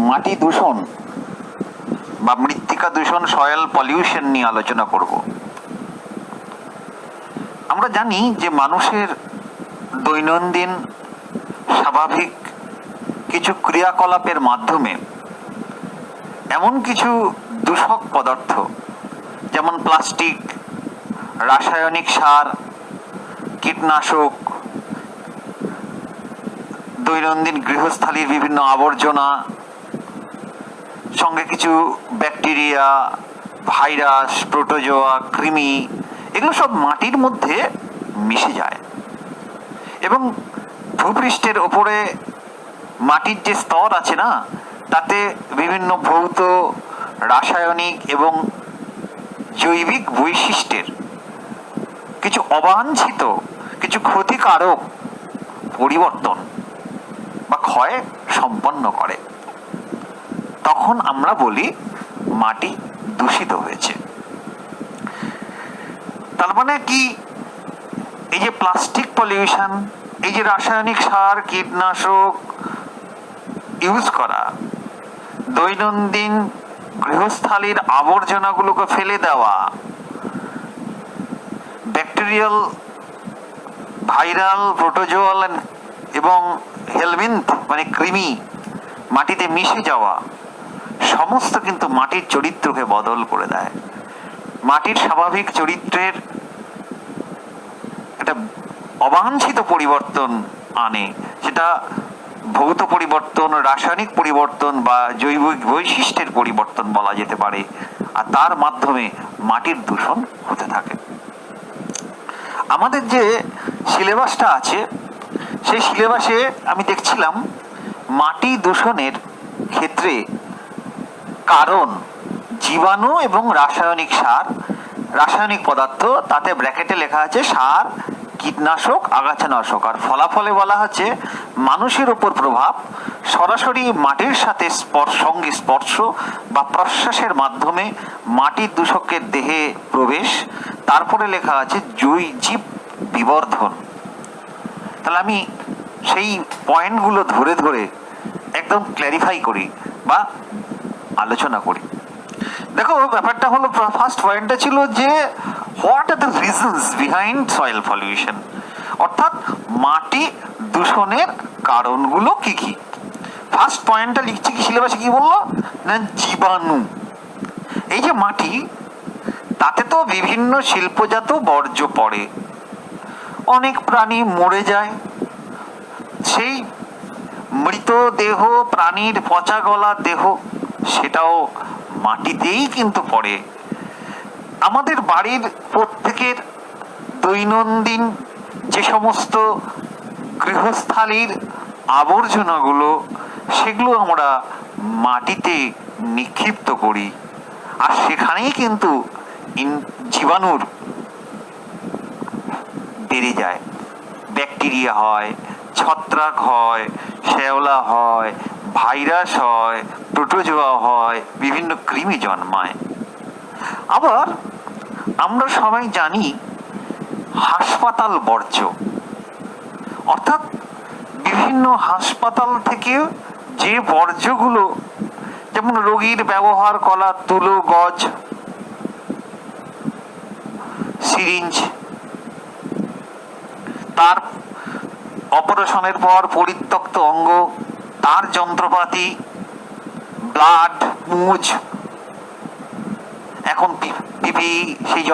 মাটি দূষণ বা মৃত্তিকা দূষণ, সয়েল পলিউশন নিয়ে আলোচনা করব। আমরা জানি যে মানুষের দৈনন্দিন স্বাভাবিক কিছু ক্রিয়াকলাপের মাধ্যমে এমন কিছু দূষক পদার্থ যেমন প্লাস্টিক, রাসায়নিক সার, কীটনাশক, দৈনন্দিন গৃহস্থালির বিভিন্ন আবর্জনা, সঙ্গে কিছু ব্যাকটেরিয়া, ভাইরাস, প্রোটোজোয়া, কৃমি, এগুলো সব মাটির মধ্যে মিশে যায় এবং ভূপৃষ্ঠের ওপরে মাটির যে স্তর আছে না, তাতে বিভিন্ন ভৌত, রাসায়নিক এবং জৈবিক বৈশিষ্ট্যের কিছু অবাঞ্ছিত, কিছু ক্ষতিকারক পরিবর্তন বা ক্ষয় সম্পন্ন করে। তখন আমরা বলি মাটি দূষিত হয়েছে। তার মানে কি, এই যে প্লাস্টিক পলিউশন, এই যে রাসায়নিক সার, কীটনাশক ইউজ করা, দৈনন্দিন গৃহস্থালির আবর্জনাগুলোকে ফেলে দেওয়া, ব্যাকটেরিয়াল, ভাইরাল, প্রোটোজোয়াল এবং হেলমিন্থ মানে কৃমি মাটিতে মিশে যাওয়া, সমস্ত কিন্তু মাটির চরিত্রকে বদল করে দেয়। মাটির স্বাভাবিক চরিত্রের একটা অবাঞ্ছিত পরিবর্তন আনে, সেটা ভৌত পরিবর্তন, রাসায়নিক পরিবর্তন বা জৈবিক বৈশিষ্ট্যের পরিবর্তন বলা যেতে পারে, আর তার মাধ্যমে মাটির দূষণ হতে থাকে। আমাদের যে সিলেবাসটা আছে, সেই সিলেবাসে আমি দেখছিলাম মাটি দূষণের ক্ষেত্রে কারণ জীবাণু এবং রাসায়নিক সার, রাসায়নিক পদার্থ, তাতে ব্র্যাকেটে লেখা আছে সার, কীটনাশক, আগাছানাশক, আর ফলাফলে বলা হচ্ছে মানুষের উপর প্রভাব সরাসরি মাটির সাথে সঙ্গে স্পর্শ বা প্রশ্বাসের মাধ্যমে মাটির দূষকের দেহে প্রবেশ, তারপরে লেখা আছে জীব বিবর্ধন। তাহলে আমি সেই পয়েন্টগুলো ধরে ধরে একদম ক্ল্যারিফাই করি বা আলোচনা করি। দেখো, ব্যাপারটা হলো, ফার্স্ট পয়েন্টটা ছিল যে what are the reasons behind soil pollution, অর্থাৎ মাটি দূষণের কারণগুলো কি কি। ফার্স্ট পয়েন্টটা লিখছি কি, সিলেবাসে কি বললো না, জীবাণু। এই যে মাটি, তাতে তো বিভিন্ন শিল্পজাত বর্জ্য পড়ে, অনেক প্রাণী মরে যায়, সেই মৃতদেহ, প্রাণীর পচা গলা দেহ, সেটাও মাটিতেই কিন্তু পড়ে। আমাদের বাড়ির প্রত্যেকের দৈনন্দিন যে সমস্ত গৃহস্থালির আবর্জনাগুলো, সেগুলো আমরা মাটিতে নিক্ষিপ্ত করি, আর সেখানেই কিন্তু জীবাণুর বেড়ে যায়, ব্যাকটেরিয়া হয়, ছত্রাক হয়, শ্যাওলা হয়, ভাইরাস হয়, প্রোটোজোয়া হয়, বিভিন্ন কৃমি জন্মায়। আবার আমরা সবাই জানি হাসপাতাল বর্জ্য, অর্থাৎ বিভিন্ন হাসপাতাল থেকে যে বর্জ্যগুলো, যেমন রোগীর ব্যবহার করা তুলো, গজ, সিরিঞ্জ, তার অপারেশনের পর পরিত্যক্ত অঙ্গ, তার যন্ত্রপাতি, ব্লাড, মুজ, এখন পিপি, সেই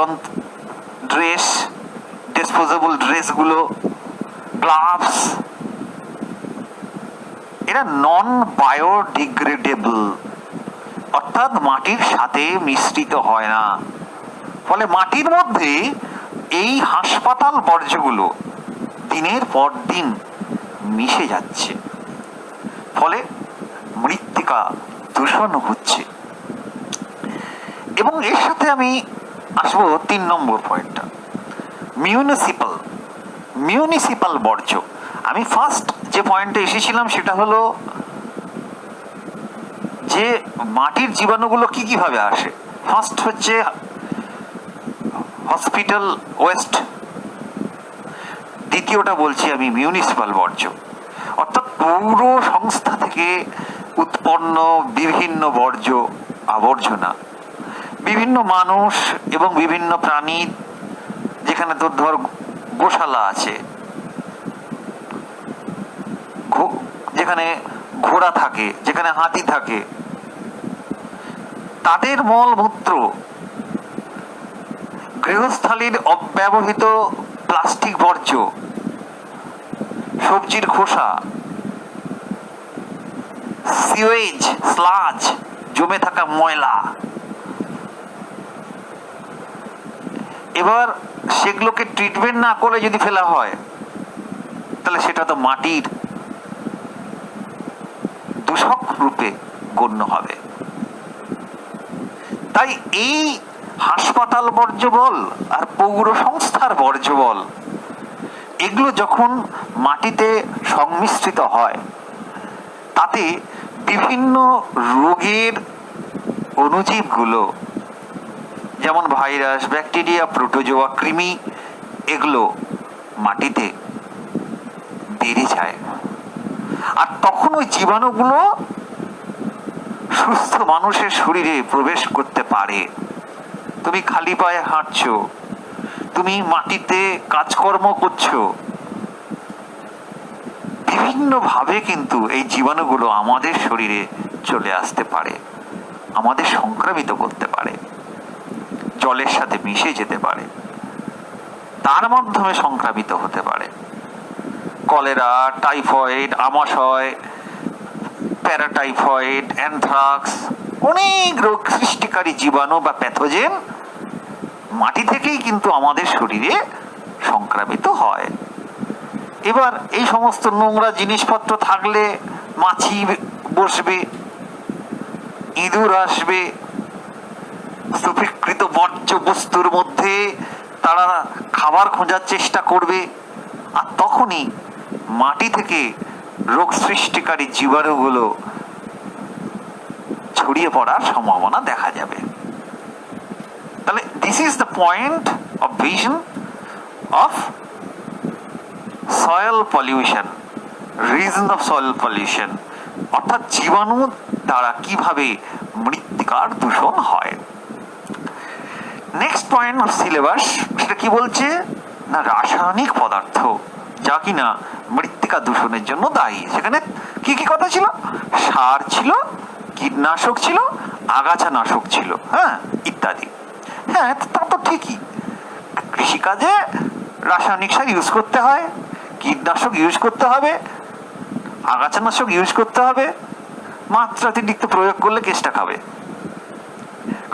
ড্রেস, ডিসপোজেবল ড্রেসগুলো, গ্লাভস, এরা নন বায়োডিগ্রেডেবল, অর্থাৎ মাটির সাথে মিশ্রিত হয় না। ফলে মাটির মধ্যে এই হাসপাতাল বর্জ্যগুলো দিনের পর দিন মিশে যাচ্ছে, ফলে মৃত্তিকা দূষণ হচ্ছে। এবং এর সাথে আমি আসবো 3 নম্বর পয়েন্টটা, মিউনিসিপাল বর্জ্য। আমি ফার্স্ট যে পয়েন্টে এসেছিলাম সেটা হলো যে মাটির জীবাণুগুলো কি কিভাবে আসে। ফার্স্ট হচ্ছে হসপিটাল ওয়েস্ট, দ্বিতীয়টা বলছি আমি মিউনিসিপাল বর্জ্য, অর্থাৎ পৌর সংস্থা থেকে উৎপন্ন বিভিন্ন বর্জ্য আবর্জনা, বিভিন্ন মানুষ এবং বিভিন্ন প্রাণী, যেখানে তোর ধর গোশালা আছে, যেখানে ঘোড়া থাকে, যেখানে হাতি থাকে, তাদের মলমূত্র, গৃহস্থালির অব্যবহৃত প্লাস্টিক বর্জ্য, সবজির খোসা, সিওয়েজ, স্লাজ, জমে থাকা ময়লা, এবার সেগুলোকে ট্রিটমেন্ট না করে যদি ফেলা হয় তাহলে সেটা তো মাটির দূষক রূপে গণ্য হবে। তাই এই হাসপাতাল বর্জ্য বল আর পৌর সংস্থার বর্জ্য বল, এগুলো যখন মাটিতে সংমিশ্রিত হয় তাতে বিভিন্ন রোগের অণুজীবগুলো, যেমন ভাইরাস, ব্যাকটেরিয়া, প্রোটোজোয়া, কৃমি, এগুলো মাটিতে বেড়ে যায়। আর তখন ওই জীবাণুগুলো সুস্থ মানুষের শরীরে প্রবেশ করতে পারে। তুমি খালি পায়ে হাঁটছো, তুমি মাটিতে কাজকর্ম করছো, বিভিন্ন ভাবে কিন্তু এই জীবাণুগুলো আমাদের শরীরে চলে আসতে পারে, আমাদের সংক্রামিত করতে পারে, জলের সাথে মিশে যেতে পারে, তার মাধ্যমে সংক্রামিত হতে পারে। কলেরা, টাইফয়েড, আমাশয়, প্যারাটাইফয়েড, অ্যানথ্রাক্স, অনেক রোগ সৃষ্টিকারী জীবাণু বা প্যাথোজেন মাটি থেকেই কিন্তু আমাদের শরীরে সংক্রামিত হয়। এবার এই সমস্ত নোংরা জিনিসপত্র থাকলে মাছি বসবে, ইঁদুর আসবে, স্তূপীকৃত বর্জ্য বস্তুর মধ্যে তারা খাবার খোঁজার চেষ্টা করবে, আর তখনই মাটি থেকে রোগ সৃষ্টিকারী জীবাণুগুলো ছড়িয়ে পড়ার সম্ভাবনা দেখা যাবে। তাহলে this is the point of vision of soil pollution, reason of soil pollution, অর্থাৎ জীবাণু দ্বারা কিভাবে মৃত্তিকার দূষণ হয়। নেক্সট পয়েন্ট অফ সিলেবাস, সেটা কি বলছে না, রাসায়নিক পদার্থ যা কিনা মৃত্তিকা দূষণের জন্য দায়ী। সেখানে কি কি কথা ছিল? সার ছিল, কীটনাশক ছিল, আগাছা নাশক ছিল, হ্যাঁ, ইত্যাদি। হ্যাঁ, তা তো ঠিকই, কৃষিকাজে রাসায়নিক সার ইউজ করতে হয়, কীটনাশক ইউজ করতে হবে, আগাছানাশক ইউজ করতে হবে, মাত্রাতিরিক্ত প্রয়োগ করলে কেসটা খাবে।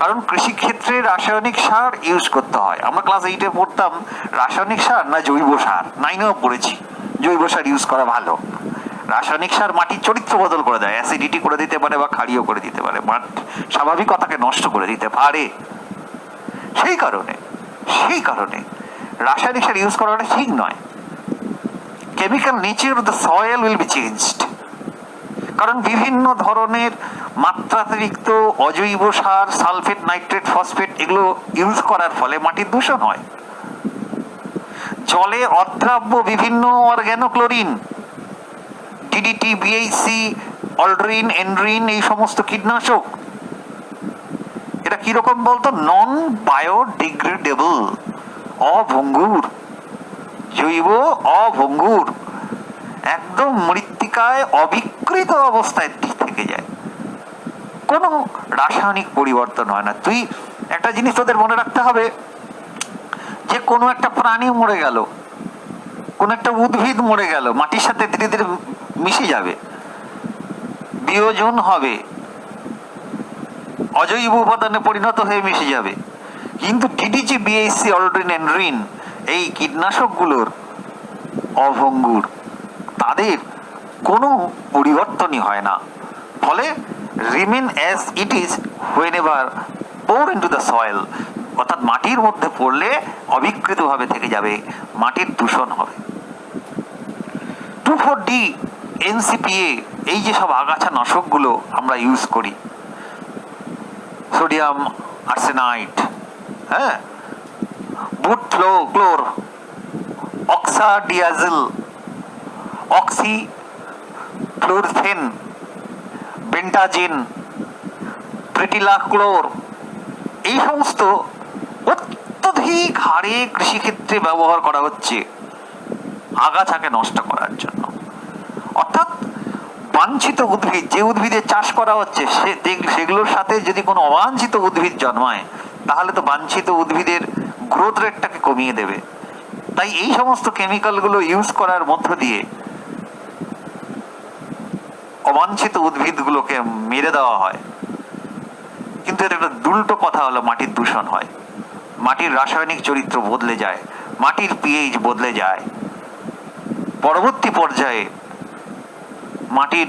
কারণ কৃষিক্ষেত্রে রাসায়নিক সার ইউজ করতে হয়। আমরা ক্লাস 8-এ পড়তাম রাসায়নিক সার না জৈব সার, 9-এও পড়েছি জৈব সার ইউজ করা ভালো। রাসায়নিক সার মাটির চরিত্র বদল করে দেয়, অ্যাসিডিটি করে দিতে পারে বা ক্ষারীয় করে দিতে পারে, স্বাভাবিকতাকে নষ্ট করে দিতে পারে। সেই কারণে রাসায়নিক সার ইউজ করাটা ঠিক নয়। Chemical nature of the soil will be changed. কারণ বিভিন্ন ধরনের মাত্রাতিরিক্ত অজৈব সার, সালফেট, নাইট্রেট, ফসফেট, এগুলো ইউজ করার ফলে মাটির দূষণ হয়। জলে অদ্রাব্য বিভিন্ন অর্গ্যানোক্লোরিন, ডিডিটি, বিএইচসি, অল্ড্রিন, এন্ড্রিন, এই সমস্ত কীটনাশক, এটা কিরকম বলতো? নন বায়োডিগ্রেডেবল, অভঙ্গুর, জৈব অভঙ্গুর, একদম মৃত্তিকায় অবিকৃত অবস্থায় থেকে যায়, কোনো রাসায়নিক পরিবর্তন হয় না। তুই একটা জিনিস তোদের মনে রাখতে হবে, যে কোনো একটা প্রাণী মরে গেল, কোন একটা উদ্ভিদ মরে গেল, মাটির সাথে ধীরে ধীরে মিশে যাবে, বিয়োজন হবে, অজৈব উপাদানে পরিণত হয়ে মিশে যাবে। কিন্তু ডিডিটি, বিএইচসি, অল্ড্রিন, এন্ড্রিন, এই কীটনাশকগুলোর অভঙ্গুর, তাদের কোনো পরিবর্তনই হয় না, ফলে remain as it is when ever poor into the soil, অর্থাৎ মাটির মধ্যে পড়লে অবিকৃতভাবে থেকে যাবে, মাটির দূষণ হবে। 2,4-D, এনসিপিএ, এই যে সব আগাছা নাশকগুলো আমরা ইউজ করি, সোডিয়াম আর্সেনাইড, হ্যাঁ, বুট ক্লোর, অক্সাডিয়াজিল, অক্সিক্লোরফেন, বেন্টাজিন, প্রেটিলাক্লোর, এই সমস্ত অত্যধিক হারে কৃষিক্ষেত্রে ব্যবহার করা হচ্ছে আগাছাকে নষ্ট করার জন্য। অর্থাৎ বাঞ্ছিত উদ্ভিদ, যে উদ্ভিদের চাষ করা হচ্ছে সেগুলোর সাথে যদি কোনো অবাঞ্ছিত উদ্ভিদ জন্মায়, তাহলে তো বাঞ্ছিত উদ্ভিদের গ্রোথ রেটটাকে কমিয়ে দেবে। তাই এই সমস্ত কেমিক্যালগুলো ইউজ করার মধ্য দিয়ে অবাঞ্ছিত উদ্ভিদগুলোকে মেরে দেওয়া হয়। কিন্তু এর একটা দুল্টো কথা হলো, মাটির দূষণ হয়, মাটির রাসায়নিক চরিত্র বদলে যায়, মাটির পিএইচ বদলে যায়, পরবর্তী পর্যায়ে মাটির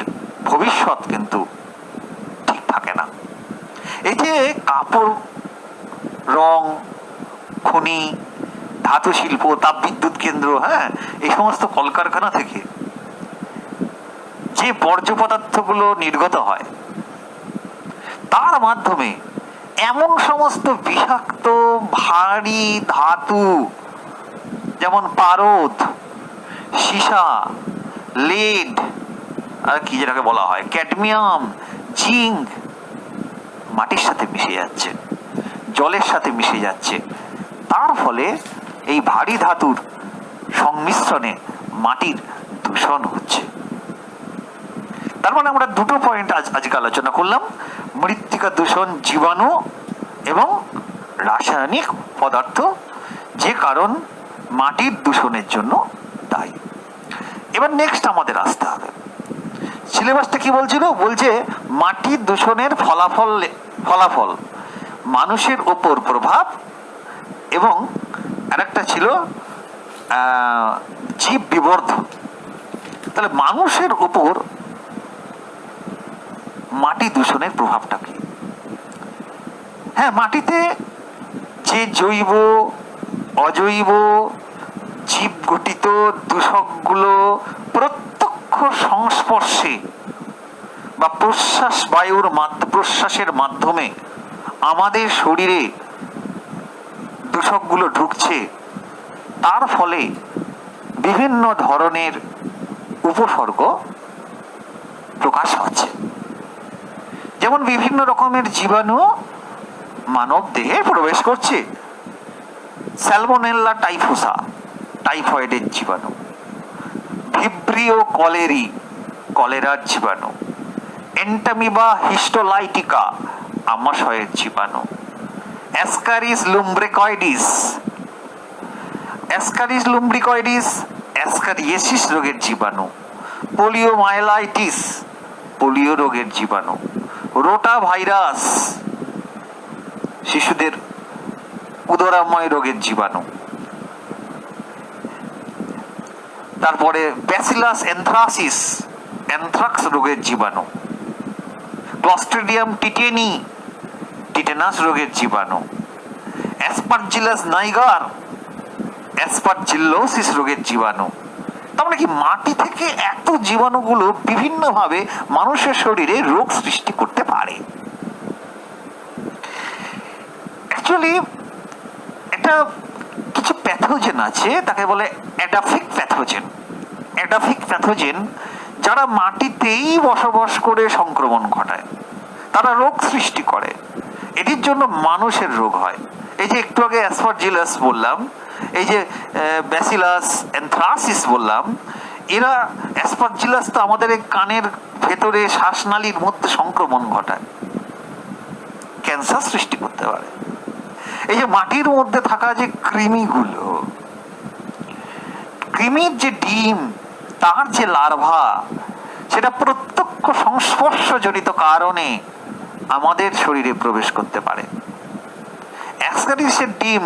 ভবিষ্যৎ কিন্তু ঠিক থাকে না। এই যে কাপড়, রং, খনি, ধাতু শিল্প, তাপবিদ্যুৎ কেন্দ্র, এই সমস্ত কলকারখানা থেকে যে বর্জ্য পদার্থগুলো নির্গত হয়, তার মাধ্যমে এমন সমস্ত বিষাক্ত ভারী ধাতু যেমন পারদ, সীসা, লেড, আর কি যেটাকে বলা হয় ক্যাডমিয়াম, জিঙ্ক, মাটির সাথে মিশে যাচ্ছে, জলের সাথে মিশে যাচ্ছে। তার ফলে এই ভারী ধাতুর সংমিশ্রণে মাটির দূষণ হচ্ছে। তার মানে আমরা দুটো পয়েন্ট আজকে আলোচনা করলাম, মৃত্তিকা দূষণ, জীবাণু এবং রাসায়নিক পদার্থ, যে কারণ মাটির দূষণের জন্য দায়ী। এবার নেক্সট আমাদের আসতে হবে, সিলেবাসটা কি বলছিল? বলছে মাটির দূষণের ফলাফল, মানুষের ওপর প্রভাব, এবং আরেকটা ছিল জীব বিবর্ধন। তাহলে মানুষের উপর মাটি দূষণের প্রভাবটা কি? মাটিতে যে জৈব, অজৈব, জীব গঠিত দূষকগুলো প্রত্যক্ষ সংস্পর্শে বা প্রশ্বাসের মাধ্যমে আমাদের শরীরে দূষকগুলো ঢুকছে, তার ফলে বিভিন্ন ধরনের উপসর্গ প্রকাশ হচ্ছে। যেমন বিভিন্ন রকমের জীবাণু মানব দেহে প্রবেশ করছে। স্যালমোনেল্লা টাইফুসা, টাইফয়েডের জীবাণু; ভিব্রিও কলেরি, কলেরার জীবাণু; এন্টামিবা হিস্টোলাইটিকা, আমাশয়ের জীবাণু; অ্যাসকারিস লুম্ব্রিকয়েডিস, অ্যাসকারিয়েসিস রোগের জীবাণু; পোলিওমাইলাইটিস, পোলিও রোগের জীবাণু; রোটা ভাইরাস, শিশুদের উদরাময় রোগের জীবাণু; তারপরে ব্যাসিলাস এনথ্রাসিস, অ্যানথ্রাক্স রোগের জীবাণু; ক্লস্ট্রিডিয়াম টিটেনি, টিটেনাস রোগের জীবাণু; অ্যাসপারজিলাস নাইগার, অ্যাসপারজিল্লোসিস রোগের জীবাণু। তার মানে কি, মাটি থেকে এত জীবাণুগুলো বিভিন্নভাবে মানুষের শরীরে রোগ সৃষ্টি করতে পারে। অ্যাকচুয়ালি এটা কিছু প্যাথোজেন আছে, তাকে বলে অ্যাডাফিক প্যাথোজেন। অ্যাডাফিক প্যাথোজেন যারা মাটিতেই বসবাস করে সংক্রমণ ঘটায়, তারা রোগ সৃষ্টি করে, এটির জন্য মানুষের রোগ হয়। এই যে একটু আগে অ্যাসপারজিলাস বললাম, এই যে ব্যাসিলাস এনথ্রাসিস বললাম, এরা অ্যাসপারজিলাস তো আমাদের কানের ভেতরে শ্বাসনালীর মধ্যে সংক্রমণ ঘটায়, ক্যান্সার সৃষ্টি করতে পারে। এই যে মাটির মধ্যে থাকা যে কৃমিগুলো, কৃমির যে ডিম, তার যে লার্ভা, সেটা প্রত্যক্ষ সংস্পর্শজনিত কারণে আমাদের শরীরে প্রবেশ করতে পারে। অ্যাসকারিসের ডিম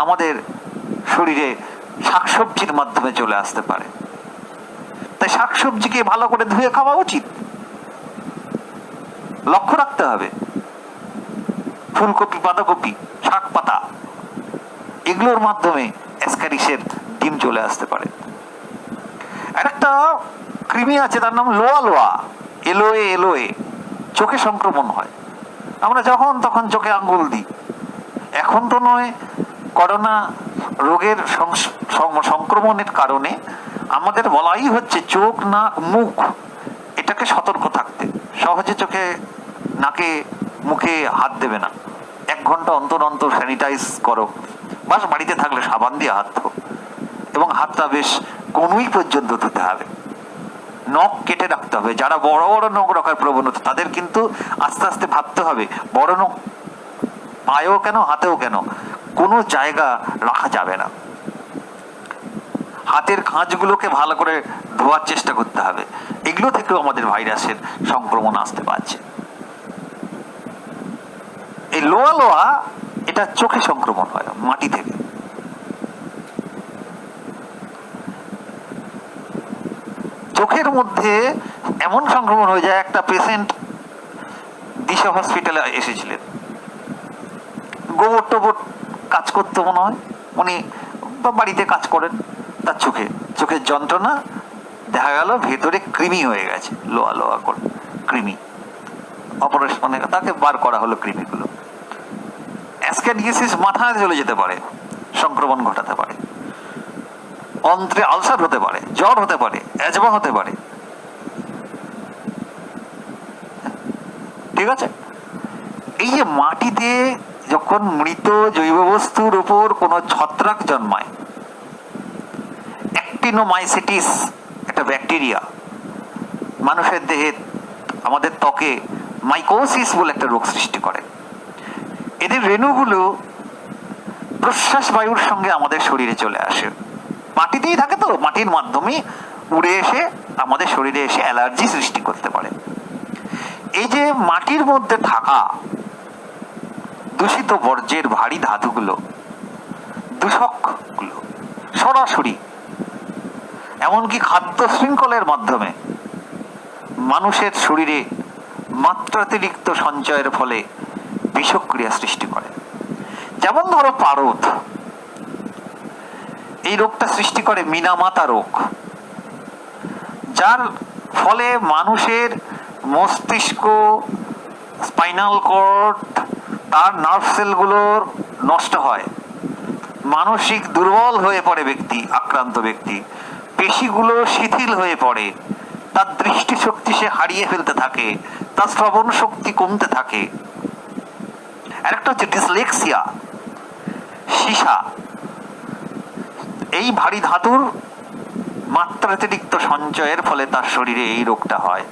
আমাদের শরীরে শাকসবজির মাধ্যমে চলে আসতে পারে। তাই শাকসবজিকে ভালো করে ধুয়ে খাওয়া উচিত, লক্ষ্য রাখতে হবে। ফুলকপি, বাঁধাকপি, শাক পাতা, এগুলোর মাধ্যমে অ্যাসকারিসের ডিম চলে আসতে পারে। আরেকটা কৃমি আছে, তার নাম লোয়া, এলোয়ে, চোখে সংক্রমণ হয়। আমরা যখন তখন চোখে আঙ্গুল দিই। এখন তো নয়, করোনা রোগের সংক্রমণের কারণে আমাদের বলাই হচ্ছে চোখ, নাক, মুখ, এটাকে আপনাকে সতর্ক থাকতে, সহজে চোখে নাকে মুখে হাত দেবে না, 1 ঘন্টা অন্তর অন্তর স্যানিটাইজ করো, বাস বাড়িতে থাকলে সাবান দিয়ে হাত ধো, এবং হাতটা বেশ কনুই পর্যন্ত ধুতে হবে। নখ কেটে রাখতে হবে। যারা বড় বড় নখ রাখার প্রবণতা, তাদের কিন্তু আস্তে আস্তে ভাবতে হবে, বড় নখ পায়েও কেন হাতেও কেন কোনো জায়গা রাখা যাবে না। হাতের খাঁজগুলোকে ভালো করে ধোয়ার চেষ্টা করতে হবে। এগুলো থেকেও আমাদের ভাইরাসের সংক্রমণ আসতে পারছে। এই লোয়া লোয়া এটা চোখে সংক্রমণ হয় মাটি থেকে। চোখের মধ্যে এমন সংক্রমণ হয়ে যায়, একটা পেশেন্ট দিশা হসপিটালে এসেছিলেন, গোবর টোবর কাজ করতে মনে হয়, উনি বাড়িতে কাজ করেন, তার চোখের যন্ত্রণা, দেখা গেল ভেতরে কৃমি হয়ে গেছে, লোয়া লোয়া করে কৃমি। অপারেশনে তাকে বার করা হলো কৃমিগুলো। অ্যাসক্যারিয়াসিস মাথায় চলে যেতে পারে, সংক্রমণ ঘটাতে পারে, অন্ত্রে আলসার হতে পারে, জ্বর হতে পারে, অ্যাজমা হতে পারে। ঠিক আছে, এই যে মাটিতে যখন মৃত জৈব বস্তুর উপর কোনো ছত্রাক জন্মায়, অ্যাক্টিনোমাইসিটিস একটা ব্যাকটেরিয়া মানুষের দেহে, আমাদের ত্বকে মাইকোসিস বলে একটা রোগ সৃষ্টি করে। এদের রেণুগুলো প্রশ্বাস বায়ুর সঙ্গে আমাদের শরীরে চলে আসে, মাটিতেই থাকে তো, মাটির মাধ্যমে উড়ে এসে আমাদের শরীরে এসে অ্যালার্জি সৃষ্টি করতে পারে। এই যে মাটির মধ্যে থাকা দূষিত বর্জ্যের ভারী ধাতুগুলো, দূষকগুলো সরাসরি এমনকি খাদ্য শৃঙ্খলের মাধ্যমে মানুষের শরীরে মাত্রাতিরিক্ত সঞ্চয়ের ফলে বিষক্রিয়া সৃষ্টি করে। যেমন ধরো পারদ, এই রোগটা সৃষ্টি করে মিনামাতা রোগ, যার ফলে মানুষের মস্তিষ্ক, স্পাইনাল কর্ড, তার নার্ভ সেলগুলোর নষ্ট হয়, মানসিক দুর্বল হয়ে পড়ে ব্যক্তি, আক্রান্ত ব্যক্তি, পেশিগুলো শিথিল হয়ে পড়ে, তার দৃষ্টিশক্তি সে হারিয়ে ফেলতে থাকে, তার শ্রবণ শক্তি কমতে থাকে। আরেকটা হচ্ছে ডিসলেক্সিয়া, সীসা। এই ভারী ধাতুর মাত্রাতিরিক্ত সঞ্চয়ের ফলে তার শরীরে এই রোগটা হয়।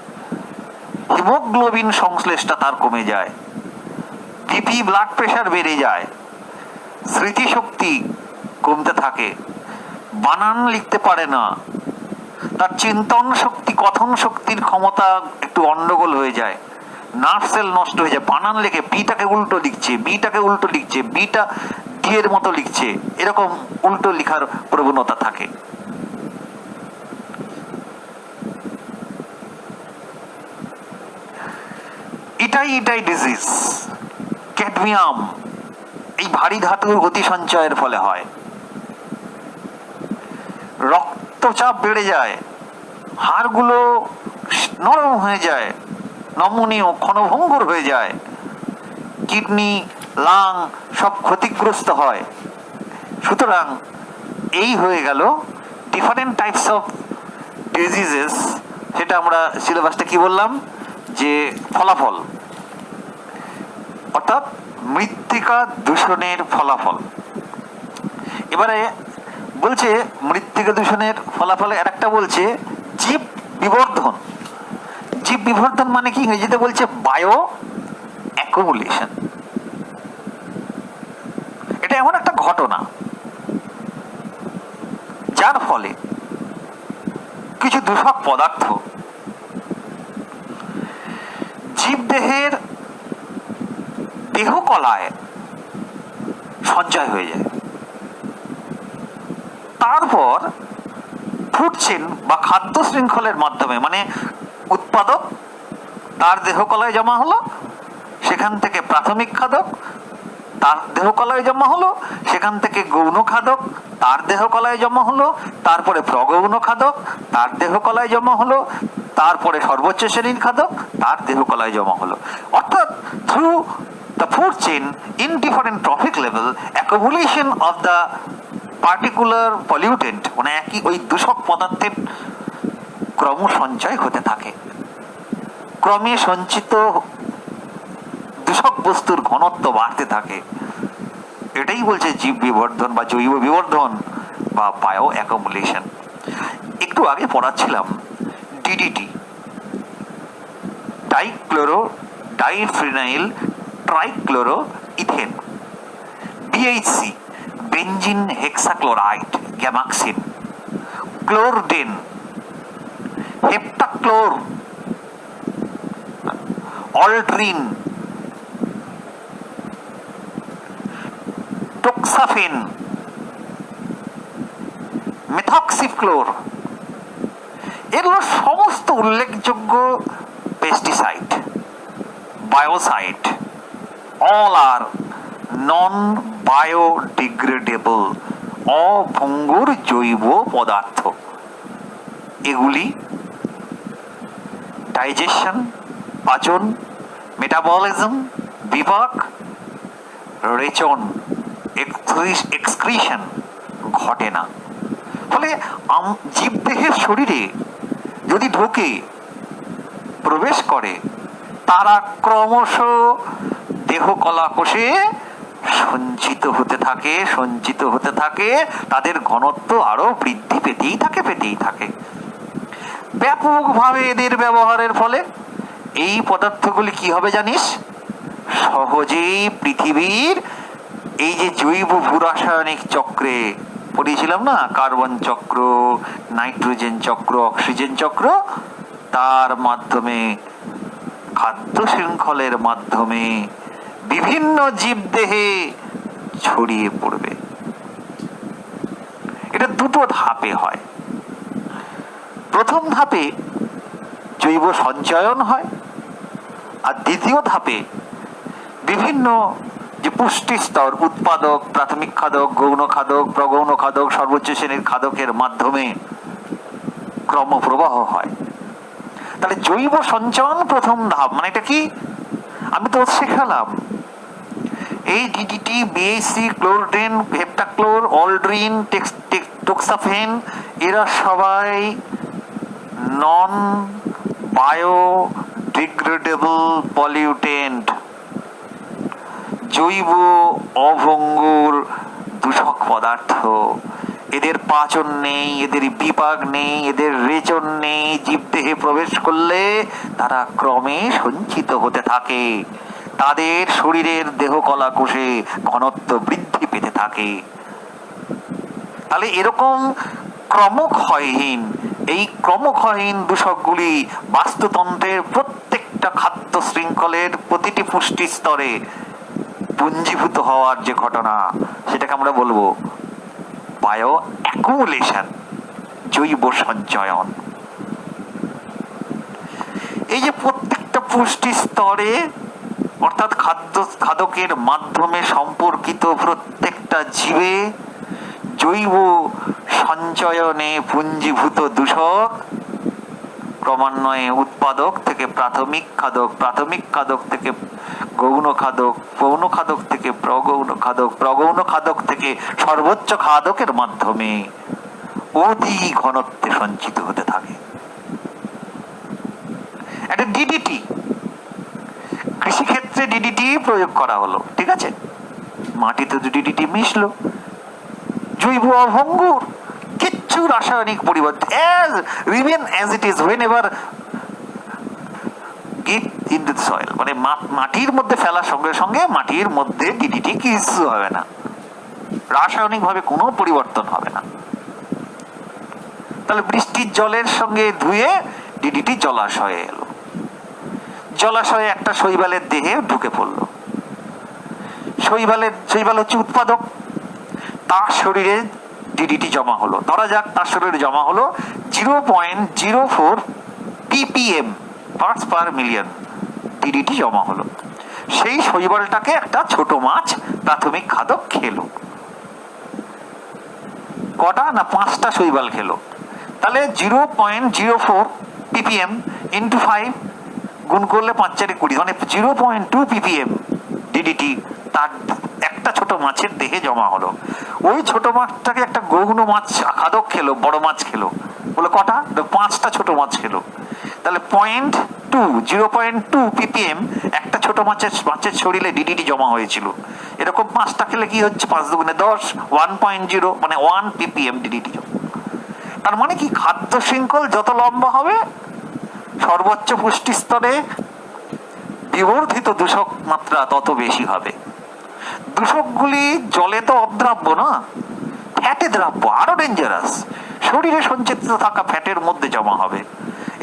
হিমোগ্লোবিন সংশ্লেষটা তার কমে যায়, বিপি ব্লাড প্রেশার বেড়ে যায়, স্মৃতিশক্তি কমতে থাকে, বানান লিখতে পারে না, তার চিন্তন শক্তি, কথন শক্তির ক্ষমতা একটু গন্ডগোল হয়ে যায়, নার্ভ সেল নষ্ট হয়ে যায়, বানান লেখে পিটাকে উল্টো লিখছে, বিটাকে উল্টো লিখছে, বিটা ডি এর মতো লিখছে, এরকম উল্টো লেখার প্রবণতা থাকে। এটাই ডিজিজ। ক্যাডমিয়াম এই ভারী ধাতুর অতি সঞ্চয়ের ফলে হয়। রক্তচাপ বেড়ে যায়, হাড়গুলো নরম হয়ে যায়, নমনীয় ক্ষণভঙ্গুর হয়ে যায়, কিডনি, লাং সব ক্ষতিগ্রস্ত হয়। সুতরাং এই হয়ে গেল ডিফারেন্ট টাইপস অফ ডিজিজেস। সেটা আমরা সিলেবাসটা কি বললাম, যে ফলাফল, অর্থাৎ মৃত্তিকা দূষণের ফলাফল। এবারে বলছে মৃত্তিকা দূষণের ফলাফলে আরেকটা বলছে জীব বিবর্ধন। জীব বিবর্ধন মানে কি, ইংরেজিতে বলছে বায়ো অ্যাকুমুলেশন। এটা এমন একটা ঘটনা যার ফলে কিছু দূষক পদার্থ জীবদেহের দেহকলায় সঞ্চয় হয়ে যায়, তারপর ফুড চেইন বা খাদ্য শৃঙ্খলের মাধ্যমে, মানে উৎপাদক তার দেহকলায় জমা হলো, সেখান থেকে প্রাথমিক খাদক তার দেহকলায় জমা হলো, সেখান থেকে গৌণ খাদক তার দেহকলায় জমা হলো, তারপরে প্রগৌণ খাদক তার দেহকলায় জমা হলো, তারপরে সর্বোচ্চ শ্রেণীর খাদক তার দেহকলায় জমা হলো। অর্থাৎ through the food chain in different trophic level, accumulation of the particular pollutant, মানে একই ওই দূষক পদার্থের ক্রম সঞ্চয় হতে থাকে। ক্রমে সঞ্চিত দূষক বস্তুর ঘনত্ব বাড়তে থাকে। এটাই বলছে জীব বিবর্ধন বা জৈব বিবর্ধন বা বায়ো অ্যাকুমুলেশন। একটু আগে পড়াচ্ছিলাম DDT, dichloro diphenyl trichloro ethane, BHC benzene hexachloride gammaxene, chlordane, heptachlor, aldrin, toxaphene, methoxychlor, এগুলো সমস্ত উল্লেখযোগ্য pesticide, biocide, all are non biodegradable, অভঙ্গুর জৈব পদার্থ। এগুলি ডাইজেশন, পাচন, মেটাবলিজম, বিপাক, রেচন, এক্সক্রিশন ঘটে না। ফলে জীবদেহের শরীরে যদি ঢোকে, প্রবেশ করে, তারা ক্রমশ দেহ কলাকোষে সঞ্চিত হতে থাকে, তাদের ঘনত্ব আরো বৃদ্ধি পেতেই থাকে। ব্যাপকভাবে এদের ব্যবহারের ফলে এই পদার্থগুলি কি হবে জানিস? সহজেই পৃথিবীর এই যে জৈব ভূরাসায়নিক চক্রে পড়িয়েছিলাম না, কার্বন চক্র, নাইট্রোজেন চক্র, অক্সিজেন চক্র, তার মাধ্যমে, খাদ্য শৃঙ্খলের মাধ্যমে বিভিন্ন জীবদেহে ছড়িয়ে পড়বে। এটা দুটো ধাপে হয়। প্রথম ধাপে জৈব সঞ্চয়ন হয়, আর দ্বিতীয় ধাপে বিভিন্ন যে পুষ্টি স্তর, উৎপাদক, প্রাথমিক খাদক, গৌণ খাদক, প্রগৌণ খাদক, সর্বোচ্চ শ্রেণীর খাদকের মাধ্যমে ক্রমপ্রবাহ হয়। তাহলে জৈব সঞ্চয়ন প্রথম ধাপ। মানে এটা কি? আমি তো শেখালাম এই DDT, BAC, chlordane, heptachlor, aldrin, টোক্সাফেন, এরা সবাই নন বায়োডিগ্রেডেবল পলিউটেন্ট, জৈব অভঙ্গুর দূষক পদার্থ। এদের পাচন নেই, এদের বিপাক নেই, এদের রেচন নেই। জীবদেহে প্রবেশ করলে তারা ক্রমে সঞ্চিত হতে থাকে, তাদের শরীরের দেহ কলাকোষে ঘনত্ব বৃদ্ধি পেতে থাকে। তাহলে এরকম ক্রমক্ষয়হীন, এই ক্রমক্ষয়হীন দূষকগুলি বাস্তুতন্ত্রের প্রত্যেকটা খাদ্য শৃঙ্খলের প্রতিটি পুষ্টি স্তরে পুঞ্জীভূত হওয়ার যে ঘটনা, সেটাকে আমরা বলবো বায়ো অ্যাকুমুলেশন, জৈব সঞ্চয়ন। এই যে প্রত্যেকটা পুষ্টি স্তরে অর্থাৎ খাদকের মাধ্যমে সম্পর্কিত প্রত্যেকটা জীবে জৈব সঞ্চয়নে পুঞ্জীভূত দূষক ক্রমান্বয়ে উৎপাদক থেকে প্রাথমিক খাদক, প্রাথমিক খাদক থেকে গৌণ খাদক, গৌণ খাদক থেকে প্রগৌণ খাদক, প্রগৌণ খাদক থেকে সর্বোচ্চ খাদকের মাধ্যমে অতি ঘনত্বে সঞ্চিত হতে থাকে। একটা ডিডিটি, কৃষিক্ষেত্রে ডিডিটি প্রয়োগ করা হলো, ঠিক আছে, মাটিতে ডিডিটি মিশলো, জৈব অভঙ্গুর, কিচ্ছু রাসায়নিক পরিবর্তন, remain as it is whenever get into the soil, মানে মাটির মধ্যে ফেলার সঙ্গে সঙ্গে মাটির মধ্যে ডিডিটি কিছু হবে না, রাসায়নিক ভাবে কোনো পরিবর্তন হবে না। তাহলে বৃষ্টির জলের সঙ্গে ধুয়ে ডিডিটি জলাশয়ে এলো, জলাশয়ে একটা শৈবালের দেহে ঢুকে পড়লো। শৈবাল হচ্ছে উৎপাদক, তার শরীরে ডিডিটি জমা হলো। ধরা যাক তার শরীরে জমা হলো 0.04 ppm parts per million DDT জমা হলো। সেই শৈবালটাকে একটা ছোট মাছ প্রাথমিক খাদক খেলো। কটা না 5টা শৈবাল খেলো। তাহলে 0.04 ppm ইন্টু 5 গুণ করলে 5 4 20, মানে 0.2 ppm ডিডিটি তার একটা ছোট মাছের দেহে জমা হলো। ওই ছোট মাছটাকে একটা গৌণ মাছ খাদক খেলো, বড় মাছ খেলো। বলে কটা? 5টা ছোট মাছ খেলো। তাহলে 0.2 ppm একটা ছোট মাছের শরীরে ডিডিটি জমা হয়েছিল। এরকম 5টা খেলে কি হচ্ছে, 5 দুগুণে 10, 1.0 মানে 1 ppm ডিডিটি জমা। তার মানে কি, খাদ্য শৃঙ্খল যত লম্বা হবে সর্বোচ্চ পুষ্টি স্তরে বিবর্ধিত দূষক মাত্রা তত বেশি হবে। দূষকগুলি জলে তো অদ্রাব্য না, ফ্যাটে দ্রাব্য, আরো ডেঞ্জারাস। শরীরে সঞ্চিত থাকা ফ্যাটের মধ্যে জমা হবে।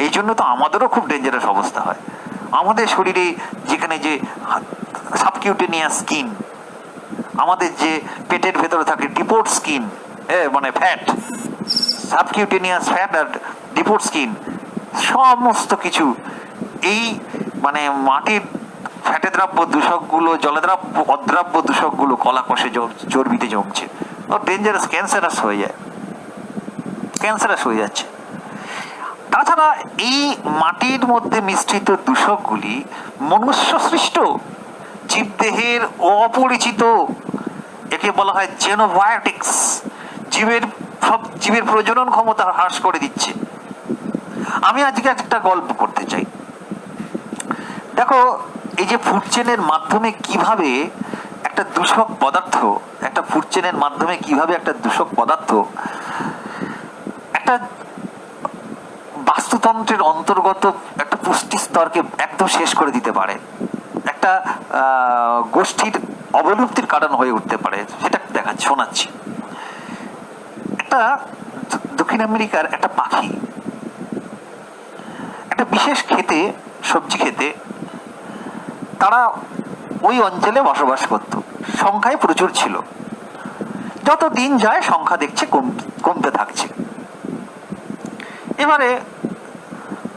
এই জন্য তো আমাদেরও খুব ডেঞ্জারাস অবস্থা হয়। আমাদের শরীরে যেখানে যে সাবকিউটেনিয়াস স্কিন, আমাদের যে পেটের ভেতরে থাকে ডিপোর্ট স্কিন, মানে ফ্যাট, সাবকিউটেনিয়াস ফ্যাট আর ডিপোর্ট স্কিন, সমস্ত কিছু এই মানে মাটির ফ্যাটে দ্রাব্য দূষকগুলো, জলদ্রাব্য অদ্রাব্য দূষকগুলো কলাকোষে চর্বিতে জমছে, ডেঞ্জারাস, ক্যান্সারাস হয়ে যায়, ক্যান্সারাস হয়ে যাচ্ছে। তাছাড়া এই মাটির মধ্যে মিশ্রিত দূষকগুলি মনুষ্য সৃষ্ট, জীবদেহের অপরিচিত, একে বলা হয় জেনোবায়োটিক্স, জীবের প্রজনন ক্ষমতা হ্রাস করে দিচ্ছে। আমি আজকে একটা গল্প করতে চাই। দেখো, এই যে ফুড চেনের মাধ্যমে কিভাবে একটা দূষক পদার্থ, একটা ফুড চেনের মাধ্যমে কিভাবে একটা দূষক পদার্থ একটা বাস্তুতন্ত্রের অন্তর্গত একটা পুষ্টি স্তরকে একদম শেষ করে দিতে পারে, একটা গোষ্ঠীর অবলুপ্তির কারণ হয়ে উঠতে পারে, সেটা দেখাচ্ছি, শোনাচ্ছি। একটা দক্ষিণ আমেরিকার একটা পাখি একটা বিশেষ খেতে, সবজি খেতে, তারা ওই অঞ্চলে বসবাস করত, সংখ্যায় প্রচুর ছিল। যত দিন যায় সংখ্যা দেখছে কমতে থাকছে। এবারে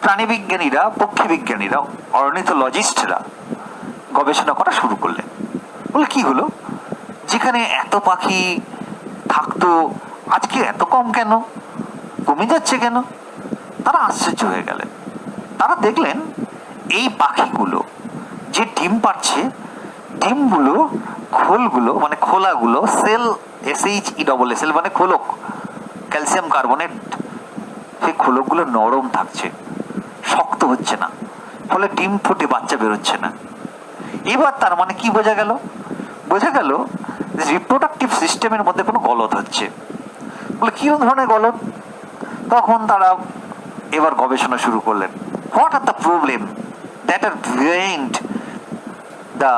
প্রাণীবিজ্ঞানীরা, পক্ষী বিজ্ঞানীরা, অর্নিথোলজিস্টরা গবেষণা করা শুরু করলেন। বলে কি হলো, যেখানে এত পাখি থাকতো আজকে এত কম কেন, কমে যাচ্ছে কেন? তারা আশ্চর্য হয়ে গেলেন। তারা দেখলেন এই পাখিগুলো যে ডিম পাড়ছে, ডিমগুলো, খোলগুলো মানে খোলাগুলো, সেল, SHESSL মানে খোলক, ক্যালসিয়াম কার্বনেট, সেই খোলকগুলো নরম থাকছে, শক্ত হচ্ছে না, ফলে ডিম ফুটে বাচ্চা বেরোচ্ছে না। এবার তার মানে কি বোঝা গেল? বোঝা গেল রিপ্রোডাক্টিভ সিস্টেমের মধ্যে কোনো গলদ হচ্ছে। বলে কি ধরনের গলদ? তখন তারা এবার গবেষণা শুরু করলেন। What are the problem that are behind the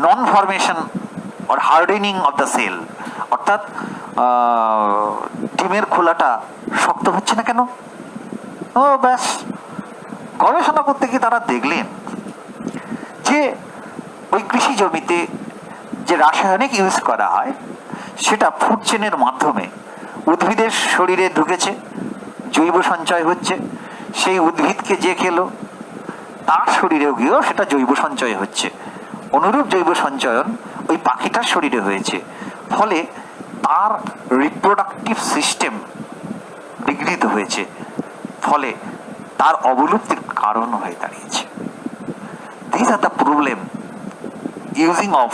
non formation or hardening of the shell, অর্থাৎ ডিমের খোলাটা শক্ত হচ্ছে না কেন? ও ব্যাস, গবেষণা করতে গিয়ে তারা দেখলেন যে ওই কৃষি জমিতে যে রাসায়নিক ইউজ করা হয় সেটা ফুড চেনের মাধ্যমে উদ্ভিদের শরীরে ঢুকেছে, জৈব সঞ্চয় হচ্ছে, সেই উদ্ভিদকে যে খেলো তার শরীরেও গিয়েও সেটা জৈব সঞ্চয় হচ্ছে। অনুরূপ জৈব সঞ্চয়ন ওই পাখিটার শরীরে হয়েছে, ফলে তার রিপ্রোডাক্টিভ সিস্টেম বিঘ্নিত হয়েছে, ফলে তার অবলুপ্তির কারণ হয়ে দাঁড়িয়েছে। These are the problem using of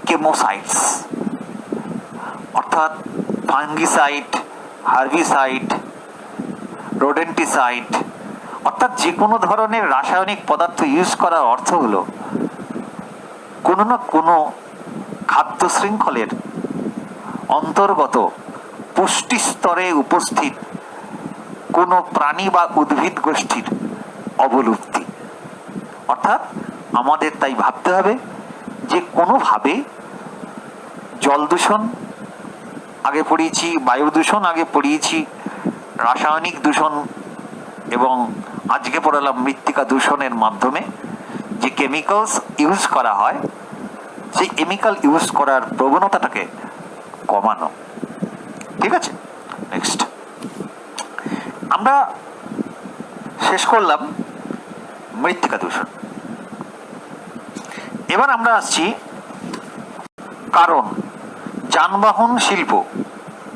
chemicides, অর্থাৎ ফাঙ্গিসাইড, হার্বিসাইড, রোডেন্টিসাইড, অর্থাৎ যে কোনো ধরনের রাসায়নিক পদার্থ ইউজ করার অর্থ হলো কোনো না কোনো খাদ্য শৃঙ্খলের অন্তর্গত পুষ্টি স্তরে উপস্থিত কোনো প্রাণী বা উদ্ভিদ গোষ্ঠীর অবলুপ্তি। অর্থাৎ আমাদের তাই ভাবতে হবে যে কোনোভাবে জল দূষণ আগে পড়িয়েছি, বায়ু দূষণ আগে পড়িয়েছি, রাসায়নিক দূষণ এবং আজকে পড়ালাম মৃত্তিকা দূষণের মাধ্যমে যে কেমিক্যালস ইউজ করা হয়, সেই কেমিক্যাল ইউজ করার প্রবণতাটাকে কমানো। ঠিক আছে, নেক্সট আমরা শেষ করলাম মৃত্তিকা দূষণ। এবার আমরা আসছি কারণ, যানবাহন শিল্প,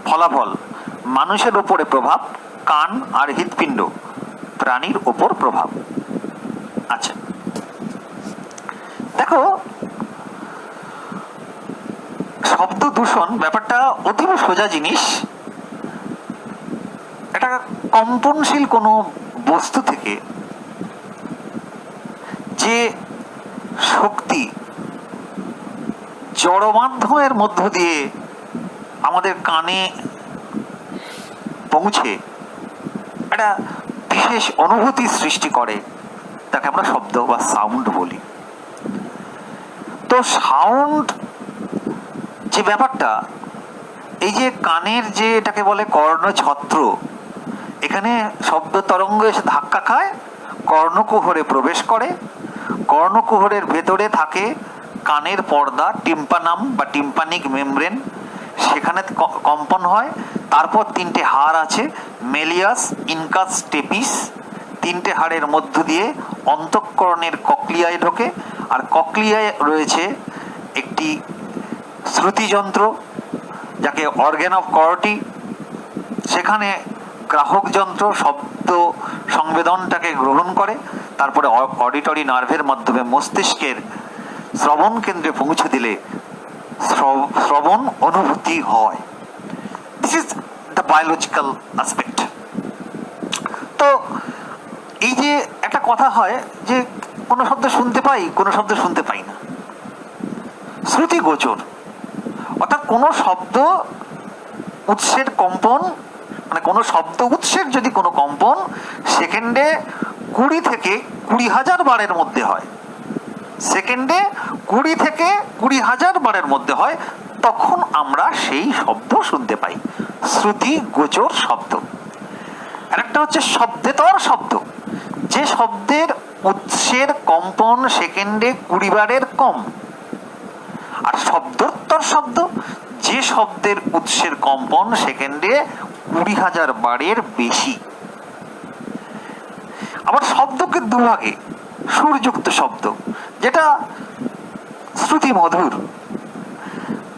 ফলাফল, মানুষের ওপরে প্রভাব, কান আর হৃৎপিণ্ড, প্রাণীর ওপর প্রভাব। আচ্ছা দেখো, শব্দ দূষণ ব্যাপারটা অতীব সোজা জিনিস, একটা কম্পনশীল কোনো বস্তু থেকে যে শক্তি জড় মাধ্যমের মধ্য দিয়ে আমাদের কানে পৌঁছে একটা বিশেষ অনুভূতি সৃষ্টি করে, তাকে আমরা শব্দ বা সাউন্ড বলি। তো সাউন্ড যে ব্যাপারটা, এই যে কানের যে এটাকে বলে কর্ণছত্র, এখানে শব্দ তরঙ্গ এসে ধাক্কা খায়, কর্ণকুহরে প্রবেশ করে, কর্ণকুহরের ভেতরে থাকে কানের পর্দা, টিম্পানাম বা টিম্পানিক মেমব্রেন, সেখানে কম্পন হয়। তারপর তিনটে হাড় আছে, মেলিয়াস, ইনকাস, স্টেপিস। তিনটে হাড়ের মধ্য দিয়ে অন্তঃকরণের কক্লিয়ায় ঢোকে, আর কক্লিয়ায় রয়েছে একটি শ্রুতিযন্ত্র যাকে অর্গান অফ কর্টি। সেখানে গ্রাহক যন্ত্র শব্দ সংবেদনটাকে গ্রহণ করে, তারপরে অডিটরি নার্ভের মাধ্যমে মস্তিষ্কের শ্রবণ কেন্দ্রে পৌঁছে দিলে শ্রবণ অনুভূতি হয়। This is the biological aspect. তো এই যে একটা কথা হয় যে কোনো শব্দ শুনতে পাই, কোনো শব্দ শুনতে পাই না, শ্রুতি গোচর, অর্থাৎ কোনো শব্দ উৎসের কম্পন, মানে কোনো শব্দ উৎসের যদি কোনো কম্পন সেকেন্ডে 20 থেকে 20,000 বারের মধ্যে হয়, সেকেন্ডে 20 থেকে 20,000 বারের মধ্যে হয়, তখন আমরা সেই শব্দ শুনতে পাই, শ্রুতি গোচর শব্দ। আর একটা হচ্ছে শব্দেতর শব্দ, যে শব্দের উৎসের কম্পন সেকেন্ডে 20 বারের কম। আর শব্দোত্তর শব্দ, যে শব্দের উৎসের কম্পন সেকেন্ডে 20,000 বারের বেশি। আবার শব্দকে দুভাগে, সুরযুক্ত শব্দ যেটা শ্রুতি মধুর,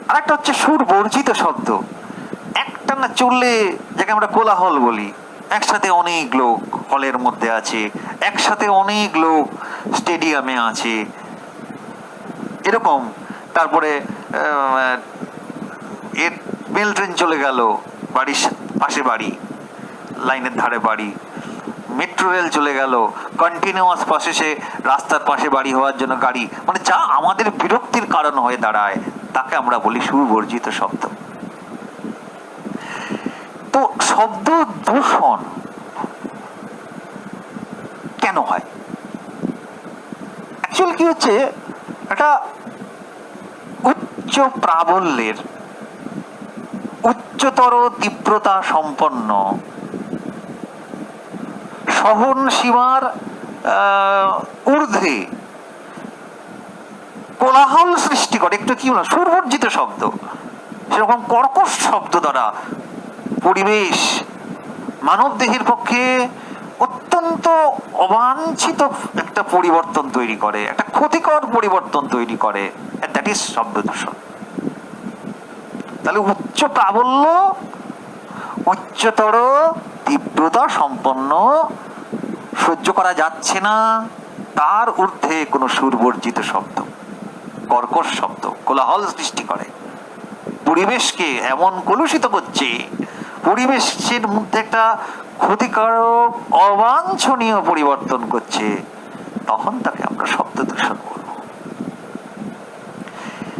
আর একটা হচ্ছে সুর বর্জিত শব্দ, একটা না চললে, যাকে আমরা কোলাহল বলি, একসাথে অনেক লোক হলের মধ্যে আছে, একসাথে অনেক লোক স্টেডিয়ামে আছে, এরকম। তারপরে মেল ট্রেন চলে গেল, বাড়ির পাশে বাড়ি, লাইনের ধারে বাড়ি, মেট্রো রেল চলে গেল, কন্টিনিউয়াস পাশে সে রাস্তার পাশে বাড়ি হওয়ার জন্য গাড়ি, মানে যা আমাদের বিরক্তির কারণ হয়ে দাঁড়ায়, তাকে আমরা বলি সুবর্জিত শব্দ। তো শব্দ দূষণ কেন হয়? অ্যাকচুয়ালি কি হচ্ছে, একটা উচ্চ প্রাবল্যের, উচ্চতর তীব্রতা সম্পন্ন, সহন সীমার ঊর্ধ্বে কোলাহল সৃষ্টি করে, একটু কি বলা, সুরবর্জিত শব্দ, সেরকম কর্কশ শব্দ দ্বারা পরিবেশ মানব দেহের পক্ষে অত্যন্ত অবাঞ্ছিত একটা পরিবর্তন তৈরি করে, একটা ক্ষতিকর পরিবর্তন তৈরি করে, দ্যাট ইজ শব্দ দূষণ। তাহলে উচ্চ প্রাবল্য, উচ্চতর তীব্রতা সম্পন্ন, সহ্য করা যাচ্ছে না, তার ঊর্ধ্বে কোনো সুরবর্জিত শব্দ, কর্কশ শব্দ কোলাহল সৃষ্টি করে, পরিবেশকে এমন কলুষিত করছে, পরিবেশের মধ্যে একটা ক্ষতিকারক অবাঞ্ছনীয় পরিবর্তন করছে, তখন তাকে আমরা শব্দ দূষণ বলব।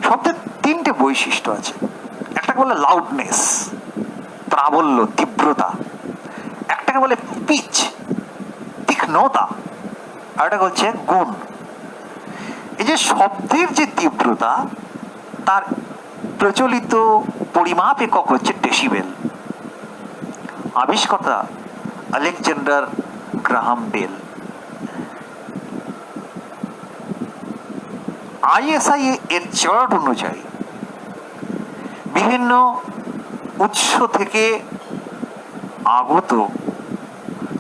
শব্দের তিনটে বৈশিষ্ট্য আছে, একটাকে বলে লাউডনেস, প্রাবল্য, তীব্রতা, একটাকে বলে পিচ, তীক্ষ্ণতা, আর একটা হচ্ছে গুণ। এই যে শব্দের যে তীব্রতা, তার প্রচলিত পরিমাপ একক হচ্ছে ডেসিবেল। আবিষ্কর্তা আলেকজান্ডার গ্রাহাম বেল। ISI এর চার্ট অনুযায়ী বিভিন্ন উৎস থেকে আগত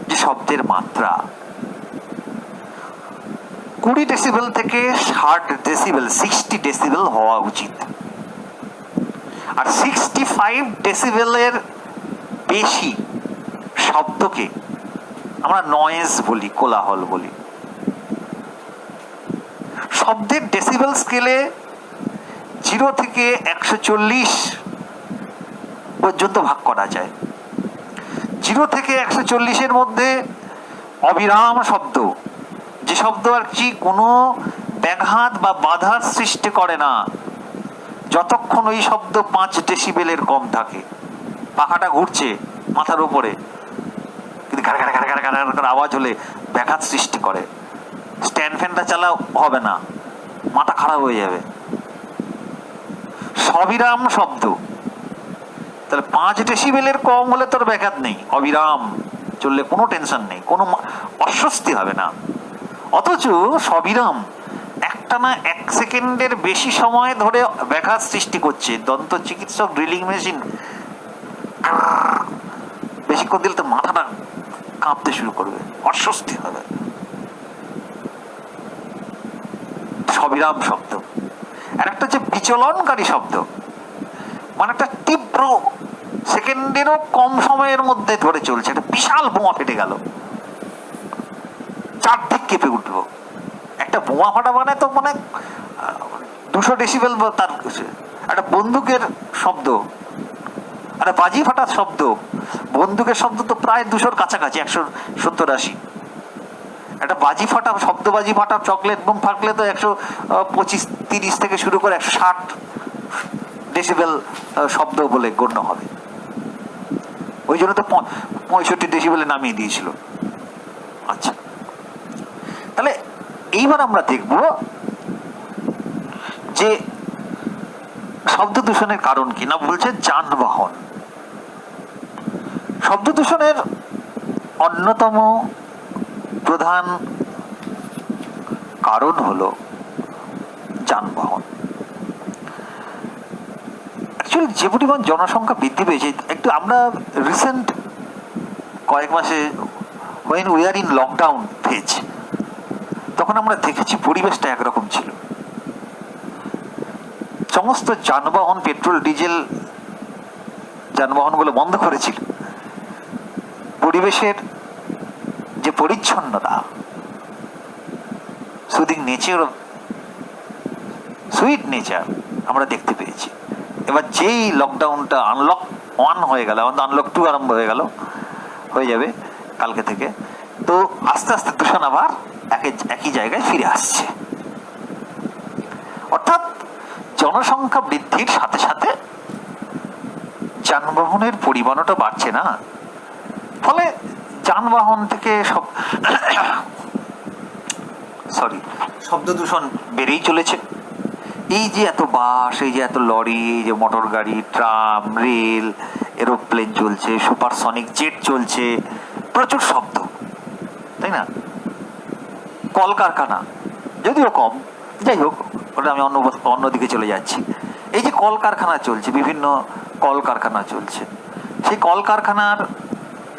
যে শব্দের মাত্রা 20 ডেসিবেল থেকে 60 ডেসিবেল, 60 ডেসিবেল হওয়া উচিত। আর 65 ডেসিবেলের বেশি শব্দকে আমরা নয়েজ বলি, কোলাহল বলি। শব্দের ডেসিবেল স্কেলে 0 থেকে 140 পর্যন্ত ভাগ করা যায়। 0 থেকে 140-এর মধ্যে অবিরাম শব্দ, যে শব্দ আর কি কোনো ব্যাঘাত বা বাধার সৃষ্টি করে না, যতক্ষণ ওই শব্দ 5 ডেসিবেলের কম থাকে। পাখাটা ঘুরছে মাথার উপরে, কিন্তু ঘাড় ঘাড় ঘাড় ঘাড় ঘাড় ঘাড় করে আওয়াজ হলে ব্যাঘাত সৃষ্টি করে। স্ট্যান্ড ফ্যানটা চালাও হবে না, মাথা খারাপ হয়ে যাবে। সবিরাম শব্দ, তাহলে 5 ডেসিবেলের কম হলে তোর ব্যাঘাত নেই, অবিরাম চললে কোনো টেনশন নেই, কোনো অস্বস্তি হবে না। অথচ সবিরাম একটানা 1 সেকেন্ডের বেশি সময় ধরে ব্যাঘাত সৃষ্টি করছে। দন্ত চিকিৎসক ড্রিলিং মেশিন বেশিক্ষণ দিলে তো মাথাটা কাঁপতে শুরু করবে, অস্বস্তি হবে। সবিরাম শব্দ। আর একটা হচ্ছে বিচলনকারী শব্দ, মানে একটা তীব্র, সেকেন্ডেরও কম সময়ের মধ্যে ধরে চলছে, একটা বিশাল বোমা ফেটে গেল, চারদিক কেঁপে উঠবো। একটা বোমা ফাটা মানে তো মানে 200 ডেসিবেল, তার একটা বন্দুকের শব্দ, একটা বাজি ফাটার শব্দ, বন্দুকের শব্দ তো প্রায় 200-র কাছাকাছি, 170-80। একটা বাজি ফাটা, শব্দবাজি ফাটা, চকলেট বোম ফাটলে তো 125-30 থেকে শুরু করে 160 ডেসিবেল শব্দ বলে গণ্য হবে। ওই জন্য তো 65 ডেসিবেলে নামিয়ে দিয়েছিল। আচ্ছা, তাহলে এইবার আমরা দেখব যে শব্দ দূষণের কারণ কি। না বলছে যানবাহন। শব্দ দূষণের অন্যতম প্রধান কারণ হলো যানবাহন। অ্যাকচুয়ালি যে পরিমাণ জনসংখ্যা বৃদ্ধি পেয়েছে, একটু আমরা রিসেন্ট কয়েক মাসে when we are in lockdown phase, তখন আমরা দেখেছি পরিবেশটা একরকম ছিল। সমস্ত যানবাহন, পেট্রোল ডিজেল যানবাহনগুলো বন্ধ করেছিল। পরিবেশের যে পরিচ্ছন্নতা, সুদিং নেচার, সুইট নেচার আমরা দেখতে পেয়েছি। এবার যেই লকডাউনটা আনলক 1 হয়ে গেল, আমাদের আনলক 2 আরম্ভ হয়ে যাবে কালকে থেকে, তো আস্তে আস্তে দূষণ আবার একই জায়গায় ফিরে আসছে। অর্থাৎ জনসংখ্যা বৃদ্ধির সাথে সাথে যানবাহনের পরিমাণটা বাড়ছে না, ফলে যানবাহন থেকে শব্দ দূষণ বেড়েই চলেছে। এই যে এত বাস, এই যে এত লরি, এই যে মোটর গাড়ি, ট্রাম, রেল, এরোপ্লেন চলছে, সুপারসনিক জেট চলছে, প্রচুর শব্দ, তাই না? কলকারখানা যদিও কম, যাই হোক, ওটা আমি অন্যদিকে চলে যাচ্ছি। এই যে কলকারখানা চলছে, বিভিন্ন কলকারখানা চলছে, সেই কলকারখানার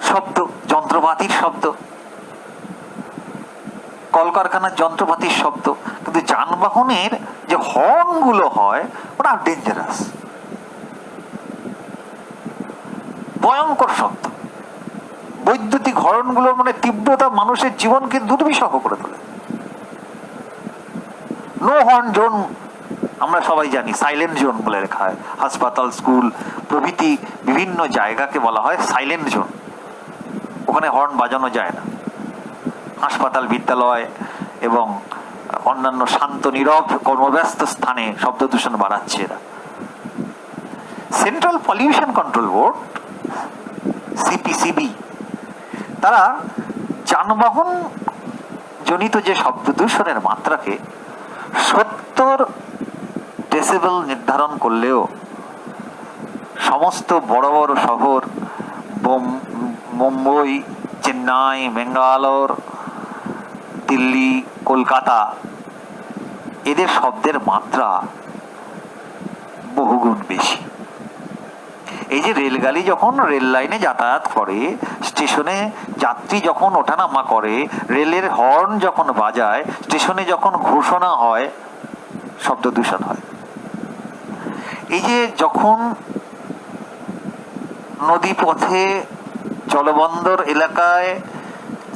শব্দ, যন্ত্রপাতির শব্দ, কলকারখানার যন্ত্রপাতির শব্দ। কিন্তু যানবাহনের যে হর্নগুলো হয়, ওটা ডেঞ্জারাস, ভয়ঙ্কর শব্দ। বৈদ্যুতিক হর্নগুলোর মানে তীব্রতা মানুষের জীবনকে দুর্বিষহ করে তোলে। নো হর্ন জোন আমরা সবাই জানি, সাইলেন্ট জোন বলে লেখা হয়। হাসপাতাল, স্কুল প্রভৃতি বিভিন্ন জায়গাকে বলা হয় সাইলেন্ট জোন, ওখানে হর্ন বাজানো যায় না। হাসপাতাল, বিদ্যালয় এবং অন্যান্য শান্ত নীরব কর্মব্যস্ত স্থানে শব্দ দূষণ বাড়াচ্ছে এরা। Central pollution control board, CPCB, তারা যানবাহন জনিত যে শব্দ দূষণের মাত্রাকে 70 ডেসিবেল নির্ধারণ করলেও সমস্ত বড় বড় শহর, মুম্বই, চেন্নাই, বেঙ্গালোর, দিল্লি, কলকাতা, এদের শব্দের মাত্রা বহুগুণ বেশি। এই যে রেলগাড়ি যখন রেল লাইনে যাতায়াত করে, স্টেশনে যাত্রী যখন ওঠানামা করে, রেলের হর্ন যখন বাজায়, স্টেশনে যখন ঘোষণা হয়, শব্দ দূষণ হয়। এই যে যখন নদী পথে, জলবন্দর এলাকায়,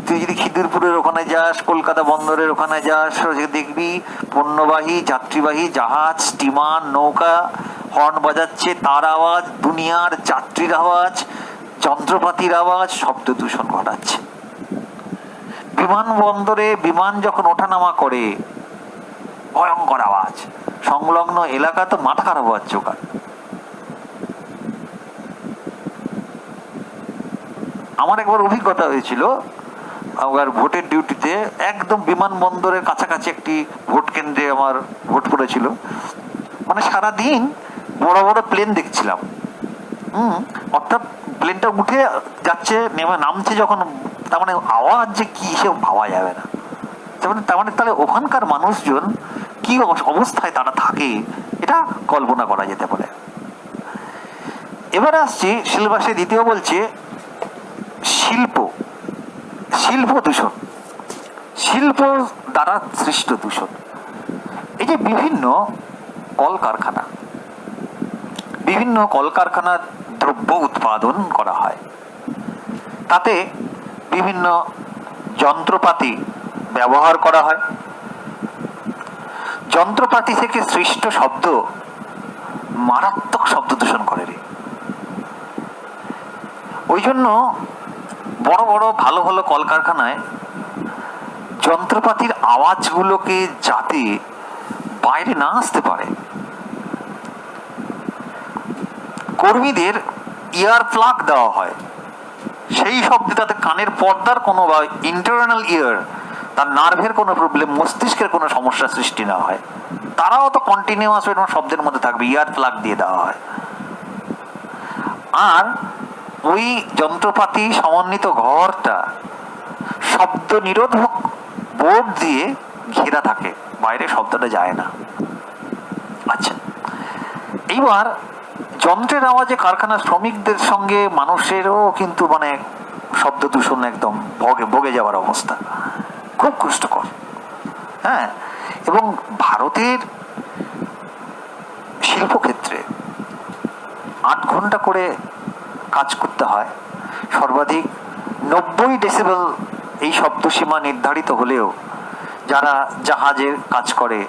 তুই যদি খিদিরপুরের ওখানে যাস, কলকাতা বন্দরের ওখানে যাস, দেখবি পণ্যবাহী, যাত্রীবাহী জাহাজ, স্টিমার, নৌকা হর্ন বাজাচ্ছে, তার আওয়াজ, দুনিয়ার যাত্রীর আওয়াজ, যন্ত্রপাতির আওয়াজ শব্দ দূষণ ঘটাচ্ছে। বিমানবন্দরে বিমান যখন ওঠানামা করে ভয়ঙ্কর আওয়াজ, সংলগ্ন এলাকা তো মাথা খারাপ হওয়ার জোগাড়। আমার একবার অভিজ্ঞতা হয়েছিল, আমার ভোটের ডিউটিতে একদম বিমানবন্দরের কাছাকাছি একটি ভোট কেন্দ্রে আমার ভোট পড়েছিল। মানে সারাদিন বড় বড় প্লেন দেখছিলাম, অর্থাৎ প্লেনটা উঠে যাচ্ছে নেমে নামছে যখন, তার মানে আওয়াজ যে কি সে ভাবা যাবে না। তার মানে তাহলে ওখানকার মানুষজন কি অবস্থায় তারা থাকে এটা কল্পনা করা যেতে পারে। এবারে আসছি সিলেবাসে দ্বিতীয় বলছে শিল্প দূষণ, শিল্প দ্বারা সৃষ্ট দূষণ। এই যে বিভিন্ন কলকারখানার দ্রব্য উৎপাদন করা হয়, তাতে বিভিন্ন যন্ত্রপাতি ব্যবহার করা হয়। যন্ত্রপাতি থেকে সৃষ্ট শব্দ মারাত্মক শব্দ দূষণ করে রে। ওই জন্য বড় বড় ভালো ভালো কলকারখানায় যন্ত্রপাতির আওয়াজগুলোকে যাতে বাইরে না আসতে পারে, কর্মীদের ইয়ার প্লাগ দেওয়া হয়। সেই শব্দে তাতে কানের পর্দার কোনো বা ইন্টারনাল ইয়ার, তার নার্ভের কোনো প্রবলেম, মস্তিষ্কের কোনো সমস্যা সৃষ্টি না হয়। তারাও তো কন্টিনিউয়াস এরকম শব্দের মধ্যে থাকবে, ইয়ার প্লাগ দিয়ে দেওয়া হয়। আর ওই যন্ত্রপাতি সমন্বিত ঘরটা শব্দ নিরোধক বোর্ড দিয়ে ঘেরা থাকে, বাইরে শব্দটা যায় না। আচ্ছা, এইবার যন্ত্রের আওয়াজে কারখানার শ্রমিকদের সঙ্গে মানুষেরও কিন্তু মানে শব্দ দূষণ একদম ভোগে যাওয়ার অবস্থা, খুব কষ্টকর। হ্যাঁ, এবং ভারতের শিল্পক্ষেত্রে 8 ঘন্টা করে কাজ করতে হয়, সর্বাধিক 90 ডেসিবেল এই শব্দসীমা নির্ধারিত হলেও যারা জাহাজের কাজ করে,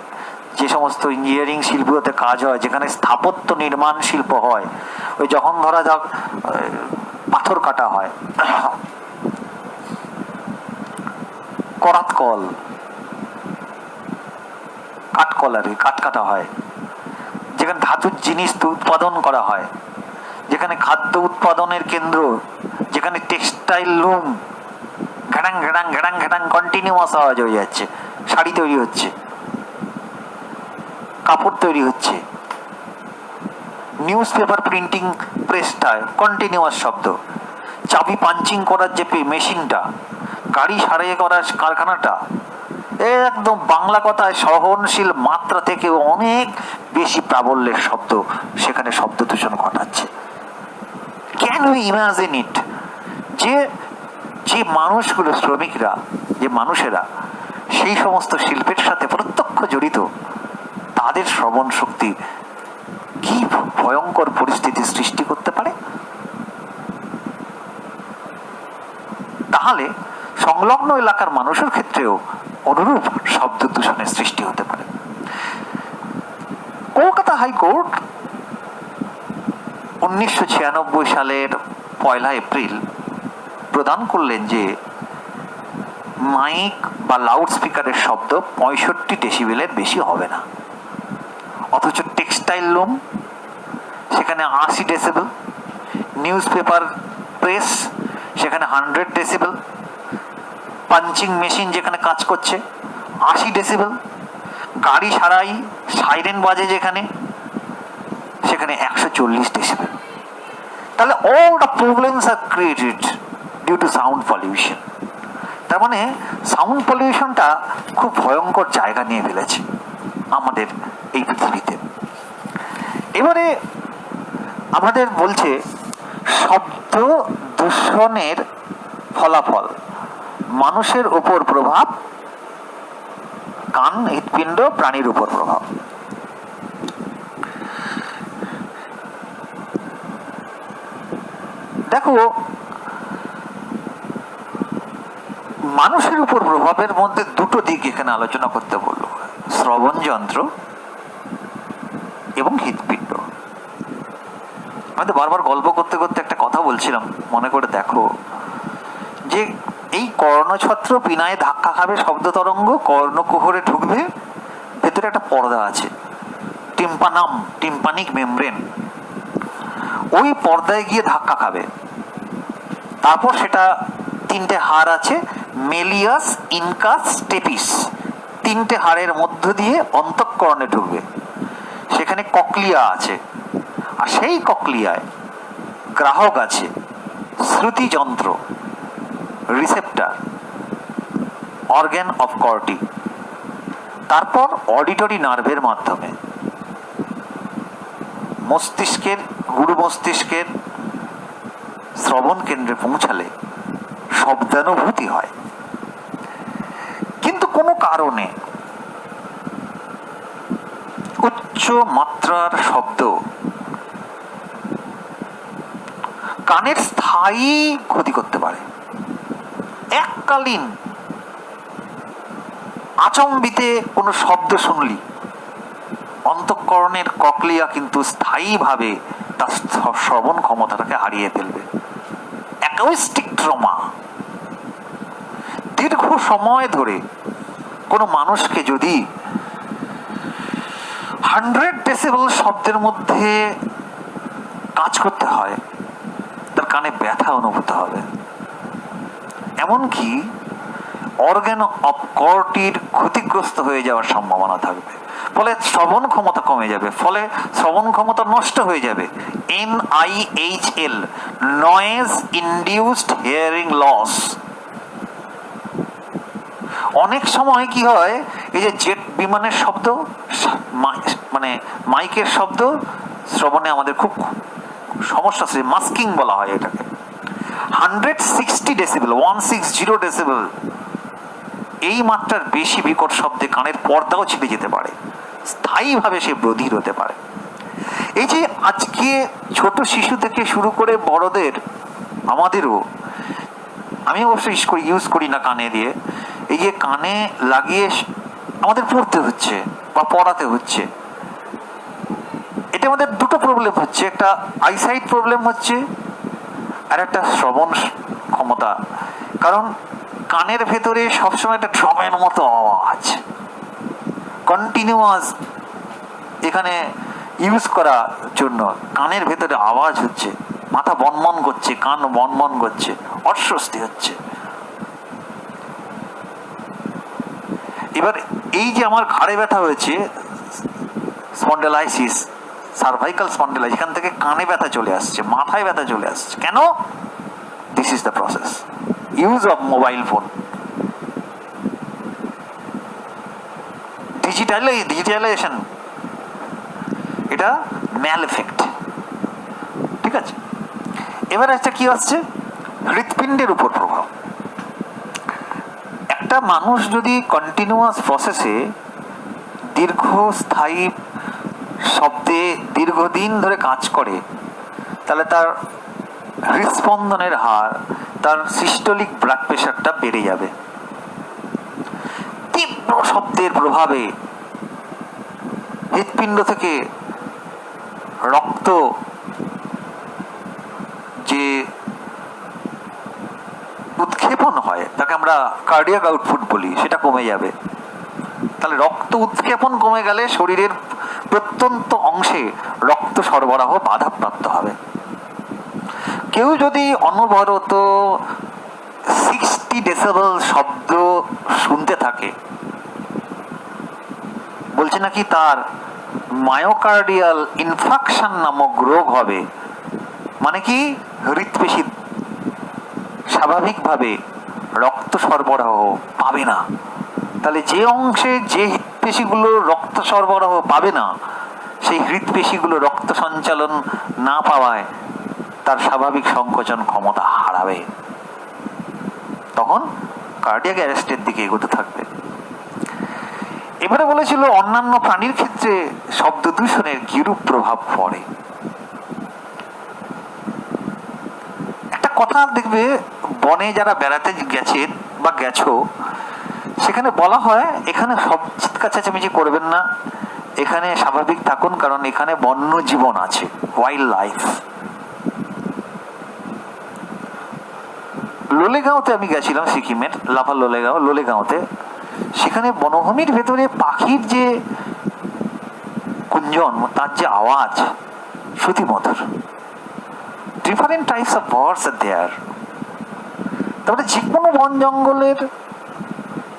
যে সমস্ত ইঞ্জিনিয়ারিং শিল্পতে কাজ হয়, যেখানে স্থাপত্য নির্মাণ শিল্প হয়, ওই যখন ধরা যাক পাথর কাটা হয়, করাতকল, কাঠকলারে কাঠ কাটা হয়, যেখানে ধাতুর জিনিস উৎপাদন করা হয়, যেখানে খাদ্য উৎপাদনের কেন্দ্র, যেখানে টেক্সটাইল লুম ঘ্যাডাং ঘ্যাডাং ঘ্যাডাং ঘ্যাডাং কন্টিনিউয়াস আওয়াজ হয়ে যাচ্ছে, শাড়ি তৈরি হচ্ছে, কাপড় তৈরি হচ্ছে, নিউজ পেপার প্রিন্টিং প্রেসটায় কন্টিনিউয়াস শব্দ, চাবি পাঞ্চিং করার যে মেশিনটা, গাড়ি সারাই করার কারখানাটা, একদম বাংলা কথায় সহনশীল মাত্রা থেকে অনেক বেশি প্রাবল্যের শব্দ সেখানে শব্দ দূষণ ঘটাচ্ছে। Can we imagine it? যে মানুষগুলো, শ্রমিকরা, যে মানুষেরা সেই সমস্ত শিল্পের সাথে প্রত্যক্ষ জড়িত, তাদের শ্রবণ শক্তি কি ভয়ঙ্কর পরিস্থিতি সৃষ্টি করতে পারে। তাহলে সংলগ্ন এলাকার মানুষের ক্ষেত্রেও অনুরূপ শব্দ দূষণের সৃষ্টি হতে পারে। কলকাতা হাইকোর্ট 1996 সালের 1 এপ্রিল প্রদান করলেন যে মাইক বা লাউড স্পিকারের শব্দ 65 ডেসিবেলের বেশি হবে না। অথচ টেক্সটাইল লুম সেখানে 80 ডেসিবেল, নিউজ পেপার প্রেস সেখানে 100 ডেসিবেল, পাঞ্চিং মেশিন যেখানে কাজ করছে 80 ডেসিবেল, গাড়ি সারাই সাইরেন বাজে যেখানে, সেখানে 140 ডেসিবেল। তাহলে all the problems are created due to sound pollution। তার মানে সাউন্ড পলিউশনটা খুব ভয়ঙ্কর জায়গা নিয়ে ফেলেছে আমাদের এই পৃথিবীতে। এবারে আমাদের বলছে শব্দ দূষণের ফলাফল, মানুষের উপর প্রভাব, কান, হৃৎপিণ্ড, প্রাণীর উপর প্রভাব। দেখো, মানুষের উপর প্রভাবের মধ্যে দুটো দিক এখানে আলোচনা করতে বললো, শ্রবণ যন্ত্র এবং হৃৎপিণ্ড। আমাদের বারবার গল্প করতে করতে একটা কথা বলছি। বলছিলাম, মনে করে দেখো যে এই কর্ণছত্র পিনায় ধাক্কা খাবে শব্দ তরঙ্গ, কর্ণকুহরে ঢুকবে, ভেতরে একটা পর্দা আছে, টিম্পানিক মেমব্রেন, ওই পর্দায় গিয়ে ধাক্কা খাবে। তারপর সেটা তিনটে হাড় আছে, মেলিয়াস, ইনকাস, স্টেপিস, তিনটে হাড়ের মধ্য দিয়ে অন্তঃকরণে ঢুকবে। সেখানে ককলিয়া আছে, আর সেই ককলিয়ায় গ্রাহক আছে, শ্রুতি যন্ত্র, রিসেপ্টার, অর্গান অফ কর্টি। তারপর অডিটরি নার্ভের মাধ্যমে মস্তিষ্কের, গুরু মস্তিষ্কের শ্রবণ কেন্দ্রে পৌঁছালে শব্দানুভূতি হয়। কিন্তু কোনো কারণে উচ্চ মাত্রার শব্দ কানের স্থায়ী ক্ষতি করতে পারে। এককালীন আচম্বিতে কোনো শব্দ শুনলি অন্তঃকরণের ককলিয়া কিন্তু স্থায়ীভাবে তার শ্রবণ ক্ষমতাটাকে হারিয়ে ফেলবে। Acoustic trauma. দীর্ঘ সময় ধরে কোনো মানুষকে যদি 100 ডেসিবেল শব্দের মধ্যে কাজ করতে হয়, তার কানে ব্যথা অনুভূত হবে। এমনকি অর্গান অফ কর্টির ক্ষতিগ্রস্ত হয়ে যাওয়ার সম্ভাবনা থাকবে, ফলে শ্রবণ ক্ষমতা কমে যাবে, ফলে শ্রবণ ক্ষমতা নষ্ট হয়ে যাবে। NIHL, noise induced hearing loss. অনেক সময় কি হয়, এই যে জেট বিমানের শব্দ, মানে মাইকের শব্দ শ্রবণে আমাদের খুব সমস্যা আছে, মাস্কিং বলা হয় এটাকে। 160 ডেসিবেল, 160 ডেসিবেল, এই মাত্রার বেশি বিকট শব্দে কানের পর্দাও ছিঁড়ে যেতে পারে, স্থায়ীভাবে সে বধির হতে পারে। এই যে আজকে ছোট শিশু থেকে শুরু করে বড়দের, আমাদেরও, আমি অবশ্য ইউজ করি না কানে দিয়ে, এই যে কানে লাগিয়ে আমাদের পড়তে হচ্ছে বা পড়াতে হচ্ছে, এটা আমাদের দুটো প্রবলেম হচ্ছে, একটা আইসাইট প্রবলেম হচ্ছে, আর একটা শ্রবণ ক্ষমতা। কারণ কানের ভেতরে সবসময় একটা ড্রামের মতো আওয়াজ কন্টিনিউয়াস এখানে ইউজ করার জন্য কানের ভেতরে আওয়াজ হচ্ছে, মাথা বনমন করছে, কান বনমন করছে, অস্বস্তি হচ্ছে। এবার এই যে আমার ঘাড়ে ব্যথা হয়েছে, স্পন্ডেলাইসিস, সার্ভাইকাল স্পন্ডেলাইসিস, এখান থেকে কানে ব্যথা চলে আসছে, মাথায় ব্যথা চলে আসছে, কেন? This is the process, use of mobile phone, digitalization, এটা ম্যাল এফেক্ট। ঠিক আছে, এবার একটা কি আসছে, হৃৎপিণ্ডের উপর প্রভাব। একটা মানুষ যদি কন্টিনিউয়াস প্রসেসে দীর্ঘস্থায়ী শব্দে দীর্ঘদিন ধরে কাজ করে, তাহলে তার হৃদস্পন্দনের হার, তার সিস্টোলিক ব্লাড প্রেশারটা বেড়ে যাবে। তীব্র শব্দের প্রভাবে হৃৎপিণ্ড থেকে রক্ত যে উৎক্ষেপণ হয়, তাকে আমরা কার্ডিয়াক আউটপুট বলি, সেটা কমে যাবে। তাহলে রক্ত উৎক্ষেপণ কমে গেলে শরীরের প্রত্যন্ত অংশে রক্ত সরবরাহ বাধাপ্রাপ্ত হবে। কেউ যদি অনবরত 60 ডেসিবেল শব্দ শুনতে থাকে, বলছে নাকি তার মায়োকার্ডিয়াল ইনফাকশন নামক রোগ হবে। মানে কি, হৃৎপেশি স্বাভাবিকভাবে রক্ত সরবরাহ পাবে না। তাহলে যে অংশে যে হৃৎপেশিগুলো রক্ত সরবরাহ পাবে না, সেই হৃৎপেশিগুলো রক্ত সঞ্চালন না পাওয়ায় তার স্বাভাবিক সংকোচন ক্ষমতা হারাবে, তখন কার্ডিয়াক অ্যারেস্টের দিকে এগোতে থাকবে। এবারে বলেছিল অন্যান্য প্রাণীর ক্ষেত্রে শব্দ দূষণের কিরূপ প্রভাব পড়ে। একটা কথা দেখবে, বনে যারা বেড়াতে গেছে বা গেছো, সেখানে বলা হয় এখানে সব চিৎকার চেঁচামেচি করবেন না, এখানে স্বাভাবিক থাকুন, কারণ এখানে বন্য জীবন আছে, ওয়াইল্ড লাইফ। লোলেগাঁওতে আমি গেছিলাম, সিকিমের লাভা লোলেগাঁওতে। সেখানে বনভূমির ভেতরে পাখির যে কুঞ্জন, তার যে আওয়াজ, শ্রুতিমধুর। Different types of birds are there. তারপরে যে কোনো বন জঙ্গলের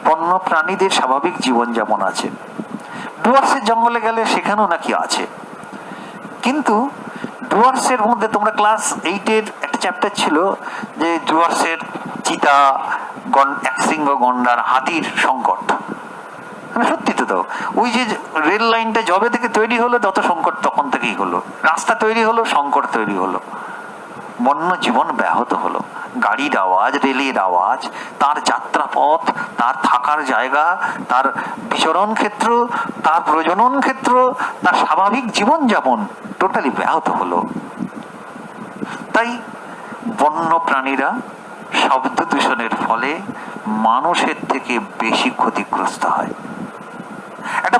বন্য প্রাণীদের স্বাভাবিক জীবন যেমন আছে, ডুয়ার্সের জঙ্গলে গেলে সেখানেও নাকি আছে। কিন্তু ডুয়ার্সের মধ্যে তোমরা ক্লাস 8-এর একটা চ্যাপ্টার ছিল যে ডুয়ার্সের চিতা, একশৃঙ্গ গন্ডার, হাতির সংকট। সত্যি তো, ওই যে রেল লাইনটা যবে থেকে তৈরি হলো তত সংকট তখন থেকেই হলো, রাস্তা তৈরি হলো সংকট তৈরি হলো, বন্য জীবন ব্যাহত হলো। গাড়ির আওয়াজ, রেলের আওয়াজ, তার যাত্রাপথ, তার থাকার জায়গা, তার বিচরণ ক্ষেত্র, তার প্রজনন ক্ষেত্র, তার স্বাভাবিক জীবনযাপন টোটালি ব্যাহত হলো। তাই বন্য প্রাণীরা শব্দ দূষণের ফলে মানুষের থেকে বেশি ক্ষতিগ্রস্ত হয়। একটা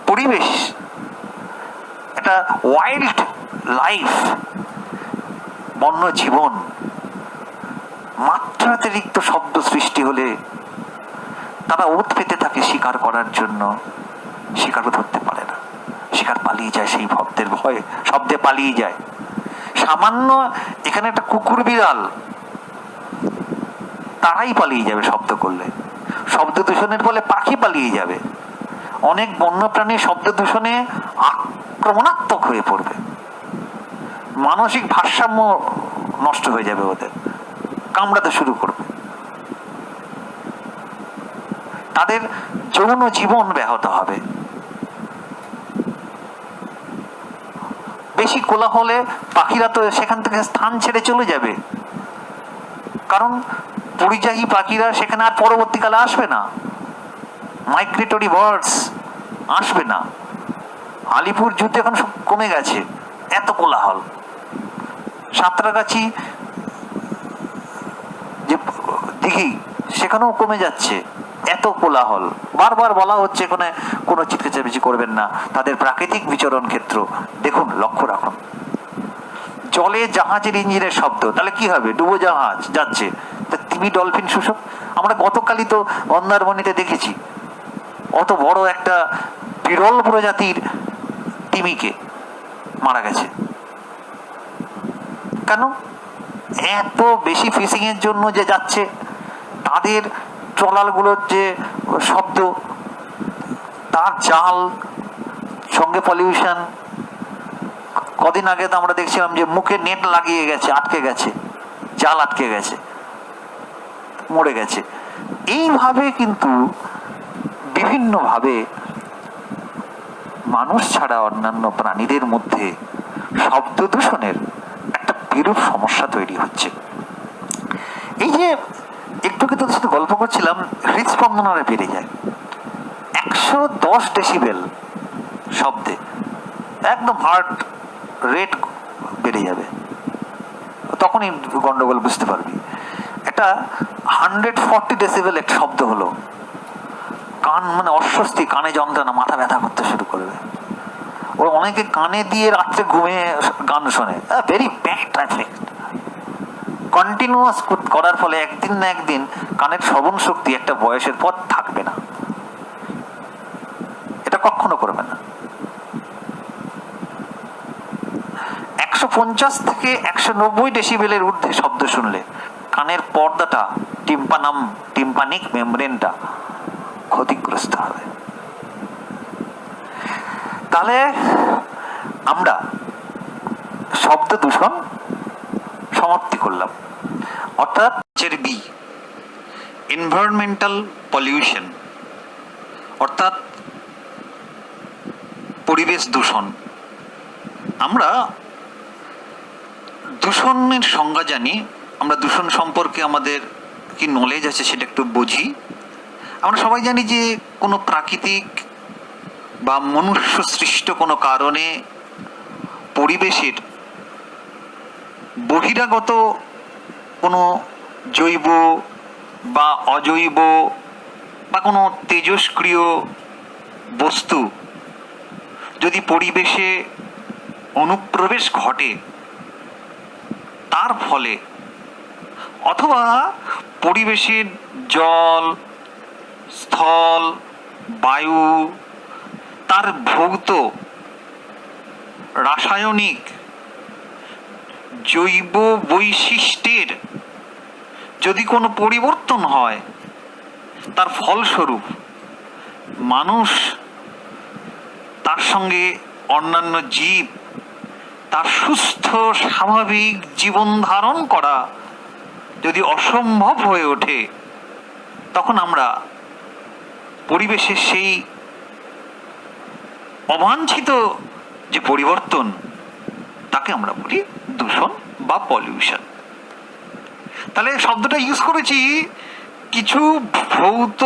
পরিবেশ, একটা ওয়াইল্ড লাইফ, বন্য জীবন, মাত্রাতিরিক্ত শব্দ সৃষ্টি হলে তারা ওত পেতে থাকে শিকার করার জন্য, শিকারও ধরতে পারে না, শিকার পালিয়ে যায় সেই শব্দের ভয়ে, শব্দে পালিয়ে যায়। সামান্য এখানে একটা কুকুর বিড়াল, তারাই পালিয়ে যাবে শব্দ করলে। শব্দ দূষণের ফলে পাখি পালিয়ে যাবে। অনেক বন্যপ্রাণী শব্দ দূষণে আক্রমণাত্মক হয়ে পড়বে, মানসিক ভারসাম্য নষ্ট হয়ে যাবে, ওদের কামড়াতে শুরু করবে, তাদের যৌন জীবন ব্যাহত হবে। বেশি কোলাহলে পাখিরা তো সেখান থেকে স্থান ছেড়ে চলে যাবে, কারণ পরিযায়ী পাখিরা সেখানে আর পরবর্তীকালে আসবে না, মাইগ্রেটরি বার্ডস আসবে না। আলিপুর জুতে এখন সব কমে গেছে, এত কোলাহল। সাঁতরাগাছি যে দিঘি, সেখানেও কমে যাচ্ছে, এত কোলাহল। বারবার বলা হচ্ছে এখানে কোনো চিৎকারচেঁচামেচি করবেন না, তাদের প্রাকৃতিক বিচরণ ক্ষেত্র দেখুন, লক্ষ্য রাখুন। জলে জাহাজের ইঞ্জিনের শব্দ, তাহলে কি হবে? ডুবো জাহাজ যাচ্ছে, তিমি ডলফিন শুষক। আমরা গতকালই তো মন্দারমণিতে দেখেছি অত বড় একটা বিরল প্রজাতির তিমিকে মারা গেছে। কেন? এত বেশি ফিশিং এর জন্য যে যাচ্ছে, তাদের ট্রলারগুলোর যে শব্দ, তার জাল, সঙ্গে পলিউশন। কদিন আগে তো আমরা দেখছিলাম যে মুখে নেট লাগিয়ে গেছে, আটকে গেছে, জাল আটকে গেছে, মরে গেছে। এইভাবে কিন্তু বিভিন্নভাবে মানুষ ছাড়া অন্যান্য প্রাণীদের মধ্যে শব্দ দূষণের একটা বিরূপ সমস্যা তৈরি হচ্ছে। এই যে একটু কি তোদের সাথে গল্প করছিলাম, হৃদস্পন্দনরা বেড়ে যায় 110 ডেসিবেল শব্দে, একদম হার্ট রেট বেড়ে যাবে, তখনই গন্ডগোল বুঝতে পারবি। একটা 140 ডেসিবেল একটা শব্দ হলো, কান মানে অস্বস্তি, কানে যন্ত্রণা, মাথা ব্যথা করতে শুরু করবে। ওরা অনেকে কানে দিয়ে রাত্রে ঘুমিয়ে গান শোনে, ভেরি ব্যাড এফেক্ট। কন্টিনিউয়াস করার ফলে একদিন না একদিন কানের শ্রবণ শক্তি একটা বয়সের পর থাকবে না, এটা কখনো করবে না। 150 থেকে 190 ডেসিবেলের ঊর্ধ্বে শব্দ শুনলে কানের পর্দাটা, টিম্পানিক মেমব্রেনটা ক্ষতিগ্রস্ত হবে। তাহলে আমরা শব্দ দূষণ সমাপ্তি করলাম, অর্থাৎ এনভায়রনমেন্টাল পলিউশন, অর্থাৎ পরিবেশ দূষণ। আমরা দূষণের সংজ্ঞা জানি, আমরা দূষণ সম্পর্কে আমাদের কি নলেজ আছে সেটা একটু বুঝি। আমরা সবাই জানি যে কোনো প্রাকৃতিক বা মনুষ্য সৃষ্ট কোনো কারণে পরিবেশের বহিরাগত কোনো জৈব বা অজৈব বা কোনো তেজস্ক্রিয় বস্তু যদি পরিবেশে অনুপ্রবেশ ঘটে, তার ফলে অথবা পরিবেশের জল, স্থল, বায়ু, তার ভৌত, রাসায়নিক, জৈব বৈশিষ্ট্যের যদি কোনো পরিবর্তন হয়, তার ফলস্বরূপ মানুষ, তার সঙ্গে অন্যান্য জীব, তার সুস্থ স্বাভাবিক জীবন ধারণ করা যদি অসম্ভব হয়ে ওঠে, তখন আমরা পরিবেশের সেই অবাঞ্ছিত যে পরিবর্তন, তাকে আমরা বলি দূষণ বা পলিউশন। তাহলে শব্দটা ইউজ করেছি কিছু ভৌত,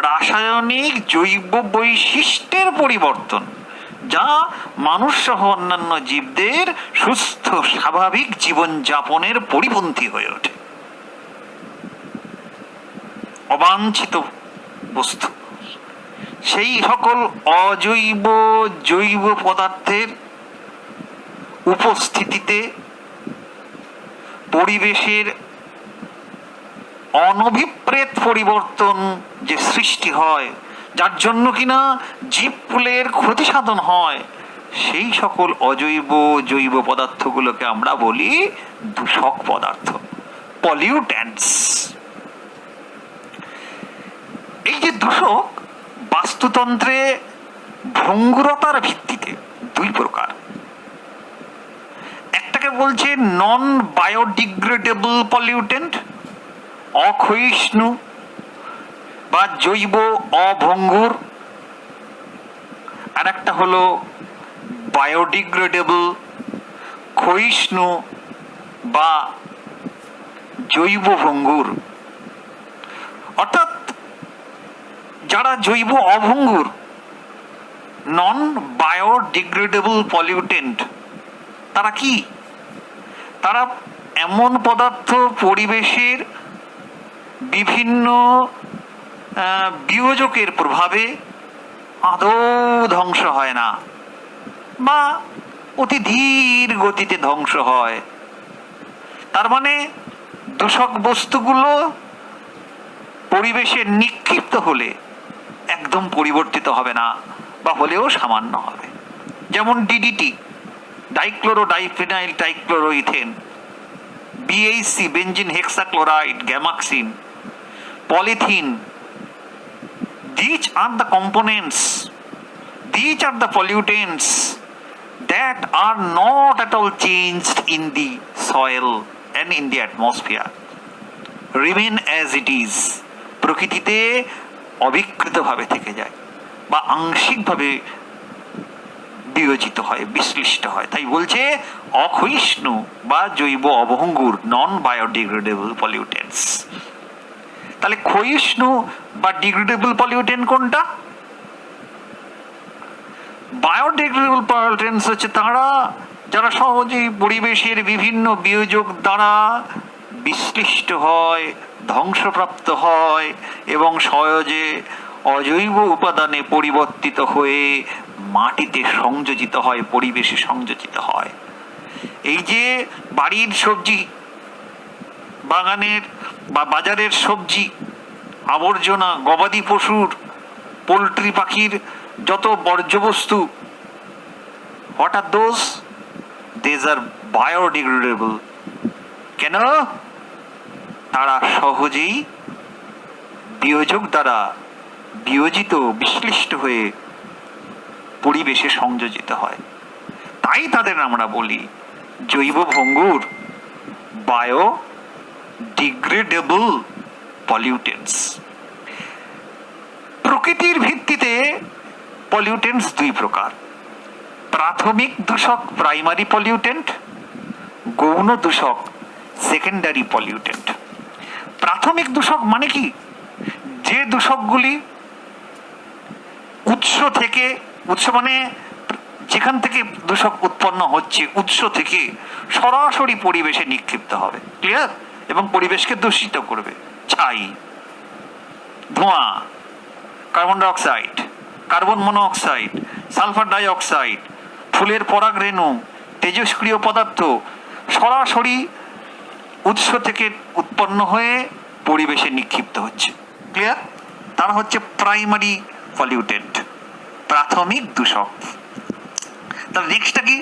রাসায়নিক, জৈব বৈশিষ্ট্যের পরিবর্তন, যা মানুষ সহ অন্যান্য জীবদের সুস্থ স্বাভাবিক জীবনযাপনের পরিপন্থী হয়ে ওঠে। অবাঞ্ছিত বস্তু, সেই সকল অজৈব জৈব পদার্থের উপস্থিতিতে পরিবেশের অনভিপ্রেত পরিবর্তন যে সৃষ্টি হয়, যার জন্য কিনা জীবকুলের ক্ষতি সাধন হয়, সেই সকল অজৈব জৈব পদার্থগুলোকে আমরা বলি দূষক পদার্থ, পলিউট্যান্টস। এই যে দূষক বাস্তুতন্ত্রে ভঙ্গুরতার ভিত্তিতে দুই প্রকার। একটাকে বলছে নন বায়োডিগ্রেডেবল পলিউটেন্ট, অক্ষয়িষ্ণু বা জৈব অভঙ্গুর। আর একটা হলো বায়োডিগ্রেডেবল, ক্ষয়িষ্ণু বা জৈব ভঙ্গুর। অর্থাৎ যারা জৈব অভঙ্গুর, নন বায়োডিগ্রেডেবল পলিউটেন্ট, তারা কি? তারা এমন পদার্থ পরিবেশের বিভিন্ন বিয়োজকের প্রভাবে আদৌ ধ্বংস হয় না বা অতি ধীর গতিতে ধ্বংস হয়। তার মানে দূষক বস্তুগুলো পরিবেশে নিক্ষিপ্ত হলে একদম পরিবর্তিত হবে না, বা হলেও সামান্য হবে। যেমন DDT, dichloro diphenyl trichloroethane, BHC, benzene hexachloride, gammaxene, polythene. These are the components, these are the pollutants that are not at all changed in the soil and in the atmosphere, remain as it is. প্রকৃতিতে অবিকৃতভাবে থেকে যায় বা আংশিকভাবে বিয়োজিত হয়, বিশ্লিষ্ট হয়। তাই বলছে অক্ষয়িষ্ণু বা জৈব অভঙ্গুর, নন বায়োডিগ্রেডেবল পলিউটেন্টস। তাহলে ক্ষয়িষ্ণু বা ডিগ্রেডেবল পলিউটেন্ট কোনটা? বায়োডিগ্রেডেবল পলিউটেন্টস হচ্ছে তারা যারা সহজেই পরিবেশের বিভিন্ন বিয়োজক দ্বারা বিশ্লিষ্ট হয়, ধ্বংসপ্রাপ্ত হয় এবং সহজে অজৈব উপাদানে পরিবর্তিত হয়ে মাটিতে সংযোজিত হয়, পরিবেশে সংযোজিত হয়। এই যে বাড়ির সবজি, বাগানের বা বাজারের সবজি, আবর্জনা, গবাদি পশুর, পোলট্রি, পাখির যত বর্জ্যবস্তু, what are those? These are biodegradable. কেন? তারা সহজেই বিয়োজক দ্বারা বিয়োজিত, বিশ্লিষ্ট হয়ে পরিবেশে সংযোজিত হয়। তাই তাদের আমরা বলি জৈব ভঙ্গুর, বায়োডিগ্রেডেবল পলিউটেন্টস। প্রকৃতির ভিত্তিতে পলিউটেন্টস দুই প্রকার: প্রাথমিক দূষক, প্রাইমারি পলিউটেন্ট; গৌণ দূষক, সেকেন্ডারি পলিউটেন্ট। প্রাথমিক দূষক মানে কি? যে দূষকগুলি উৎস থেকে, উৎস মানে যেখান থেকে দূষক উৎপন্ন হচ্ছে, উৎস থেকে সরাসরি পরিবেশে নিক্ষিপ্ত হবে, ক্লিয়ার, এবং পরিবেশকে দূষিত করবে। ছাই, ধোঁয়া, carbon dioxide, carbon monoxide, sulphur dioxide, ফুলের পরাগরেণু, তেজস্ক্রিয় পদার্থ সরাসরি উৎস থেকে উৎপন্ন হয়ে পরিবেশে নিক্ষিপ্ত হচ্ছে। ক্লিয়ার? তারা হচ্ছে প্রাইমারি পলিউটেন্ট, প্রাথমিক দূষক। তাহলে নেক্সটটা কি?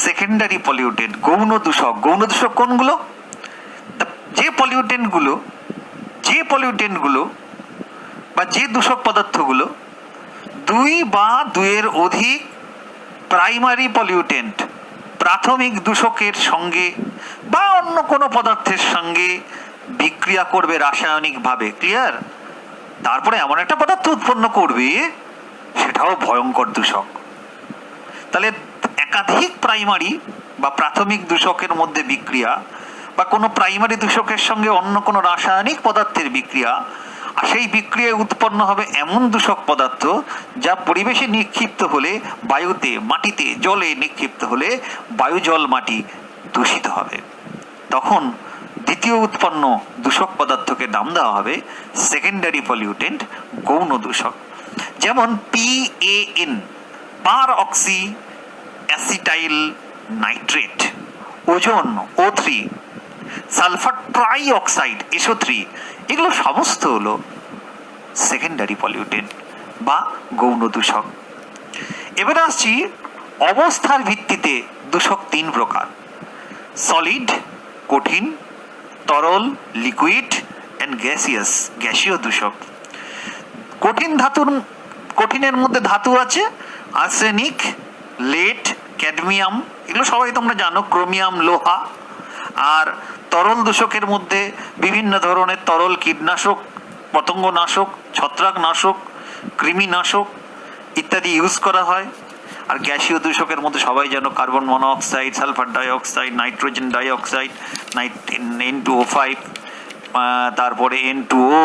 সেকেন্ডারি পলিউটেন্ট, গৌণ দূষক। গৌণ দূষক কোনগুলো? যে পলিউটেন্টগুলো বা যে দূষক পদার্থগুলো দুই বা দুইয়ের অধিক প্রাইমারি পলিউটেন্ট, প্রাথমিক দূষকের সঙ্গে বা অন্য কোনো পদার্থের সঙ্গে বিক্রিয়া করবে রাসায়নিকভাবে। ক্লিয়ার? তারপরে এমন একটা পদার্থ উৎপন্ন করবে, সেটাও ভয়ঙ্কর দূষক। তাহলে একাধিক প্রাইমারি বা প্রাথমিক দূষকের মধ্যে বিক্রিয়া বা কোনো প্রাইমারি দূষকের সঙ্গে অন্য কোনো রাসায়নিক পদার্থের বিক্রিয়া, আর সেই বিক্রিয়ায় উৎপন্ন হবে এমন দূষক পদার্থ যা পরিবেশে নিক্ষিপ্ত হলে, বায়ুতে, মাটিতে, জলে নিক্ষিপ্ত হলে বায়ু, জল, মাটি দূষিত হবে। তখন দ্বিতীয় উৎপন্ন দূষক পদার্থকে নাম দেওয়া হবে সেকেন্ডারি পলিউটেন্ট, গৌণ দূষক। যেমন PAN, peroxy acetyl nitrate, ozone O3, sulphur trioxide SO3, এগুলো সমস্ত হলো সেকেন্ডারি পলিউটেন্ট বা গৌণ দূষক। এবারে আসছি অবস্থার ভিত্তিতে দূষক তিন প্রকার: সলিড, কঠিন, তরল, লিকুইড, অ্যান্ড গ্যাসিয়াস, গ্যাসীয় দূষক। কঠিনের মধ্যে ধাতু আছে আর্সেনিক, লেড, ক্যাডমিয়াম, এগুলো সবাই তোমরা জানো, ক্রোমিয়াম, লোহা। আর তরল দূষকের মধ্যে বিভিন্ন ধরনের তরল কীটনাশক, পতঙ্গনাশক, ছত্রাকনাশক, কৃমিনাশক ইত্যাদি ইউজ করা হয়। আর গ্যাসীয় দূষকের মধ্যে সবাই জানো carbon monoxide, sulphur dioxide, nitrogen dioxide, N2O5, তারপরে N2O,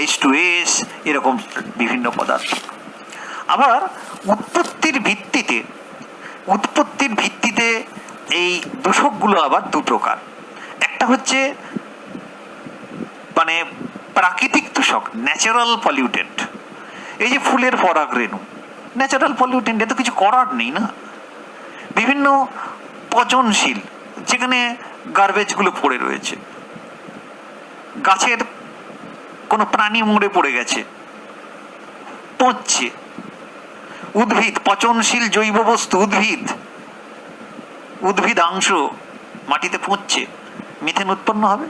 H2S, এরকম বিভিন্ন পদার্থ। আবার উৎপত্তির ভিত্তিতে এই দূষকগুলো আবার দু প্রকার। একটা হচ্ছে মানে প্রাকৃতিক দূষক, ন্যাচারাল পলিউটেন্ট। এই যে ফুলের পরাগরেণু, ন্যাচারাল পলিউটেন্ট, এত কিছু করার নেই না। বিভিন্ন পচনশীল, যেখানে গার্বেজগুলো পড়ে রয়েছে, গাছের কোনো প্রাণী মরে পড়ে গেছে, পচছে। উদ্ভিদ, পচনশীল জৈব বস্তু, উদ্ভিদাংশ মাটিতে পচছে, মিথেন উৎপন্ন হবে,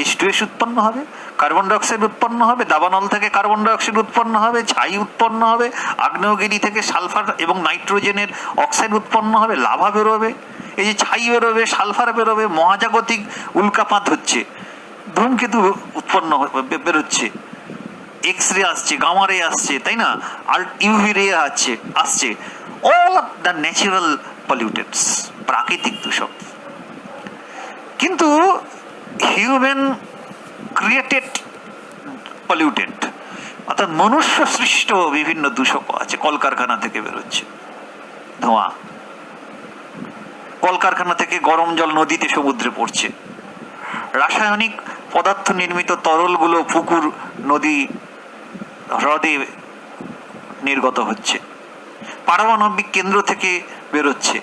H2S উৎপন্ন হবে, কার্বন ডাইঅক্সাইড উৎপন্ন হবে, দাবানল থেকে কার্বন ডাইঅক্সাইড উৎপন্ন হবে, ছাই উৎপন্ন হবে, আগ্নেয়গিরি থেকে সালফার এবং নাইট্রোজেনের অক্সাইড উৎপন্ন হবে, লাভা বেরোবে। এই যে ছাই বেরোবে, সালফার বেরোবে, মহাজাগতিক উল্কাপাত হচ্ছে, ধূমকেতু উৎপন্ন বেরোচ্ছে, এক্স রে আসছে, গামা রে আসছে, তাই না, আর ইউভি রে আসছে। All of the natural pollutants, প্রাকৃতিক দূষক। কিন্তু হিউম্যান ক্রিয়েটেড পলিউটেন্ট, অর্থাৎ মনুষ্য সৃষ্ট বিভিন্ন দূষক আছে। কলকারখানা থেকে বেরোচ্ছে ধোঁয়া, কলকারখানা থেকে গরম জল নদীতে, সমুদ্রে পড়ছে, রাসায়নিক পদার্থ নির্মিত তরলগুলো পুকুর, নদী, হ্রদে নির্গত হচ্ছে, পারমাণবিক কেন্দ্র থেকে বেরোচ্ছে,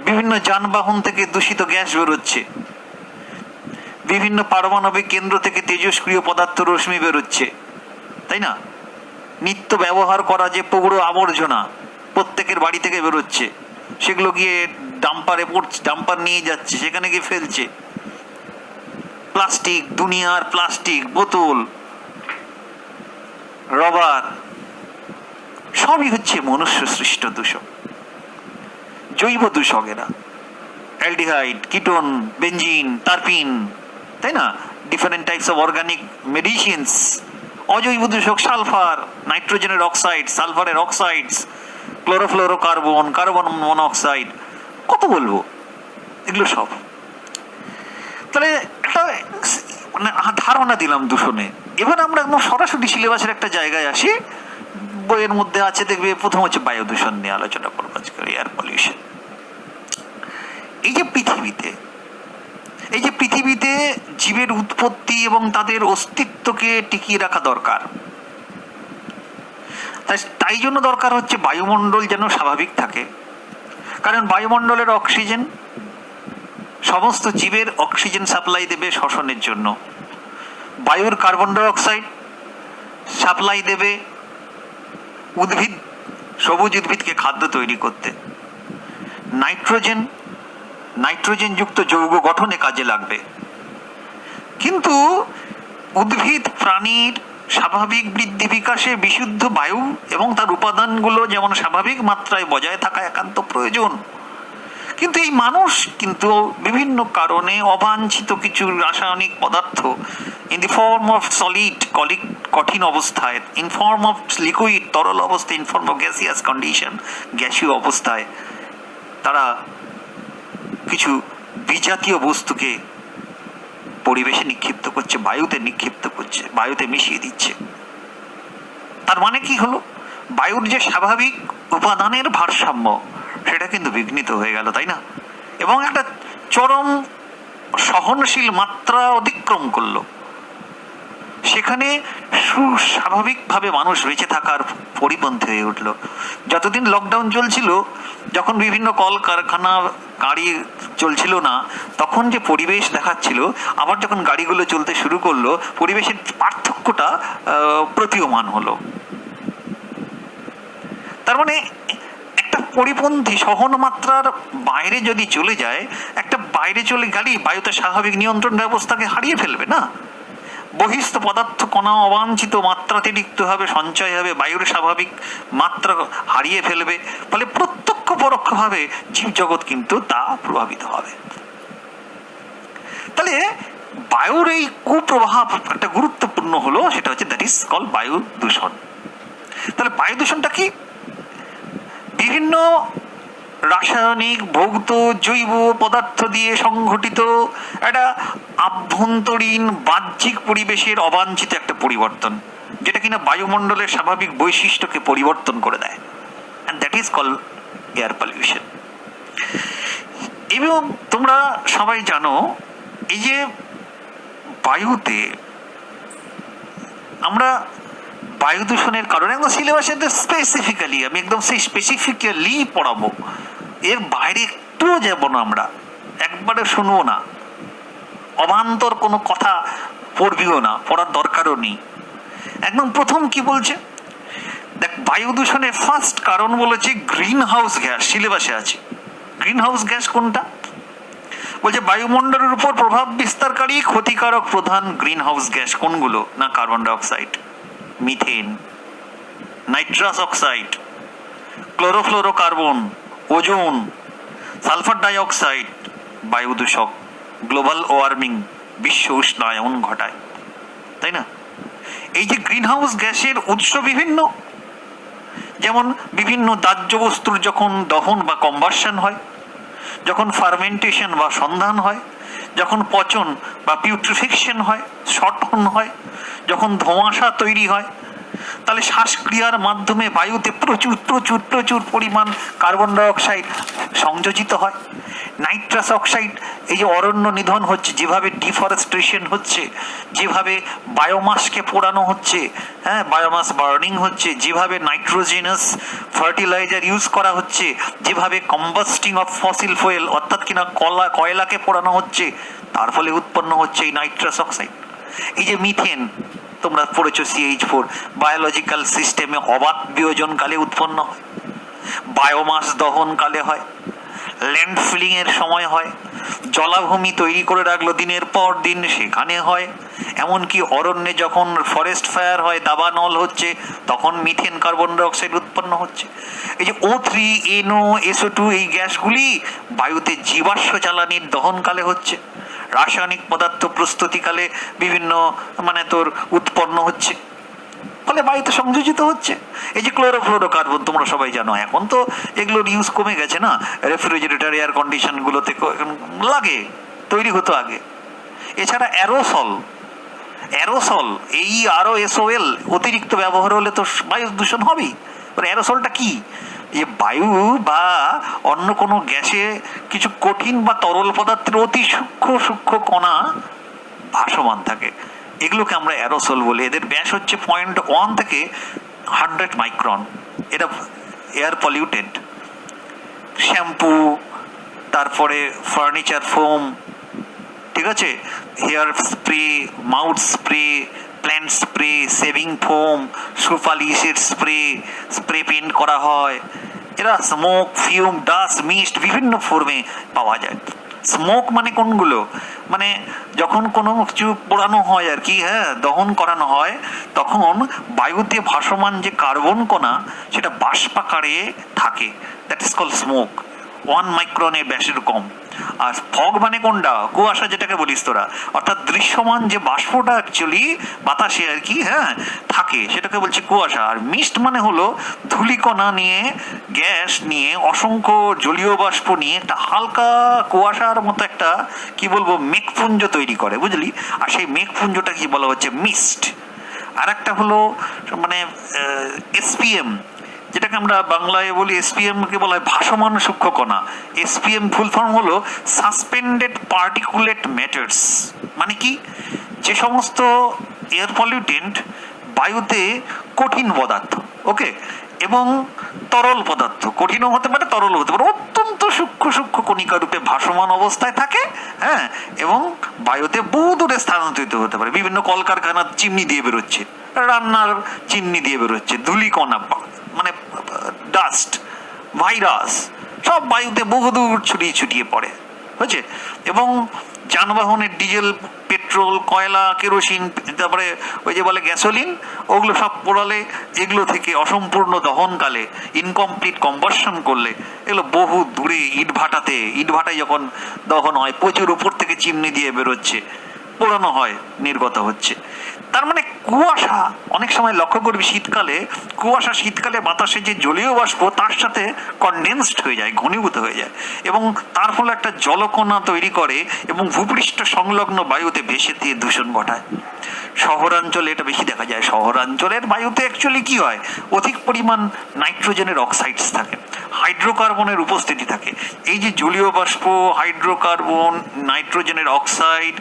বিভিন্ন যানবাহন থেকে দূষিত গ্যাস বেরোচ্ছে, বিভিন্ন পারমাণবিক কেন্দ্র থেকে তেজস্ক্রিয় পদার্থ, রশ্মি বেরোচ্ছে, তাই না। নিত্য ব্যবহার করা যে পৌর আবর্জনা প্রত্যেকের বাড়ি থেকে বেরোচ্ছে, সেগুলো গিয়ে ডাম্পারে পড়ছে, ডাম্পার নিয়ে যাচ্ছে, সেখানে গিয়ে ফেলছে। প্লাস্টিক, দুনিয়ার প্লাস্টিক, বোতল, রবার, সবই হচ্ছে মনুষ্য সৃষ্ট দূষক, জৈব দূষক। এরা অ্যালডিহাইড, কিটোন, বেঞ্জিন, টারপিন, তাই না, different types of organic medicines. অজৈব দূষক সালফার, নাইট্রোজেনের অক্সাইড, সালফারের অক্সাইডস, ক্লোরোফ্লোরোকার্বন, কার্বন মনোঅক্সাইড, কত বলবো, এগুলো সব। তাহলে একটা মানে ধারণা দিলাম দূষণে। এবার আমরা একদম সরাসরি সিলেবাসের একটা জায়গায় আসি, বইয়ের মধ্যে আছে, দেখবে প্রথম হচ্ছে বায়ু দূষণ নিয়ে আলোচনা করবো আজকে, এয়ার পলিউশন। এই যে পৃথিবীতে জীবের উৎপত্তি এবং তাদের অস্তিত্বকে টিকিয়ে রাখা দরকার। তাই জন্য দরকার হচ্ছে বায়ুমণ্ডল যেন স্বাভাবিক থাকে। কারণ বায়ুমণ্ডলের অক্সিজেন সমস্ত জীবের অক্সিজেন সাপ্লাই দেবে শ্বসনের জন্য, বায়ুর কার্বন ডাই অক্সাইড সাপ্লাই দেবে উদ্ভিদ, সবুজ উদ্ভিদকে খাদ্য তৈরি করতে, নাইট্রোজেন যুক্ত যৌগ গঠনে কাজে লাগবে। কিন্তু উদ্ভিদ প্রাণীর স্বাভাবিক বৃদ্ধি বিকাশে বিশুদ্ধ বায়ু এবং তার উপাদানগুলো যেমন স্বাভাবিক মাত্রায় বজায় থাকা একান্ত প্রয়োজন। কিন্তু এই মানুষ কিন্তু বিভিন্ন কারণে অবাঞ্ছিত কিছু রাসায়নিক পদার্থ in the form of solid, কঠিন অবস্থায়, ইন ফর্ম অফ লিকুইড, তরল অবস্থায়, in form of gaseous condition, গ্যাসীয় অবস্থায় তারা কিছু বিজাতীয় বস্তুকে পরিবেশে নিক্ষিপ্ত করছে, বায়ুতে নিক্ষিপ্ত করছে, বায়ুতে মিশিয়ে দিচ্ছে। তার মানে কি হলো? বায়ুর যে স্বাভাবিক উপাদানের ভারসাম্য সেটা কিন্তু বিঘ্নিত হয়ে গেল, তাই না? এবং একটা চরম সহনশীল মাত্রা অতিক্রম করলো। সেখানে সুস্বাভাবিকভাবে মানুষ বেঁচে থাকার পরিপন্থী হয়ে উঠল। যতদিন লকডাউন চলছিল, যখন বিভিন্ন কলকারখানা, গাড়ি চলছিল না, তখন যে পরিবেশ দেখাচ্ছিল, আবার যখন গাড়িগুলো চলতে শুরু করলো, পরিবেশের পার্থক্যটা প্রতীয়মান হলো। তার মানে একটা পরিপন্থী সহন মাত্রার বাইরে যদি চলে যায়, একটা বাইরে চলে গেলেই বায়ুতে স্বাভাবিক নিয়ন্ত্রণ ব্যবস্থাকে হারিয়ে ফেলবে না? বহিস্থ পদার্থ কণা অবাঞ্ছিত মাত্রাতিরিক্তভাবে সঞ্চয় হবে, বায়ুর স্বাভাবিক মাত্রা হারিয়ে ফেলবে, ফলে প্রত্যক্ষ পরোক্ষভাবে জীবজগৎ কিন্তু তা প্রভাবিত হবে। তাহলে বায়ুর এই কুপ্রভাব একটা গুরুত্বপূর্ণ হলো, সেটা হচ্ছে দ্যাট ইজ কল বায়ু দূষণ। তাহলে বায়ু দূষণটা কি? বিভিন্ন রাসায়নিক, ভৌত, জৈব পদার্থ দিয়ে সংঘটিত একটা আভ্যন্তরীণ বাহ্যিক পরিবেশের অবাঞ্ছিত একটা পরিবর্তন, যেটা কিনা বায়ুমণ্ডলের স্বাভাবিক বৈশিষ্ট্যকে পরিবর্তন করে দেয়, and that is called air pollution। এবং তোমরা সবাই জানো, এই যে বায়ুতে আমরা বায়ু দূষণের কারণে একদম সিলেবাসে স্পেসিফিক্যালি, আমি একদম সেই স্পেসিফিক্যালি পড়াবো, এর বাইরে একটুও যাব না, আমরা একবারে শুনবো না, অবান্তর কোনো কথা পড়বিও না, পড়ার দরকারও নেই। একদম প্রথম কি বলছে দেখ, বায়ু দূষণের ফার্স্ট কারণ বলেছে গ্রিন হাউস গ্যাস, সিলেবাসে আছে। গ্রিন হাউস গ্যাস কোনটা? বলছে বায়ুমণ্ডলের উপর প্রভাব বিস্তারকারী ক্ষতিকারক প্রধান গ্রিন হাউস গ্যাস কোনগুলো? না, carbon dioxide, methane, nitrous oxide, chlorofluorocarbon, ozone, sulphur dioxide. বায়ু দূষক, গ্লোবাল ওয়ার্মিং, বিশ্ব উষ্ণায়ন ঘটায়, তাই না? এই যে গ্রিন হাউস গ্যাসের উৎস বিভিন্ন, যেমন বিভিন্ন দাহ্য বস্তুর যখন দহন বা কম্বাসন হয়, যখন ফার্মেন্টেশন বা সন্ধান হয়, যখন পচন বা পিউট্রিফিকশন হয়, শটন হয়, যখন ধোঁয়াশা তৈরি হয়, তাহলে শ্বাসক্রিয়ার মাধ্যমে বায়ুতে প্রচুর প্রচুর প্রচুর পরিমাণ কার্বন ডাই অক্সাইড সংযোজিত হয়। নাইট্রাস অক্সাইড, এই যে অরণ্য নিধন হচ্ছে, যেভাবে ডিফরেস্টেশন হচ্ছে, যেভাবে বায়োমাসকে পোড়ানো হচ্ছে, হ্যাঁ, বায়োমাস বার্নিং হচ্ছে, যেভাবে নাইট্রোজেনাস ফার্টিলাইজার ইউজ করা হচ্ছে, যেভাবে কম্বাস্টিং অফ ফসিল ফুয়েল অর্থাৎ কিনা কয়লাকে পোড়ানো হচ্ছে, তার ফলে উৎপন্ন হচ্ছে এই নাইট্রাস অক্সাইড। এই যে মিথেন, তোমরা পড়েছো CH4, বায়োলজিক্যাল সিস্টেমে অবাত বিয়োজনকালে উৎপন্ন হয়, বায়োমাস দহনকালে হয়, ল্যান্ডফিলিং এর সময় হয়, জলাভূমি তৈরি করে রাখলো দিনের পর দিন সেখানে হয়, এমনকি অরণ্যে যখন ফরেস্ট ফায়ার হয়, দাবানল হচ্ছে, তখন মিথেন কার্বন ডাই অক্সাইড উৎপন্ন হচ্ছে। এই যে O3, NO, SO2 এই গ্যাসগুলি বায়ুতে জীবাশ্ম জ্বালানির দহনকালে হচ্ছে, রাসায়নিক পদার্থ প্রস্তুতিকালে বিভিন্ন তোর উৎপন্ন হচ্ছে, ফলে বায়ুতে সংযোজিত হচ্ছে। এই যে ক্লোরোফ্লোরোকার্বন, তোমরা সবাই জানো, এখন তো এগুলোর ইউজ কমে গেছে না, রেফ্রিজারেটর, এয়ার কন্ডিশন গুলোতে লাগে, তৈরি হতো আগে। এছাড়া অ্যারোসল, এই ROSOL অতিরিক্ত ব্যবহার হলে তো বায়ু দূষণ হবেই। অ্যারোসলটা কি? যে বায়ু বা অন্য কোনো গ্যাসে কিছু কঠিন বা তরল পদার্থের অতি সূক্ষ্ম কণা ভাসমান থাকে, এগুলোকে আমরা অ্যারোসল বলি। এদের ব্যাস হচ্ছে 0.1 থেকে 100 মাইক্রন। এটা এয়ার পলিউটেড। শ্যাম্পু, তারপরে ফার্নিচার ফোম, ঠিক আছে, hair spray, mouth spray, plant spray, shaving foam, shoe পালিশের স্প্রে, স্প্রে পেন্ট করা হয়। এরা স্মোক, ফিউম, ডাস্ট, মিস্ট বিভিন্ন ফর্মে পাওয়া যায়। স্মোক মানে কোনগুলো, মানে যখন কোনো কিছু পোড়ানো হয় আর কি, হ্যাঁ, দহন করানো হয়, তখন বায়ুতে ভাসমান যে কার্বন কণা সেটা বাষ্পাকারে থাকে, দ্যাট ইজ কল স্মোক, 1 মাইক্রনের ব্যাসের কম। আর ফগ মানে কোনটা, কুয়াশা যেটাকে বলিস তোরা, অর্থাৎ দৃশ্যমান যে বাষ্পটা অ্যাকচুয়ালি বাতাসে আর কি, হ্যাঁ, থাকে, সেটাকে বলছে কুয়াশা। আর মিস্ট মানে হলো ধূলিকণা নিয়ে, গ্যাস নিয়ে, অসংখ্য জলীয় বাষ্প নিয়ে একটা হালকা কুয়াশার মতো একটা কি বলবো মেঘপুঞ্জ তৈরি করে, বুঝলি। আর সেই মেঘপুঞ্জটা কি বলা হচ্ছে, মিস্ট। আর একটা হলো মানে এসপিএম, যেটাকে আমরা বাংলায় বলি এসপিএম কে বলা হয় ভাসমান সূক্ষ্ম কণা। এসপিএম ফুল ফর্ম হলো সাসপেন্ডেড পার্টিকুলেট ম্যাটার্স, মানে কি, যে সমস্ত এয়ার পলিউটেন্ট বায়ুতে কঠিন পদার্থ, ওকে, এবং তরল পদার্থ, কঠিনও হতে পারে তরল হতে পারে, অত্যন্ত সূক্ষ্ম সূক্ষ্ম কণিকা রূপে ভাসমান অবস্থায় থাকে, হ্যাঁ, এবং বায়ুতে বহু দূরে স্থানান্তরিত হতে পারে। বিভিন্ন কলকারখানার চিমনি দিয়ে বেরোচ্ছে, রান্নার চিমনি দিয়ে বেরোচ্ছে, ধূলিকণা মানে ডাস্ট, ভাইরাস সব বায়ুতে বহুদূর ছড়িয়ে ছড়িয়ে পড়ে, বুঝছে। এবং যানবাহনের ডিজেল, পেট্রোল, কয়লা, কেরোসিন, তারপরে ওই যে বলে গ্যাসোলিন, ওগুলো সব পোড়ালে, এগুলো থেকে অসম্পূর্ণ দহনকালে, ইনকমপ্লিট কম্বাসন করলে, এগুলো বহু দূরে ইটভাটায় যখন দহন হয়, প্রচুর উপর থেকে চিমনি দিয়ে বেরোচ্ছে, পোড়ানো হয়, নির্গত হচ্ছে। তার মানে কুয়াশা অনেক সময় লক্ষ্য করবি শীতকালে, কুয়াশা শীতকালে বাতাসে যে জলীয় বাষ্প তার সাথে কনডেন্সড হয়ে যায়, ঘনীভূত হয়ে যায়, এবং তার ফলে একটা জলকণা তৈরি করে এবং ভূপৃষ্ঠ সংলগ্ন বায়ুতে ভেসে দিয়ে দূষণ ঘটায়। শহরাঞ্চলে এটা বেশি দেখা যায়। শহরাঞ্চলের বায়ুতে অ্যাকচুয়ালি কি হয়, অধিক পরিমাণ নাইট্রোজেনের অক্সাইডস থাকে, হাইড্রোকার্বনের উপস্থিতি থাকে। এই যে জলীয় বাষ্প, হাইড্রোকার্বন, নাইট্রোজেনের অক্সাইড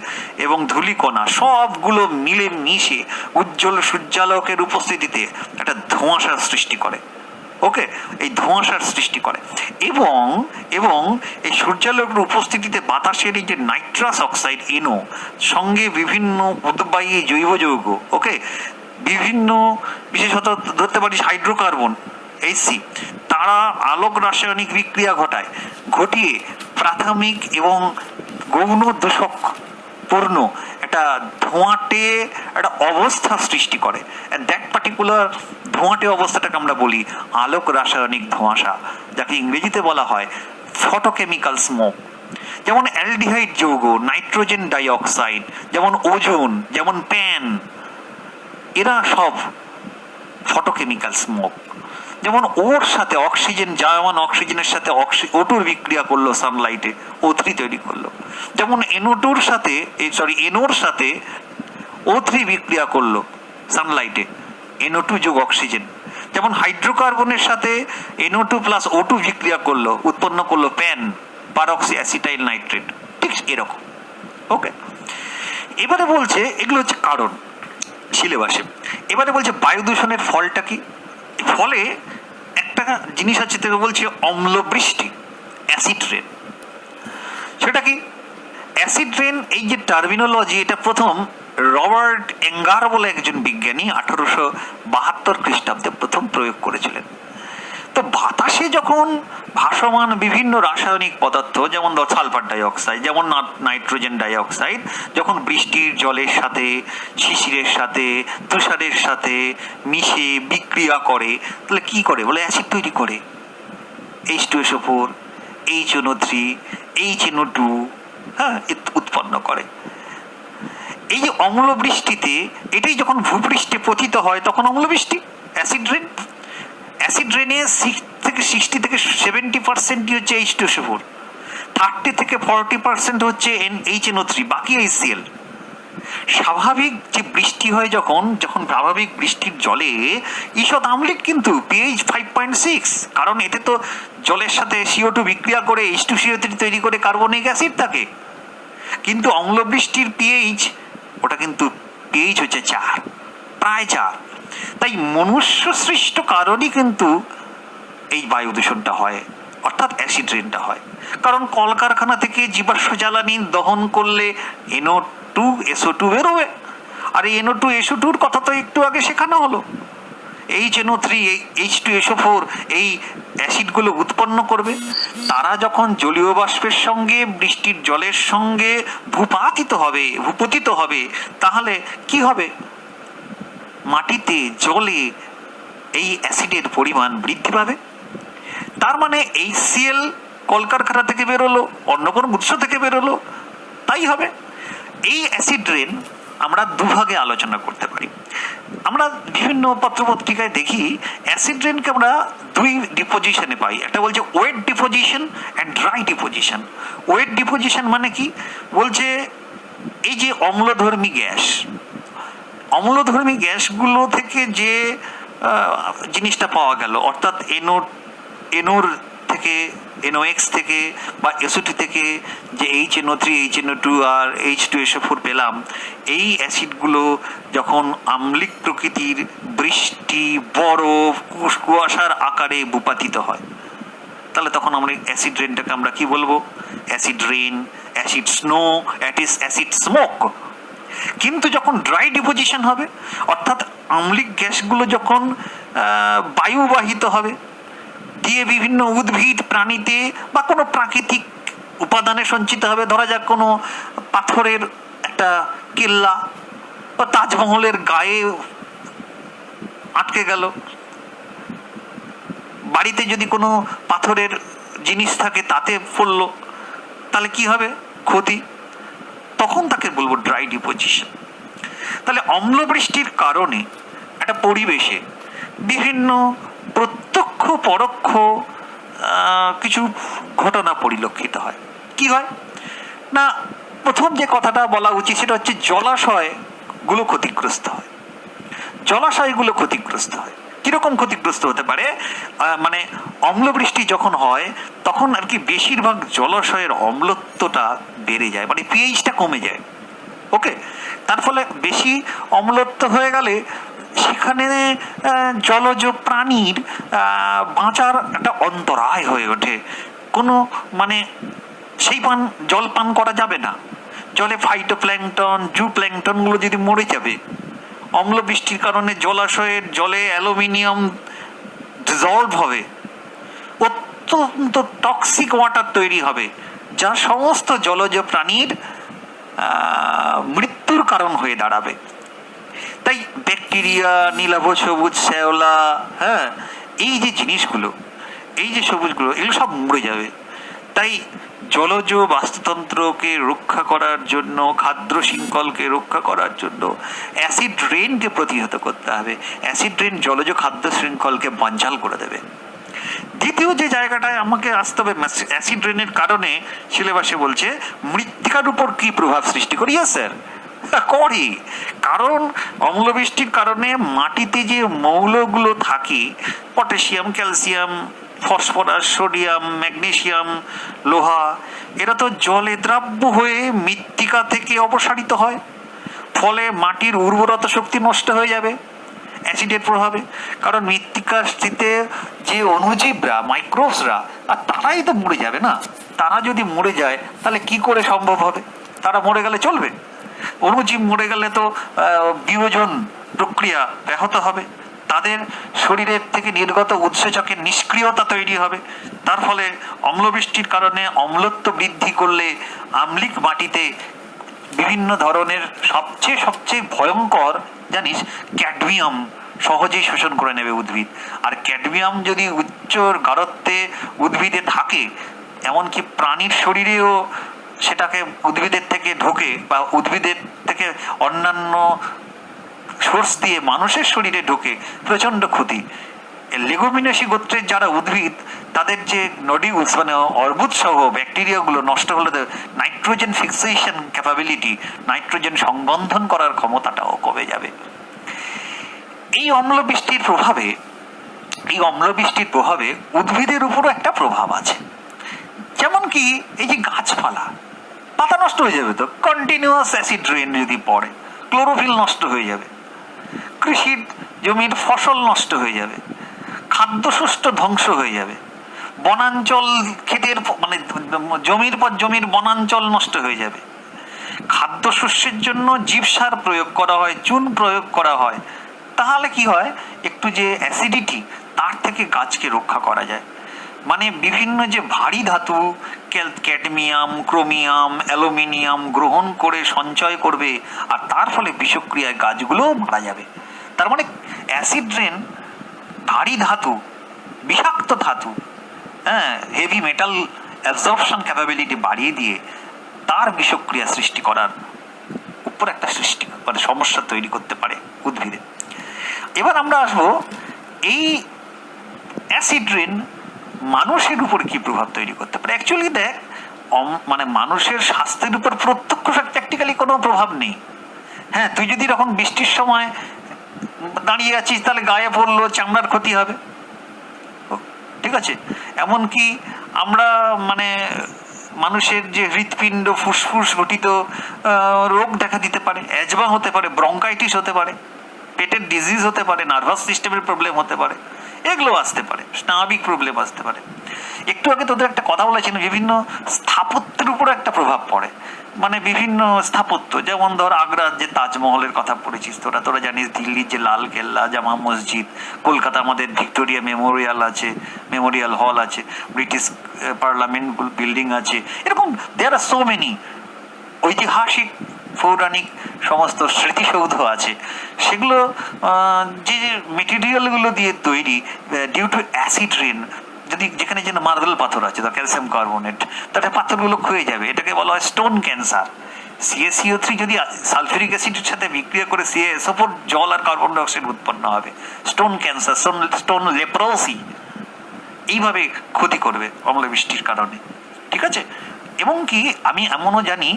এবং ধূলিকণা সবগুলো মিলে মিশে উজ্জ্বল সূর্যালোকের উপস্থিতিতে একটা ধোঁয়াশার সৃষ্টি করে, ওকে, এই ধোঁয়াশার সৃষ্টি করে। এবং এবং এই সূর্যালোকের উপস্থিতিতে বাতাসের এই যে নাইট্রাস অক্সাইড এনো, সঙ্গে বিভিন্ন উদ্বায়ী জৈব যৌগ, ওকে, বিভিন্ন, বিশেষত ধরতে পারিস হাইড্রোকার্বন, এইচসি, তারা আলোক রাসায়নিক বিক্রিয়া ঘটিয়ে প্রাথমিক এবং গৌণ দূষক পূর্ণ একটা ধোঁয়াটে একটা অবস্থা সৃষ্টি করে। দ্যাট পার্টিকুলার ধোঁয়াটে অবস্থাটাকে আমরা বলি আলোক রাসায়নিক ধোঁয়াশা, যাকে ইংরেজিতে বলা হয় ফটোকেমিক্যাল স্মোক। যেমন অ্যালডিহাইড যৌগ, নাইট্রোজেন ডাইঅক্সাইড, যেমন ওজোন, যেমন প্যান, এরা সব ফটোকেমিক্যাল স্মোক। যেমন ওর সাথে অক্সিজেন, যেমন অক্সিজেনের সাথে O2 বিক্রিয়া করলো সানলাইটে, O3 তৈরি করলো। যেমন NO2-র সাথে NOর সাথে O3 বিক্রিয়া করলো সানলাইটে, NO2 যোগ অক্সিজেন। যেমন হাইড্রোকার্বনের সাথে NO2 প্লাস O2 বিক্রিয়া করলো, উৎপন্ন করলো প্যান, পারক্সি অ্যাসিটাইল নাইট্রেট, ঠিক এরকম, ওকে। এবারে বলছে এগুলো হচ্ছে কারণ সিলেবাসে। এবারে বলছে বায়ু দূষণের ফলটা কি। ফলে একটা জিনিস আছে, থেকে বলছে অম্ল বৃষ্টি, অ্যাসিড রেন। সেটা কি অ্যাসিড রেন, এই যে টার্মিনোলজি, এটা প্রথম রবার্ট এঙ্গার বলে একজন বিজ্ঞানী 1872 খ্রিস্টাব্দে প্রথম প্রয়োগ করেছিলেন। তো বাতাসে যখন ভাসমান বিভিন্ন রাসায়নিক পদার্থ, যেমন সালফার ডাইঅক্সাইড, যেমন নাইট্রোজেন ডাইঅক্সাইড, যখন বৃষ্টির জলের সাথে, শিশিরের সাথে, তুষারের সাথে মিশে বিক্রিয়া করে, তাহলে কি করে, বলে অ্যাসিড তৈরি করে, H2SO4, HNO3, HNO2, হ্যাঁ, উৎপন্ন করে। এই যে অম্ল বৃষ্টিতে, এটাই যখন ভূপৃষ্ঠে পতিত হয় তখন অম্ল বৃষ্টি, অ্যাসিড রেন। অ্যাসিড রেনে 60 থেকে 70% হচ্ছে H2SO4, 30 থেকে 40% হচ্ছে HNO3, বাকি HCl। স্বাভাবিক যে বৃষ্টি হয় যখন স্বাভাবিক বৃষ্টির জলে ঈষৎ আম্লিক, কিন্তু pH 5.6, কারণ এতে তো জলের সাথে CO2 বিক্রিয়া করে H2CO3 তৈরি করে কার্বনিক অ্যাসিড থাকে। কিন্তু অম্ল বৃষ্টির pH, ওটা কিন্তু pH হচ্ছে 4, প্রায় 4। তাই মনুষ্য সৃষ্ট কারণই কিন্তু এই বায়ু দূষণটা হয়, অর্থাৎ অ্যাসিড রেনটা হয়। কারণ কলকারখানা থেকে জীবাশ্ম জ্বালানি দহন করলে NO2 বেরোবে, আর এই NO2 কথা তো একটু আগে শেখানো হলো। HNO3 H2SO4 এই অ্যাসিডগুলো উৎপন্ন করবে। তারা যখন জলীয় বাষ্পের সঙ্গে বৃষ্টির জলের সঙ্গে ভূপতিত হবে, তাহলে কি হবে? মাটিতে জলে এই অ্যাসিডের পরিমাণ বৃদ্ধি পাবে। তার মানে HCl কলকারখানা থেকে বেরোলো, অন্য কোনো উৎস থেকে বেরোলো, তাই হবে। এই অ্যাসিড রেন আমরা দুভাগে আলোচনা করতে পারি। আমরা বিভিন্ন পত্রপত্রিকায় দেখি অ্যাসিড রেনকে আমরা দুই ডিপোজিশনে পাই। একটা বলছে wet deposition and dry deposition. Wet deposition মানে কি? বলছে এই যে অম্লধর্মী গ্যাসগুলো থেকে যে জিনিসটা পাওয়া গেল, অর্থাৎ NOর থেকে, NOx থেকে বা SO2 থেকে যে HNO3 HNO2 আর H2SO4 পেলাম, এই অ্যাসিডগুলো যখন আম্লিক প্রকৃতির বৃষ্টি, বরফ, কুয়াশার আকারে ভূপাতিত হয়, তাহলে তখন আমরা অ্যাসিড রেনটাকে আমরা কি বলবো? Acid rain, acid snow, acid smoke. কিন্তু যখন ড্রাই ডিপোজিশন হবে, অর্থাৎ আম্লিক গ্যাসগুলো যখন বায়ুবাহিত হবে, দিয়ে বিভিন্ন উদ্ভিদ প্রাণীতে বা কোনো প্রাকৃতিক উপাদানে সঞ্চিত হবে, ধরা যাক কোনো পাথরের একটা কেল্লা বা তাজমহলের গায়ে আটকে গেল, বাড়িতে যদি কোনো পাথরের জিনিস থাকে তাতে পড়লো, তাহলে কি হবে? ক্ষতি। তখন তাকে বলবো ড্রাই ডিপোজিশন। তাহলে অম্লবৃষ্টির কারণে একটা পরিবেশে বিভিন্ন প্রত্যক্ষ পরোক্ষ কিছু ঘটনা পরিলক্ষিত হয়। কি হয় না, প্রথম যে কথাটা বলা উচিত সেটা হচ্ছে জলাশয়গুলো ক্ষতিগ্রস্ত হয়। কিরকম ক্ষতিগ্রস্ত হতে পারে? মানে অম্লবৃষ্টি যখন হয় তখন আর কি বেশিরভাগ জলাশয়ের অম্লত্বটা বেড়ে যায়, মানে পিএইচটা কমে যায়। ওকে, তার ফলে বেশি অম্লত্ব হয়ে গেলে সেখানে জলজ প্রাণীর বাঁচার একটা অন্তরায় হয়ে ওঠে। কোনো মানে সেই জল পান করা যাবে না। জলে ফাইটোপ্ল্যাঙ্কটন, জুপ্ল্যাঙ্কটনগুলো যদি মরে যাবে, অম্ল বৃষ্টির কারণে জলাশয়ের জলে অ্যালুমিনিয়াম ডিজলভ হবে, অত্যন্ত টক্সিক ওয়াটার তৈরি হবে, যা সমস্ত জলজ প্রাণীর মৃত্যুর কারণ হয়ে দাঁড়াবে। তাই ব্যাকটেরিয়া, নীলাভ সবুজ শ্যাওলা, এই যে জিনিসগুলো, এই যে সবুজগুলো, এগুলো সব মরে যাবে। তাই জলজ বাস্তুতন্ত্রকে রক্ষা করার জন্য, খাদ্য শৃঙ্খলকে রক্ষা করার জন্য অ্যাসিড রেনকে প্রতিহত করতে হবে। অ্যাসিড রেন জলজ খাদ্য শৃঙ্খলকে বানচাল করে দেবে। দ্বিতীয় যে জায়গাটায় আমাকে আসতে হবে, অ্যাসিড রেনের কারণে সিলেবাসে বলছে মৃত্তিকার উপর কি প্রভাব সৃষ্টি করি? স্যার করে, কারণ অম্লবৃষ্টির কারণে মাটিতে যে মৌলগুলো থাকে, potassium, calcium, phosphorus, sodium, magnesium, লোহা, এরা তো জলে দ্রাব্য হয়ে মৃত্তিকা থেকে অপসারিত হয়। ফলে মাটির উর্বরতা শক্তি নষ্ট হয়ে যাবে অ্যাসিডের প্রভাবে। কারণ মৃত্তিকার স্থিতে যে অণুজীবরা, মাইক্রোবসরা, আর তারাই তো মরে যাবে না। তারা যদি মরে যায় তাহলে কি করে সম্ভব হবে? তারা মরে গেলে চলবে? অণুজীব মরে গেলে তো বিয়োজন প্রক্রিয়া ব্যাহত হবে, তাদের শরীরের থেকে নির্গত উৎসেচকের নিষ্ক্রিয়তা তৈরি হবে। তার ফলে অম্লবৃষ্টির কারণে অম্লত্ব বৃদ্ধি করলে আম্লিক মাটিতে বিভিন্ন ধরনের সবচেয়ে ভয়ঙ্কর জানিস, ক্যাডমিয়াম সহজেই শোষণ করে নেবে উদ্ভিদ। আর ক্যাডমিয়াম যদি উচ্চ গাঢ়ত্বে উদ্ভিদে থাকে, এমনকি প্রাণীর শরীরেও সেটাকে উদ্ভিদের থেকে ঢোকে, বা উদ্ভিদের থেকে অন্যান্য সোর্স দিয়ে মানুষের শরীরে ঢোকে, প্রচন্ড ক্ষতি। লেগুমিনেসি গোত্রের যারা উদ্ভিদ, তাদের যে নডিউলস মানে অর্বুদ সহ ব্যাকটেরিয়াগুলো নষ্ট হলে নাইট্রোজেন ফিক্সেশন ক্যাপাবিলিটি, নাইট্রোজেন সংবন্ধন করার ক্ষমতাটাও কমে যাবে। এই অম্লবৃষ্টির প্রভাবে উদ্ভিদের উপরও একটা প্রভাব আছে। যেমন কি এই যে গাছপালা, পাতা নষ্ট হয়ে যাবে তো, কন্টিনিউয়াস অ্যাসিড রেন যদি পড়ে, ক্লোরোফিল নষ্ট হয়ে যাবে, কৃষির জমির ফসল নষ্ট হয়ে যাবে, খাদ্যশস্য ধ্বংস হয়ে যাবে। বনাঞ্চল ক্ষেতের মানে জমির পর জমির বনাঞ্চল নষ্ট হয়ে যাবে। খাদ্যশস্যের জন্য জীবসার প্রয়োগ করা হয়, চুন প্রয়োগ করা হয়, তাহলে কি হয়, একটু যে অ্যাসিডিটি তার থেকে গাছকে রক্ষা করা যায়। মানে বিভিন্ন যে ভারী ধাতু ক্যাডমিয়াম, ক্রোমিয়াম, অ্যালুমিনিয়াম গ্রহণ করে সঞ্চয় করবে, আর তার ফলে বিষক্রিয়ায় গাছগুলোও মারা যাবে। তার মানে অ্যাসিড রেন ভারী ধাতু, বিষাক্ত ধাতু, হ্যাঁ, হেভি মেটাল অ্যাবজর্পশন ক্যাপাবিলিটি বাড়িয়ে দিয়ে তার বিষক্রিয়া সৃষ্টি করার উপর একটা সৃষ্টি মানে সমস্যা তৈরি করতে পারে উদ্ভিদে। এবার আমরা আসবো এই অ্যাসিড রেন মানুষের উপর কি প্রভাব তৈরি করতে পারে। অ্যাকচুয়ালি দেখ, মানে মানুষের স্বাস্থ্যের উপর প্রত্যক্ষ প্র্যাকটিক্যালি কোনো প্রভাব নেই। হ্যাঁ, তুই যদি এরকম বৃষ্টির সময় দাঁড়িয়ে আছিস তাহলে গায়ে পড়লো, চামড়ার ক্ষতি হবে, ঠিক আছে। এমনকি আমরা মানে মানুষের যে হৃৎপিণ্ড, ফুসফুস গঠিত রোগ দেখা দিতে পারে, অ্যাজমা হতে পারে, ব্রঙ্কাইটিস হতে পারে, পেটের ডিজিজ হতে পারে, নার্ভাস সিস্টেমের প্রবলেম হতে পারে, এগুলো আসতে পারে, স্নাবিক প্রবলেম আসতে পারে। একটু আগে তোদের একটা কথা বলেছেন, বিভিন্ন স্থাপত্যের উপর একটা প্রভাব পড়ে। মানে বিভিন্ন স্থাপত্য, যেমন ধর আগ্রার যে তাজমহলের কথা পড়েছিস তোরা জানিস, দিল্লির যে লাল কেল্লা, জামা মসজিদ, কলকাতা আমাদের ভিক্টোরিয়া মেমোরিয়াল আছে, মেমোরিয়াল হল আছে, ব্রিটিশ পার্লামেন্ট বিল্ডিং আছে, এরকম দেয়ার আর সো মেনি ঐতিহাসিক পৌরাণিক সমস্ত স্মৃতিসৌধ আছে। সেগুলো যে মেটেরিয়ালগুলো দিয়ে তৈরি, ডিউ টু অ্যাসিড রেন, যদি যেখানে যেন মার্বেল পাথর আছে, ধর ক্যালসিয়াম কার্বনেট, তাহলে পাথরগুলো ক্ষয়ে যাবে, এটাকে বলা হয় স্টোন ক্যান্সার। CaCO3 যদি সালফিউরিক অ্যাসিডের সাথে বিক্রিয়া করে CaSO4, জল আর কার্বন ডাইঅক্সাইড উৎপন্ন হবে, স্টোন ক্যান্সার, স্টোন লেপ্রোসি, এইভাবে ক্ষতি করবে অম্লবৃষ্টির কারণে, ঠিক আছে। এবং কি আমি এমনও জানি,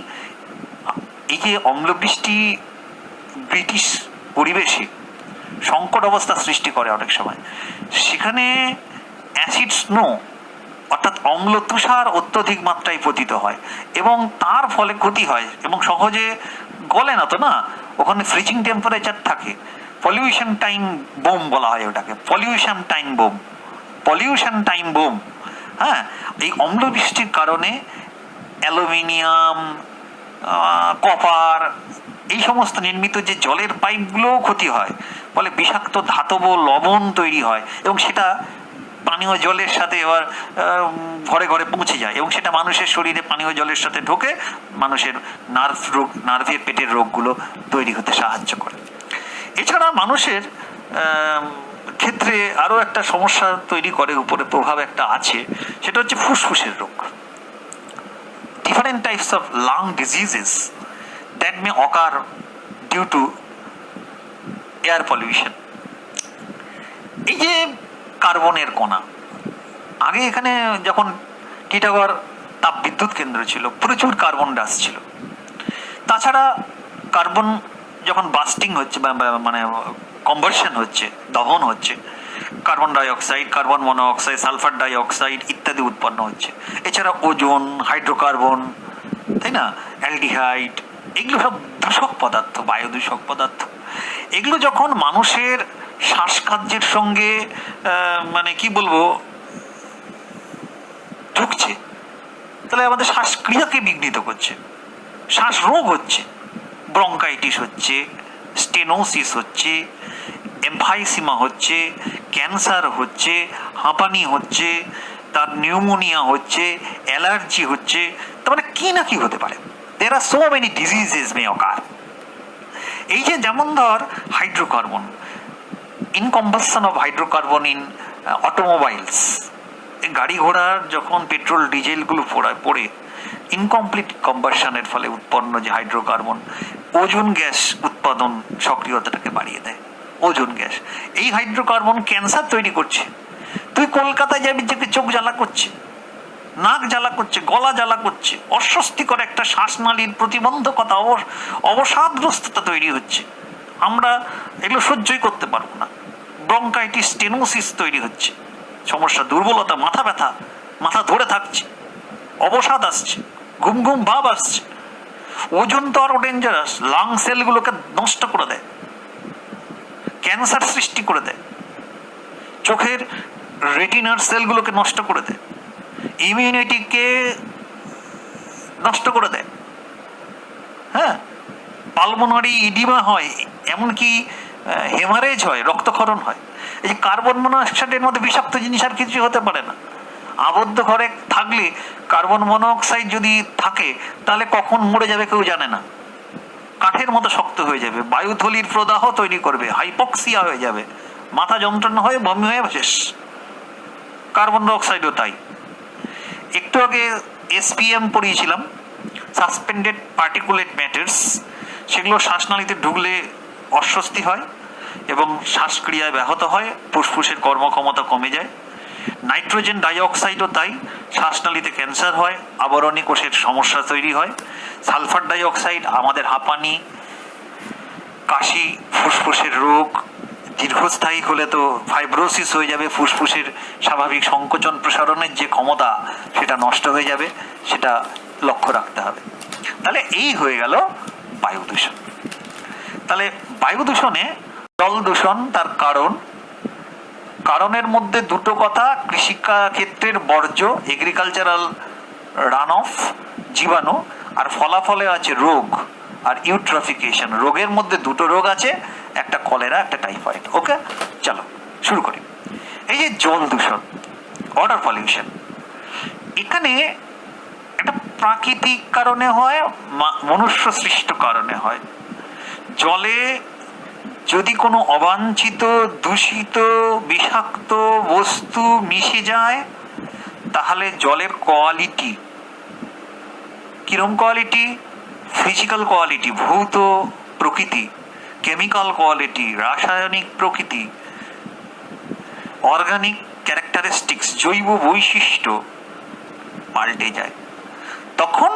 এই যে অম্লবৃষ্টি ব্রিটিশ পরিবেশে সংকট অবস্থা সৃষ্টি করে অনেক সময়, সেখানে অ্যাসিড স্নো অর্থাৎ অম্ল তুষার অত্যধিক মাত্রায় পতিত হয় এবং তার ফলে ক্ষতি হয় এবং সহজে গলে না, তো না, ওখানে ফ্রিজিং টেম্পারেচার থাকে। পলিউশন টাইম বোম বলা হয় ওটাকে, পলিউশন টাইম বোম। হ্যাঁ, এই অম্লবৃষ্টির কারণে অ্যালুমিনিয়াম, কপার, এই সমস্ত নির্মিত যে জলের পাইপগুলোও ক্ষতি হয়, ফলে বিষাক্ত ধাতব লবণ তৈরি হয় এবং সেটা পানীয় জলের সাথে এবার ঘরে ঘরে পৌঁছে যায় এবং সেটা মানুষের শরীরে পানীয় জলের সাথে ঢোকে, মানুষের নার্ভের পেটের রোগগুলো তৈরি হতে সাহায্য করে। এছাড়া মানুষের ক্ষেত্রে আরও একটা সমস্যা তৈরি করে, উপরে প্রভাব একটা আছে, সেটা হচ্ছে ফুসফুসের রোগ। Different types of lung diseases that may occur due to air pollution. এই যে কার্বনের কণা, আগে এখানে যখন টিটাগড় তাপ বিদ্যুৎ কেন্দ্র ছিল প্রচুর কার্বন ডাস ছিল। তাছাড়া কার্বন যখন বাস্টিং হচ্ছে মানে কনভার্সন হচ্ছে, দহন হচ্ছে, carbon dioxide, carbon monoxide, sulphur dioxide ইত্যাদি উৎপন্ন হচ্ছে। এছাড়া ওজোন, হাইড্রোকার্বন, তাই না, অ্যালডিহাইড, এগুলো সব দূষক পদার্থ, বায়ু দূষক পদার্থ। এগুলো যখন মানুষের শ্বাসকার্যের সঙ্গে মানে কি বলবো ঢুকছে, তাহলে আমাদের শ্বাসক্রিয়াকে বিঘ্নিত করছে, শ্বাস রোগ হচ্ছে, ব্রঙ্কাইটিস হচ্ছে, স্টেনোসিস হচ্ছে, এমফাইসিমা হচ্ছে, ক্যান্সার হচ্ছে, হাঁপানি হচ্ছে, তার নিউমোনিয়া হচ্ছে, অ্যালার্জি হচ্ছে, তারপরে কি না কি হতে পারে। There are so many diseases may occur. এই যে যেমন ধর hydrocarbon, in combustion of hydrocarbon in automobiles, গাড়ি ঘোড়ার যখন পেট্রোল ডিজেলগুলো পড়ে ইনকমপ্লিট কম্বাসনের ফলে উৎপন্ন যে হাইড্রোকার্বন, ওজোন গ্যাস উৎপাদন সক্রিয়তাটাকে বাড়িয়ে দেয়। ওজোন গ্যাস, এই হাইড্রোকার্বন ক্যান্সার তৈরি করছে। তুই কলকাতায় যাবি, যে চোখ জ্বালা করছে, নাক জ্বালা করছে, গলা জ্বালা করছে, অস্বস্তিকর একটা শ্বাসনালীর প্রতিবন্ধকতা, অবসাদগ্রস্ততা তৈরি হচ্ছে। আমরা এগুলো সহ্যই করতে পারবো না। ব্রঙ্কাইটিস, স্টেনোসিস তৈরি হচ্ছে, সমস্যা, দুর্বলতা, মাথা ব্যথা, মাথা ধরে থাকছে, অবসাদ আসছে, ঘুম ঘুম ভাব আসছে। ওজন তো আরো ডেঞ্জারাস, লাং সেলগুলোকে নষ্ট করে দেয়, ক্যান্সার সৃষ্টি করে দেয়, চোখের রেটিনার সেলগুলোকে নষ্ট করে দেয়, ইমিউনিটিকে নষ্ট করে দেয়। হ্যাঁ, পালমোনারি ইডিমা হয়, এমনকি হেমারেজ হয়, রক্তক্ষরণ হয়। এই যে কার্বন মনোক্সাইডের মধ্যে বিষাক্ত জিনিস আর কিছু হতে পারে না। আবদ্ধ ঘরে থাকলে কার্বন মনোক্সাইড যদি থাকে তাহলে কখন মরে যাবে কেউ জানে না, কাঠের মতো শক্ত হয়ে যাবে, বায়ুথলির প্রদাহ তৈরি করবে, হাইপক্সিয়া হয়ে যাবে, মাথা যন্ত্রণা হয়ে বমি হয়ে শেষ। কার্বন ডাইঅক্সাইডও তাই। একটু আগে এসপিএম পড়িয়েছিলাম, সাসপেন্ডেড পার্টিকুলেট ম্যাটার্স। সেগুলো শ্বাসনালীতে ঢুকলে অস্বস্তি হয় এবং শ্বাসক্রিয়ায় ব্যাহত হয়, ফুসফুসের কর্মক্ষমতা কমে যায়। নাইট্রোজেন ডাইঅক্সাইডও তাই, শ্বাসনালীতে ক্যান্সার হয়, আবরণী কোষের সমস্যা তৈরি হয়। সালফার ডাইঅক্সাইড আমাদের হাঁপানি, কাশি, ফুসফুসের রোগ, দীর্ঘস্থায়ী হলে তো ফাইব্রোসিস হয়ে যাবে, ফুসফুসের স্বাভাবিক সংকোচন প্রসারণের যে ক্ষমতা সেটা নষ্ট হয়ে যাবে, সেটা লক্ষ্য রাখতে হবে। তাহলে এই হয়ে গেল বায়ু দূষণ। তাহলে বায়ু দূষণে জল দূষণ তার কারণের মধ্যে দুটো কথা, কৃষিক্ষেত্রের বর্জ্য, এগ্রিকালচারাল রান অফ, জীবাণু, আর ফলাফলে আছে রোগ আর ইউট্রফিকেশন। রোগের মধ্যে দুটো রোগ আছে, একটা কলেরা, একটা টাইফয়েড। ওকে, চলো শুরু করি। এই যে জল দূষণ, ওয়াটার পলিউশন, এখানে একটা প্রাকৃতিক কারণে হয়, মনুষ্য সৃষ্ট কারণে হয়। জলে যদি কোনো অবাঞ্ছিত, দূষিত, বিষাক্ত বস্তু মিশে যায় তাহলে জলের কোয়ালিটি কিরম কোয়ালিটি? ফিজিক্যাল কোয়ালিটি, ভৌত প্রকৃতি, কেমিক্যাল কোয়ালিটি, রাসায়নিক প্রকৃতি, অর্গানিক ক্যারেক্টারিস্টিক্স, জৈব বৈশিষ্ট্য পাল্টে যায়। তখন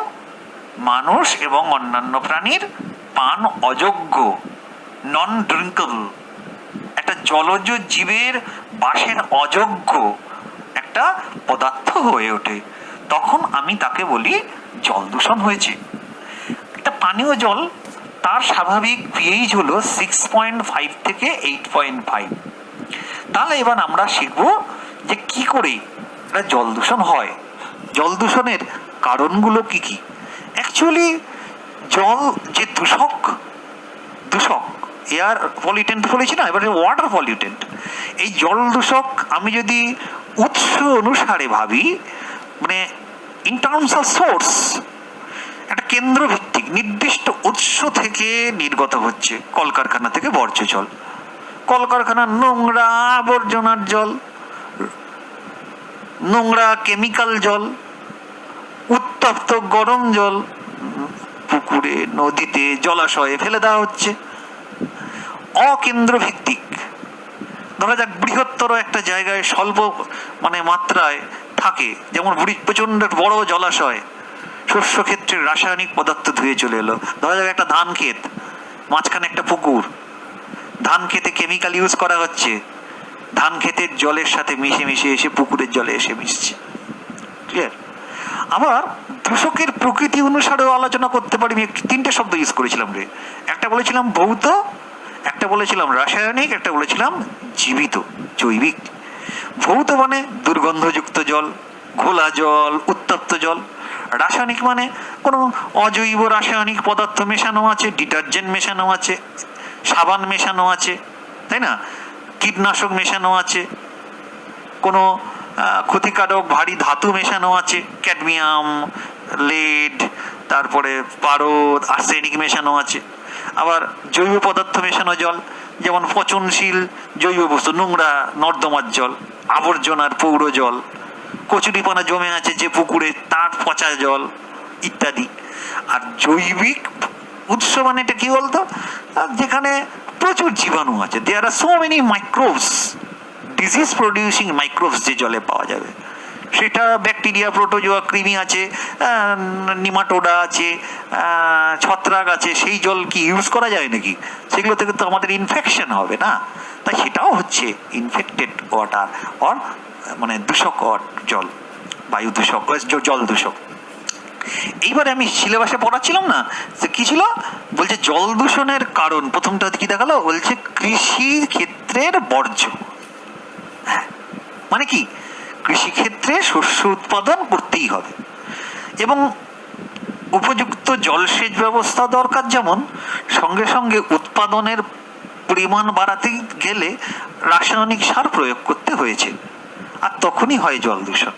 মানুষ এবং অন্যান্য প্রাণীর পান অযোগ্য, নন ড্রিঙ্কেবল, একটা জলজ জীবের বাসের অযোগ্য একটা পদার্থ হয়ে ওঠে। তখন আমি তাকে বলি জল দূষণ হয়েছে। একটা পানীয় জল, তার স্বাভাবিক পিএইচ হলো 6.5 থেকে 8.5। তাহলে এবার আমরা শিখব যে কি করে এটা জল দূষণ হয়, জল দূষণের কারণগুলো কি কি। অ্যাকচুয়ালি জল যে দূষক এয়ার পলিউটেন্ট বলেছি না, এবারে ওয়াটার পলিউটেন্ট। এই জল দূষক আমি যদি উৎস অনুসারে ভাবি, মানে ইন টার্মস অফ সোর্স, একটা কেন্দ্র ভিত্তিক নির্দিষ্ট উৎস থেকে নির্গত হচ্ছে। কলকারখানা থেকে বর্জ্য জল, কলকারখানার নোংরা আবর্জনার জল, নোংরা কেমিক্যাল জল, উত্তপ্ত গরম জল পুকুরে, নদীতে, জলাশয়ে ফেলে দেওয়া হচ্ছে। অকেন্দ্র ভিত্তিক, ধরা যাক বৃহত্তর একটা জায়গায় স্বল্প মাত্রায় থাকে, যেমন প্রচন্ড বড় জলাশয়, শস্য ক্ষেত্রে রাসায়নিক পদার্থ ধুয়ে চলে এলো। ধরা যাক একটা ধান ক্ষেত, মাঝখানে একটা পুকুর, ধান খেতে কেমিক্যাল ইউজ করা হচ্ছে, ধান ক্ষেতের জলের সাথে মিশে মিশে এসে পুকুরের জলে এসে মিশছে। ক্লিয়ার? আবার দূষকের প্রকৃতি অনুসারেও আলোচনা করতে পারি। আমি তিনটে শব্দ ইউজ করেছিলাম রে, একটা বলেছিলাম ভৌত, একটা বলেছিলাম রাসায়নিক, একটা বলেছিলাম জীবিত, জৈবিক। ভৌত মানে দুর্গন্ধযুক্ত জল, ঘোলা জল, উত্তপ্ত জল। রাসায়নিক মানে কোনো অজৈব রাসায়নিক পদার্থ মেশানো আছে, ডিটারজেন্ট মেশানো আছে, সাবান মেশানো আছে, তাই না, কীটনাশক মেশানো আছে, কোনো ক্ষতিকারক ভারী ধাতু মেশানো আছে, ক্যাডমিয়াম, লেড, তারপরে পারদ, আর্সেনিক মেশানো আছে। আবার জৈব পদার্থ মেশানো জল, যেমন পচনশীল জৈব বস্তু, নোংরা নর্দমার জল, আবর্জনার পৌর জল, কচুরিপানা জমে আছে যে পুকুরে তার পচা জল ইত্যাদি। আর জৈবিক উৎস মানে এটা কি বলতো, যেখানে প্রচুর জীবাণু আছে, there are so many microbes, disease producing microbes যে জলে পাওয়া যাবে। সেটা ব্যাকটেরিয়া, প্রোটোজোয়া, কৃমি আছে, নিমাটোডা আছে, ছত্রাক আছে। সেই জল কি ইউজ করা যায় নাকি? সেগুলো থেকে তো আমাদের ইনফেকশন হবে না। তাই সেটাও হচ্ছে ইনফেক্টেড ওয়াটার, অর দূষক জল, বায়ু দূষক, জল দূষক। এইবারে আমি সিলেবাসে পড়াচ্ছিলাম না, যে কি ছিল, বলছে জল দূষণের কারণ। প্রথমটা কি দেখালো, বলছে কৃষি ক্ষেত্রের বর্জ্য। মানে কি, কৃষিক্ষেত্রে শস্য উৎপাদন করতেই হবে এবং উপযুক্ত জলসেচ ব্যবস্থা দরকার, যেমন সঙ্গে সঙ্গে উৎপাদনের পরিমাণ বাড়াতে গেলে রাসায়নিক সার প্রয়োগ করতে হয়েছে, আর তখনই হয় জল দূষণ।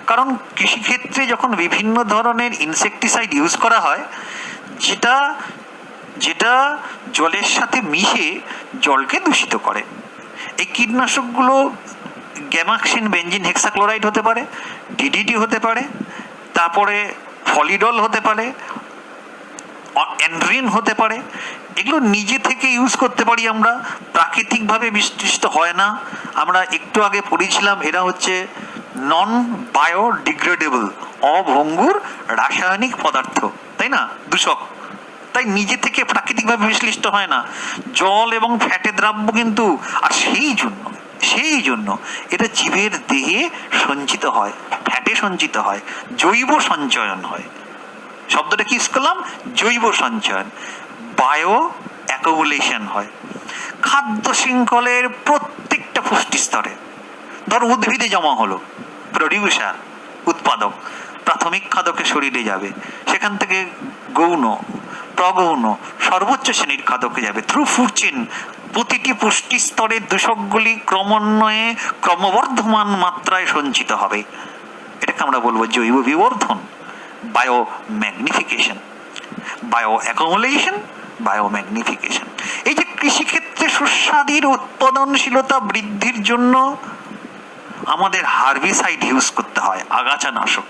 কারণ কৃষিক্ষেত্রে যখন বিভিন্ন ধরনের ইনসেকটিসাইড ইউজ করা হয়, যেটা যেটা জলের সাথে মিশে জলকে দূষিত করে। এই কীটনাশকগুলো গ্যামাক্সিন বেনজিন হেক্সাক্লোরাইড হতে পারে, ডিডিটি হতে পারে, তারপরে ফলিডল হতে পারে, অ্যান্ড্রিন হতে পারে। এগুলো নিজে থেকে ইউজ করতে পারি আমরা, প্রাকৃতিকভাবে বিশ্লিষ্ট হয় না। আমরা একটু আগে পড়েছিলাম এরা হচ্ছে নন বায়োডিগ্রেডেবল, অভঙ্গুর রাসায়নিক পদার্থ, তাই না, দূষক। তাই নিজে থেকে প্রাকৃতিকভাবে বিশ্লিষ্ট হয় না। জল এবং ফ্যাটে দ্রাব্য কিন্তু, আর সেই জন্য এটা জীবের দেহে সঞ্চিত হয়, ফ্যাটে সঞ্চিত হয়, জৈব সঞ্চয়ন হয়। শব্দটা কি ইউজ করলাম? জৈব সঞ্চয়ন, বায়ো অ্যাকুমুলেশন হয়। খাদ্য শৃঙ্খলের প্রত্যেকটা পুষ্টি স্তরে, ধর উদ্ভিদে জমা হলো, প্রডিউসার উৎপাদক প্রাথমিক খাদ্যকে শরীরে যাবে, সেখান থেকে গৌণ প্রগৌণ সর্বোচ্চ শ্রেণীর খাদ্যকে যাবে, থ্রু ফুড চেইন প্রতিটি পুষ্টি স্তরের দূষকগুলি ক্রমান্বয়ে ক্রমবর্ধমান মাত্রায় সঞ্চিত হবে। এটাকে আমরা বলবো জৈব বিবর্ধন, biomagnification, bioaccumulation, biomagnification. এই যে কৃষিক্ষেত্রে শস্যাদির উৎপাদনশীলতা বৃদ্ধির জন্য আমাদের হার্বিসাইড ইউজ করতে হয়, আগাছানাশক।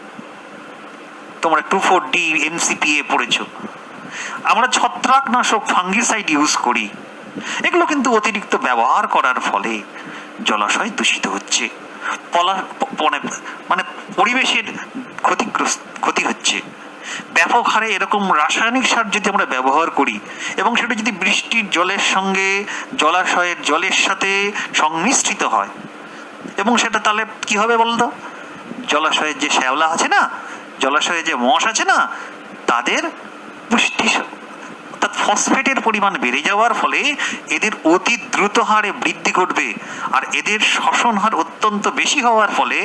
তোমরা 2,4-D MCPA পড়েছো। আমরা ছত্রাকনাশক ফাঙ্গিসাইড ইউজ করি। এগুলো কিন্তু অতিরিক্ত ব্যবহার করার ফলে জলাশয় দূষিত হচ্ছে, মানে পরিবেশের ক্ষতি হচ্ছে। ব্যাপক হারে এরকম রাসায়নিক সার যদি আমরা ব্যবহার করি এবং সেটা যদি বৃষ্টির জলের সঙ্গে জলাশয়ের জলের সাথে সংমিশ্রিত হয়, এবং সেটা তাহলে কি হবে বলতো? জলাশয়ের যে শ্যাওলা আছে না, জলাশয়ে যে মশ আছে না, তাদের পুষ্টি অর্থাৎ ফসফেটের পরিমাণ বেড়ে যাওয়ার ফলে এদের অতি দ্রুত হারে বৃদ্ধি ঘটবে, আর এদের শ্বসন হার অত্যন্ত বেশি হওয়ার ফলে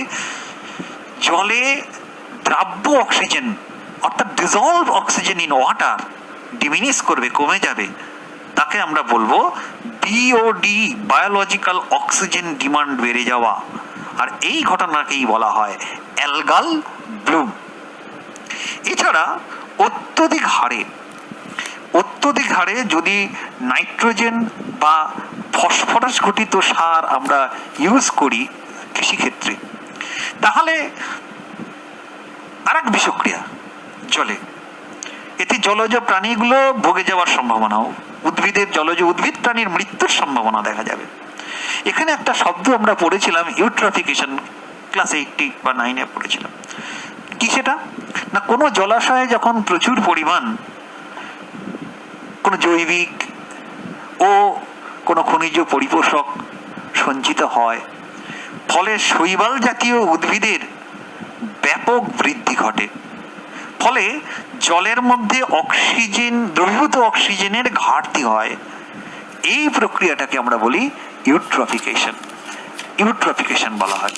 জলে দ্রাব্য অক্সিজেন অর্থাৎ dissolved oxygen in water diminish করবে, কমে যাবে। তাকে আমরা বলবো বিওডি, বায়োলজিক্যাল অক্সিজেন ডিমান্ড বেড়ে যাওয়া। আর এই ঘটনাকেই বলা হয় অ্যালগাল ব্লুম। এছাড়া অত্যধিক হারে যদি নাইট্রোজেন বা ফসফরাস ঘটিত সার আমরা ইউজ করি কৃষিক্ষেত্রে, তাহলে আর এক বিষক্রিয়া জলে, এতে জলজ প্রাণীগুলো ভোগে যাওয়ার সম্ভাবনা, জলজ উদ্ভিদ প্রাণীর মৃত্যুর সম্ভাবনা দেখা যাবে। এখানে একটা শব্দ আমরা পড়েছিলাম, ইউট্রফিকেশন, ক্লাস 8 বা 9 পড়েছিলাম। কি সেটা না, কোনো জলাশয়ে যখন প্রচুর পরিমাণ কোনো জৈবিক ও কোনো খনিজ পরিপোষক সঞ্চিত হয়, ফলে শৈবাল জাতীয় উদ্ভিদের ব্যাপক বৃদ্ধি ঘটে। ফলে জলের মধ্যে দ্রবীভূত অক্সিজেনের ঘাটতি হয়। এই প্রক্রিয়াটাকে আমরা বলি ইউট্রফিকেশন বলা হয়।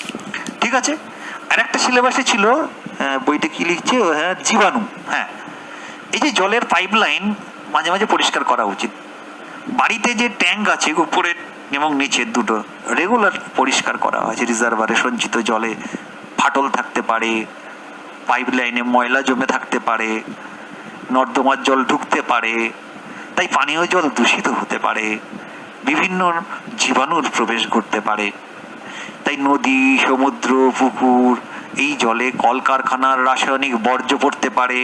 ঠিক আছে, আর একটা সিলেবাসে ছিল, বইটা কি লিখছে, জীবাণু। হ্যাঁ, এই যে জলের পাইপলাইন মাঝে মাঝে পরিষ্কার করা উচিত। বাড়িতে যে ট্যাঙ্ক আছে উপরে এবং নিচের দুটো রেগুলার পরিষ্কার করা হয়েছে। রিজার্ভারে সঞ্চিত জলে ফাটল থাকতে পারে, পাইপ লাইনে ময়লা জমে থাকতে পারে, নর্দমার জল ঢুকতে পারে, তাই পানীয় জল দূষিত হতে পারে, বিভিন্ন জীবাণুর প্রবেশ ঘটতে পারে। তাই নদী, সমুদ্র, পুকুর, এই জলে কলকারখানার রাসায়নিক বর্জ্য পড়তে পারে,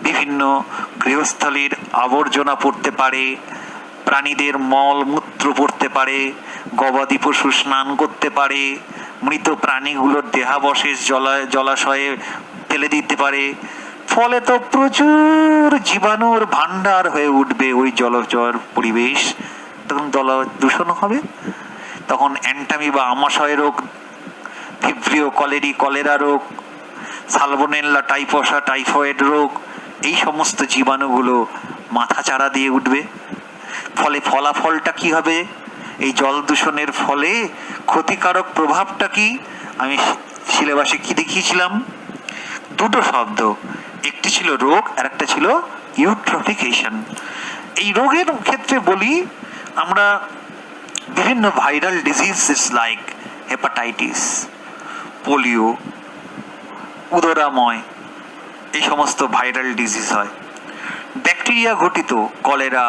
বিভিন্ন গৃহস্থলীর আবর্জনা পড়তে পারে, প্রাণীদের মল মূত্র পড়তে পারে, গবাদি পশু স্নান করতে পারে, মৃত প্রাণীগুলোর দেহাবশেষ জলাশয়ে ফেলে দিতে পারে। ফলে তো প্রচুর জীবাণুর ভান্ডার হয়ে উঠবে ওই জলচর পরিবেশ। তখন জল দূষণ হবে, তখন অ্যান্টামি বা আমাশয় রোগ, ভিব্রিও কলেরা রোগ, সালমোনেলা টাইফসা টাইফয়েড রোগ, এই সমস্ত জীবাণুগুলো মাথাচাড়া দিয়ে উঠবে। ফলে ফলাফলটা কি হবে? এই জল দূষণের ফলে ক্ষতিকারক প্রভাবটা কি? আমি সিলেবাসে কি দেখিয়েছিলাম? দুটো শব্দ, একটি ছিল রোগ আর একটা ছিল ইউট্রফিকেশন। এই রোগের ক্ষেত্রে বলি আমরা বিভিন্ন viral diseases like hepatitis, polio, উদরাময়, এই সমস্ত ভাইরাল ডিজিজ হয়। ব্যাকটেরিয়া ঘটিত কলেরা,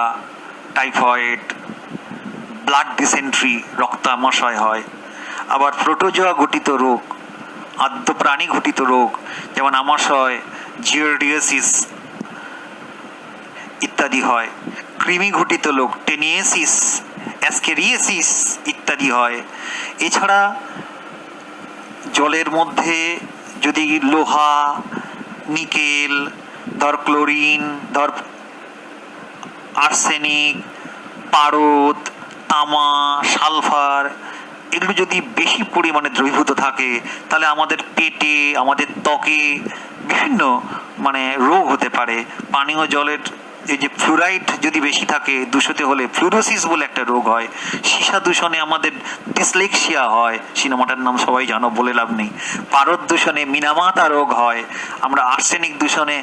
টাইফয়েড, ব্লাড ডিসেন্ট্রি, রক্তামশয় হয়। আবার প্রোটোজোয়া ঘটিত রোগ, আদ্য প্রাণী ঘটিত রোগ যেমন আমাশয়, জিয়ার্ডিয়াসিস ইত্যাদি হয়। কৃমি ঘটিত রোগ টেনিয়েসিস, অ্যাসকেরিয়েসিস ইত্যাদি হয়। এছাড়া জলের মধ্যে যদি লোহা, নিকেল, ধর ক্লোরিন, ধর আর্সেনিক, পারদ, তামা, সালফার, এগুলো যদি বেশি পরিমাণে দ্রবীভূত থাকে তাহলে আমাদের পেটে, আমাদের ত্বকে বিভিন্ন রোগ হতে পারে। পানীয় জলের এই যে ফ্লুরাইড যদি বেশি থাকে, দূষিত হলে ফ্লুরোসিস বলে একটা রোগ হয়। সীসা দূষণে আমাদের ডিসলেক্সিয়া হয়, সিনেমাটার নাম সবাই জানো, বলে লাভ নেই। পারদ দূষণে মিনামাতা রোগ হয়। আমরা আর্সেনিক দূষণে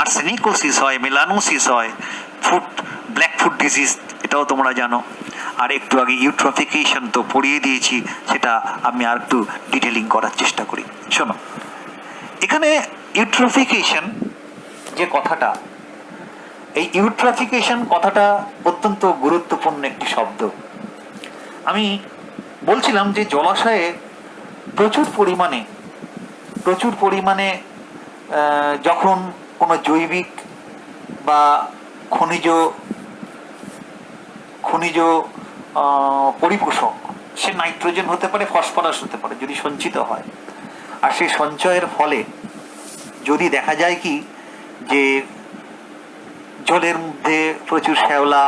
আর্সেনিকোসিস হয়, মেলানোসিস হয়। ব্ল্যাক ফুট ডিজিজ, এটাও তোমরা জানো। আর একটু আগে ইউট্রফিকেশন তো পড়িয়ে দিয়েছি, সেটা আমি আর একটু ডিটেলিং করার চেষ্টা করি। শোনো, এখানে ইউট্রফিকেশন যে কথাটা, এই ইউট্রফিকেশন কথাটা অত্যন্ত গুরুত্বপূর্ণ একটি শব্দ। আমি বলছিলাম যে জলাশয়ে প্রচুর পরিমাণে যখন কোনো জৈবিক বা খনিজ পরিপোষক, সে নাইট্রোজেন হতে পারে, ফসফরাস হতে পারে, যদি সঞ্চিত হয়, আর সেই সঞ্চয়ের ফলে যদি দেখা যায় কি যে জলের মধ্যে প্রচুর শ্যাওলা,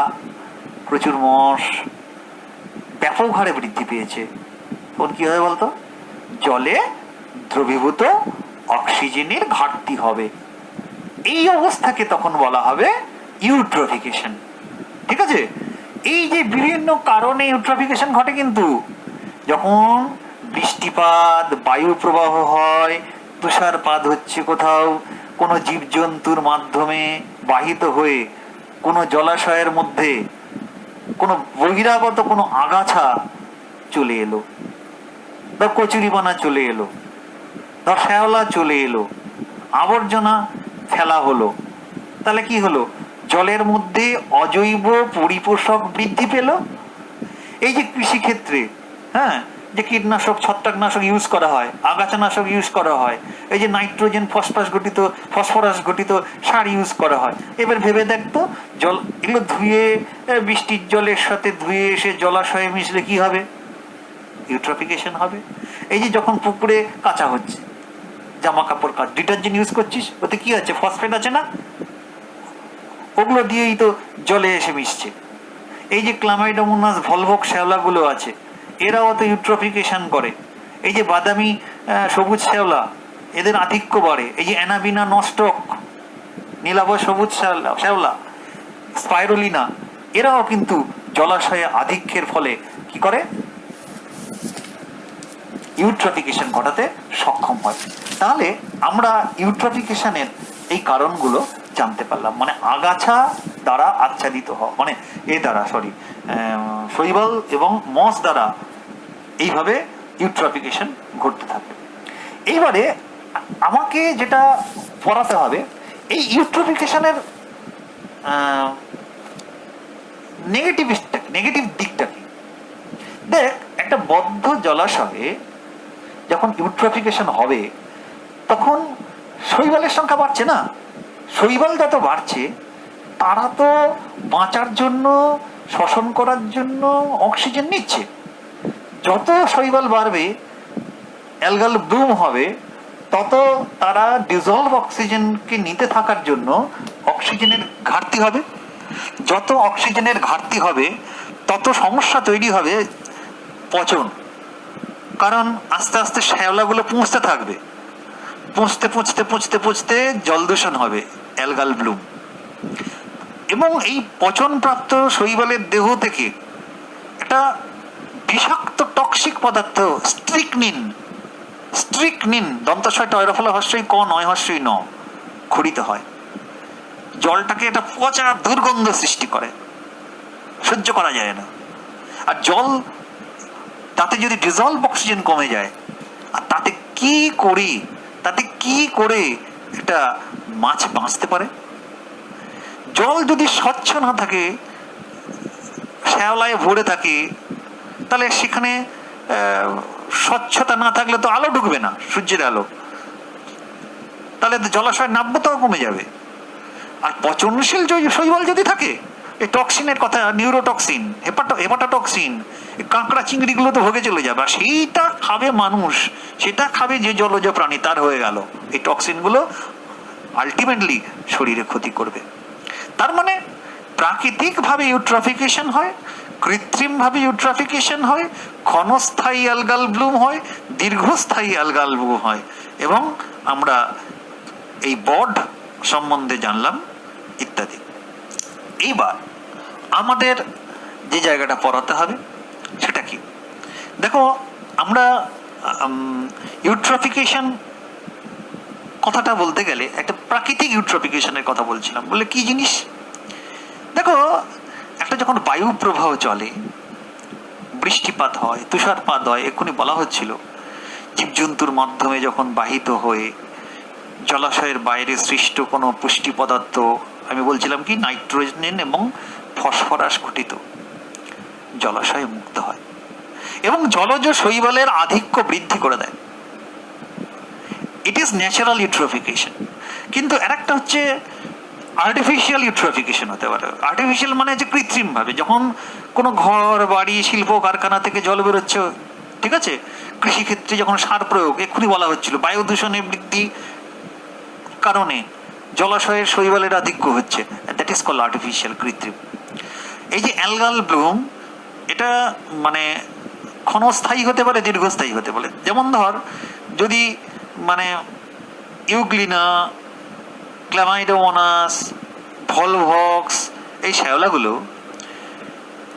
প্রচুর মশ ব্যাপক হারে বৃদ্ধি পেয়েছে, তখন কি হবে বলতো? জলে দ্রবীভূত অক্সিজেনের ঘাটতি হবে। এই অবস্থাকে তখন বলা হবে ইউট্রফিকেশন। ঠিক আছে? এই যে বিভিন্ন কারণে ইউট্রফিকেশন ঘটে, কিন্তু যখন বৃষ্টিপাত, বায়ু প্রবাহ হয়, তুষারপাত হচ্ছে কোথাও, কোনো জীবজন্তুর মাধ্যমে বাহিত হয়ে কোনো জলাশয়ের মধ্যে কোনো বহিরাগত কোনো আগাছা চলে এলো, বা কচুরিপানা চলে এলো, বা শ্যাওলা চলে এলো, আবর্জনা ফেলা হলো, তাহলে কি হলো? জলের মধ্যে অজৈব পরিপোষক বৃদ্ধি পেল। এই যে কৃষিক্ষেত্রে যে কীটনাশক, ছত্রাকনাশক ইউজ করা হয়, আগাছানাশক ইউজ করা হয়, এই যে নাইট্রোজেন, ফসফরাস ঘটিত সার ইউজ করা হয়, এবার ভেবে দেখতো জল এগুলো ধুয়ে, বৃষ্টির জলের সাথে ধুয়ে এসে জলাশয়ে মিশলে কি হবে? ইউট্রফিকেশন হবে। এই যে যখন পুকুরে কাচা হচ্ছে, জামা কাপড় ডিটারজেন্ট ইউজ করছিস, ওতে কি আছে? ফসফেট আছে না? ওগুলো দিয়েই তো জলে এসে মিশছে। এই যে ক্লামাইডোমোনাস ভলভক শ্যাওলাগুলো আছে, এরাও তো ইউট্রফিকেশন করে। এই যে বাদামি সবুজ শ্যাওলা, এদের আধিক্য বাড়ে। এই যে অ্যানাবিনা নস্টক, নীলাভ সবুজ শ্যাওলা, স্পাইরোলিনা, এরাও কিন্তু জলাশয়ে আধিক্যের ফলে কি করে? ইউট্রফিকেশন ঘটাতে সক্ষম হয়। তাহলে আমরা ইউট্রফিকেশনের এই কারণগুলো জানতে পারলাম। আগাছা দ্বারা আচ্ছাদিত হওয়া, শৈবাল এবং মস দ্বারা এইভাবে ইউট্রফিকেশন ঘটতে থাকে। এইবারে আমাকে যেটা পড়াতে হবে, এই ইউট্রফিকেশনের নেগেটিভ দিকটা কি? দেখ, একটা বদ্ধ জলাশয়ে যখন ইউট্রফিকেশন হবে, তখন শৈবালের সংখ্যা বাড়ছে না? শৈবাল যত বাড়ছে, তারা তো বাঁচার জন্য, শ্বসন করার জন্য অক্সিজেন নিচ্ছে। যত শৈবাল বাড়বে, অ্যালগাল ব্লুম হবে, তত তারা ডিজলভ অক্সিজেনকে নিতে থাকার জন্য অক্সিজেনের ঘাটতি হবে। যত অক্সিজেনের ঘাটতি হবে, তত সমস্যা তৈরি হবে পচন। কারণ আস্তে আস্তে শ্যাওলাগুলো পুঁছতে থাকবে, পুঁছতে জল দূষণ হবে, অ্যালগাল ব্লুম। এবং এই পচনপ্রাপ্ত শৈবালের দেহ থেকে একটা বিষাক্ত টক্সিক পদার্থ স্ট্রিকনিন দন্তস্বয় টয়রফলা হস্যই ক নয় হস্যই ন খড়িত হয়। জলটাকে একটা পচা দুর্গন্ধ সৃষ্টি করে, সহ্য করা যায় না। আর জল, তাতে যদি ডিজলভ অক্সিজেন কমে যায়, আর তাতে কি করে একটা মাছ বাঁচতে পারে? জল যদি স্বচ্ছ না থাকে, শ্যাওলায় ভরে থাকে, তাহলে সেখানে স্বচ্ছতা না থাকলে তো আলো ঢুকবে না, সূর্যের আলো, তাহলে জলাশয়ের নাব্যতাও কমে যাবে। আর পচনশীল শৈবাল যদি থাকে, এই টক্সিনের কথা, নিউরোটক্সিন, হেপাটাটক্সিন, কাঁকড়া চিংড়িগুলো তো ভোগে চলে যাবে, আর সেইটা খাবে মানুষ, সেটা খাবে যে জলজ প্রাণী, তার হয়ে গেল এই টক্সিনগুলো আলটিমেটলি শরীরে ক্ষতি করবে। তার মানে প্রাকৃতিকভাবে ইউট্রফিকেশন হয়, কৃত্রিমভাবে ইউট্রফিকেশন হয়, ক্ষণস্থায়ী অ্যালগাল ব্লুম হয়, দীর্ঘস্থায়ী অ্যালগাল ব্লুম হয়, এবং আমরা এই বড সম্বন্ধে জানলাম ইত্যাদি। এইবার আমাদের যে জায়গাটা পড়াতে হবে সেটা কি? দেখো, আমরা ইউট্রফিকেশন কথাটা বলতে গেলে একটা প্রাকৃতিক ইউট্রফিকেশনের কথা বলছিলাম। বলে কি জিনিস? দেখো, একটা যখন বায়ু প্রবাহ চলে, বৃষ্টিপাত হয়, তুষারপাত হয়, এক্ষুনি বলা হচ্ছিল, জীবজন্তুর মাধ্যমে যখন বাহিত হয়ে জলাশয়ের বাইরে সৃষ্ট কোনো পুষ্টি পদার্থ, আমি বলছিলাম কি, নাইট্রোজেন এবং ফসফরাস ঘটিত জলাশয়ে মুক্ত হয় এবং জলজ শৈবালের আধিক্য বৃদ্ধি করে দেয়। It is natural eutrophication. কিন্তু আরেকটা হচ্ছে আর্টিফিশিয়াল ইউট্রফিকেশন হতে পারে। আর্টিফিশিয়াল মানে হচ্ছে কৃত্রিম ভাবে, যখন কোনো ঘর বাড়ি শিল্প কারখানা থেকে জল বেরোচ্ছে, ঠিক আছে, কৃষিক্ষেত্রে যখন সার প্রয়োগ, এক্ষুনি বলা হচ্ছিল বায়ু দূষণের বৃদ্ধি কারণে জলাশয়ের শৈবালের আধিক্য হচ্ছে, দ্যাট ইজ কল্ড আর্টিফিশিয়াল, কৃত্রিম। এই যে অ্যালগাল ব্লুম, এটা মানে ক্ষণস্থায়ী হতে পারে, দীর্ঘস্থায়ী হতে পারে। যেমন ধর, যদি মানে ইউগ্লিনা, ক্ল্যামাইডোমোনাস, ভলভক্স, এই শ্যাওলাগুলো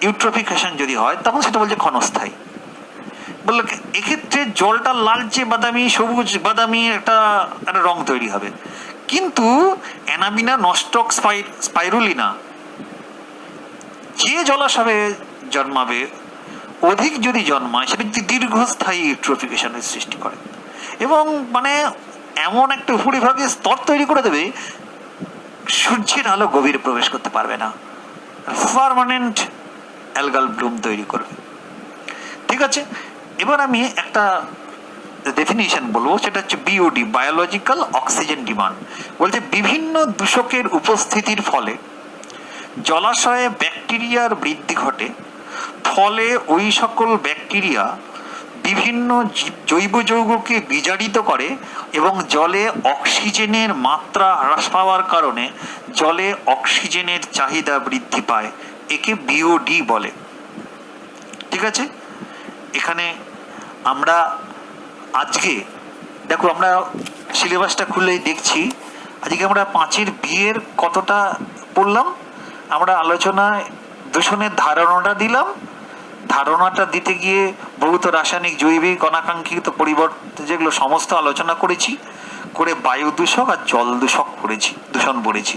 ইউট্রফিকেশন যদি হয়, তখন সেটা বলছে ক্ষণস্থায়ী। বললো এক্ষেত্রে জলটা লালচে বাদামি, সবুজ বাদামি একটা রং তৈরি হবে। কিন্তু অ্যানাবিনা, নস্টক, স্পাইরুলিনা যে জলাশয়ে জন্মাবে, অধিক যদি জন্মায়, সেটা যদি দীর্ঘস্থায়ী ইউট্রফিকেশনের সৃষ্টি করে এবং মানে এমন একটা উপরিভাগে স্তর তৈরি করে দেবে, সূর্যের আলো গভীরে প্রবেশ করতে পারবে না, পার্মানেন্ট অ্যালগাল ব্লুম তৈরি করবে। ঠিক আছে, এবার আমি একটা ডেফিনিশন বলবো, সেটা হচ্ছে বিওডি, বায়োলজিক্যাল অক্সিজেন ডিমান্ড। বলছে বিভিন্ন দূষকের উপস্থিতির ফলে জলাশয়ে ব্যাকটেরিয়ার বৃদ্ধি ঘটে, ফলে ওই সকল ব্যাকটেরিয়া বিভিন্ন জৈব যৌগকে বিজারিত করে এবং জলে অক্সিজেনের মাত্রা হ্রাস পাওয়ার কারণে জলে অক্সিজেনের চাহিদা বৃদ্ধি পায়। একে বিওডি বলে। ঠিক আছে, এখানে আমরা আজকে দেখো, আমরা সিলেবাসটা খুলেই দেখছি, আজকে আমরা 5-এর বিয়ের কতটা পড়লাম। আমরা আলোচনায় দূষণের ধারণাটা দিলাম, ধারণাটা দিতে গিয়ে ভৌত, রাসায়নিক, জৈবিক, অনাকাঙ্ক্ষিত পরিবর্তন যেগুলো সমস্ত আলোচনা করেছি, করে বায়ু দূষক আর জল দূষণ পড়েছি।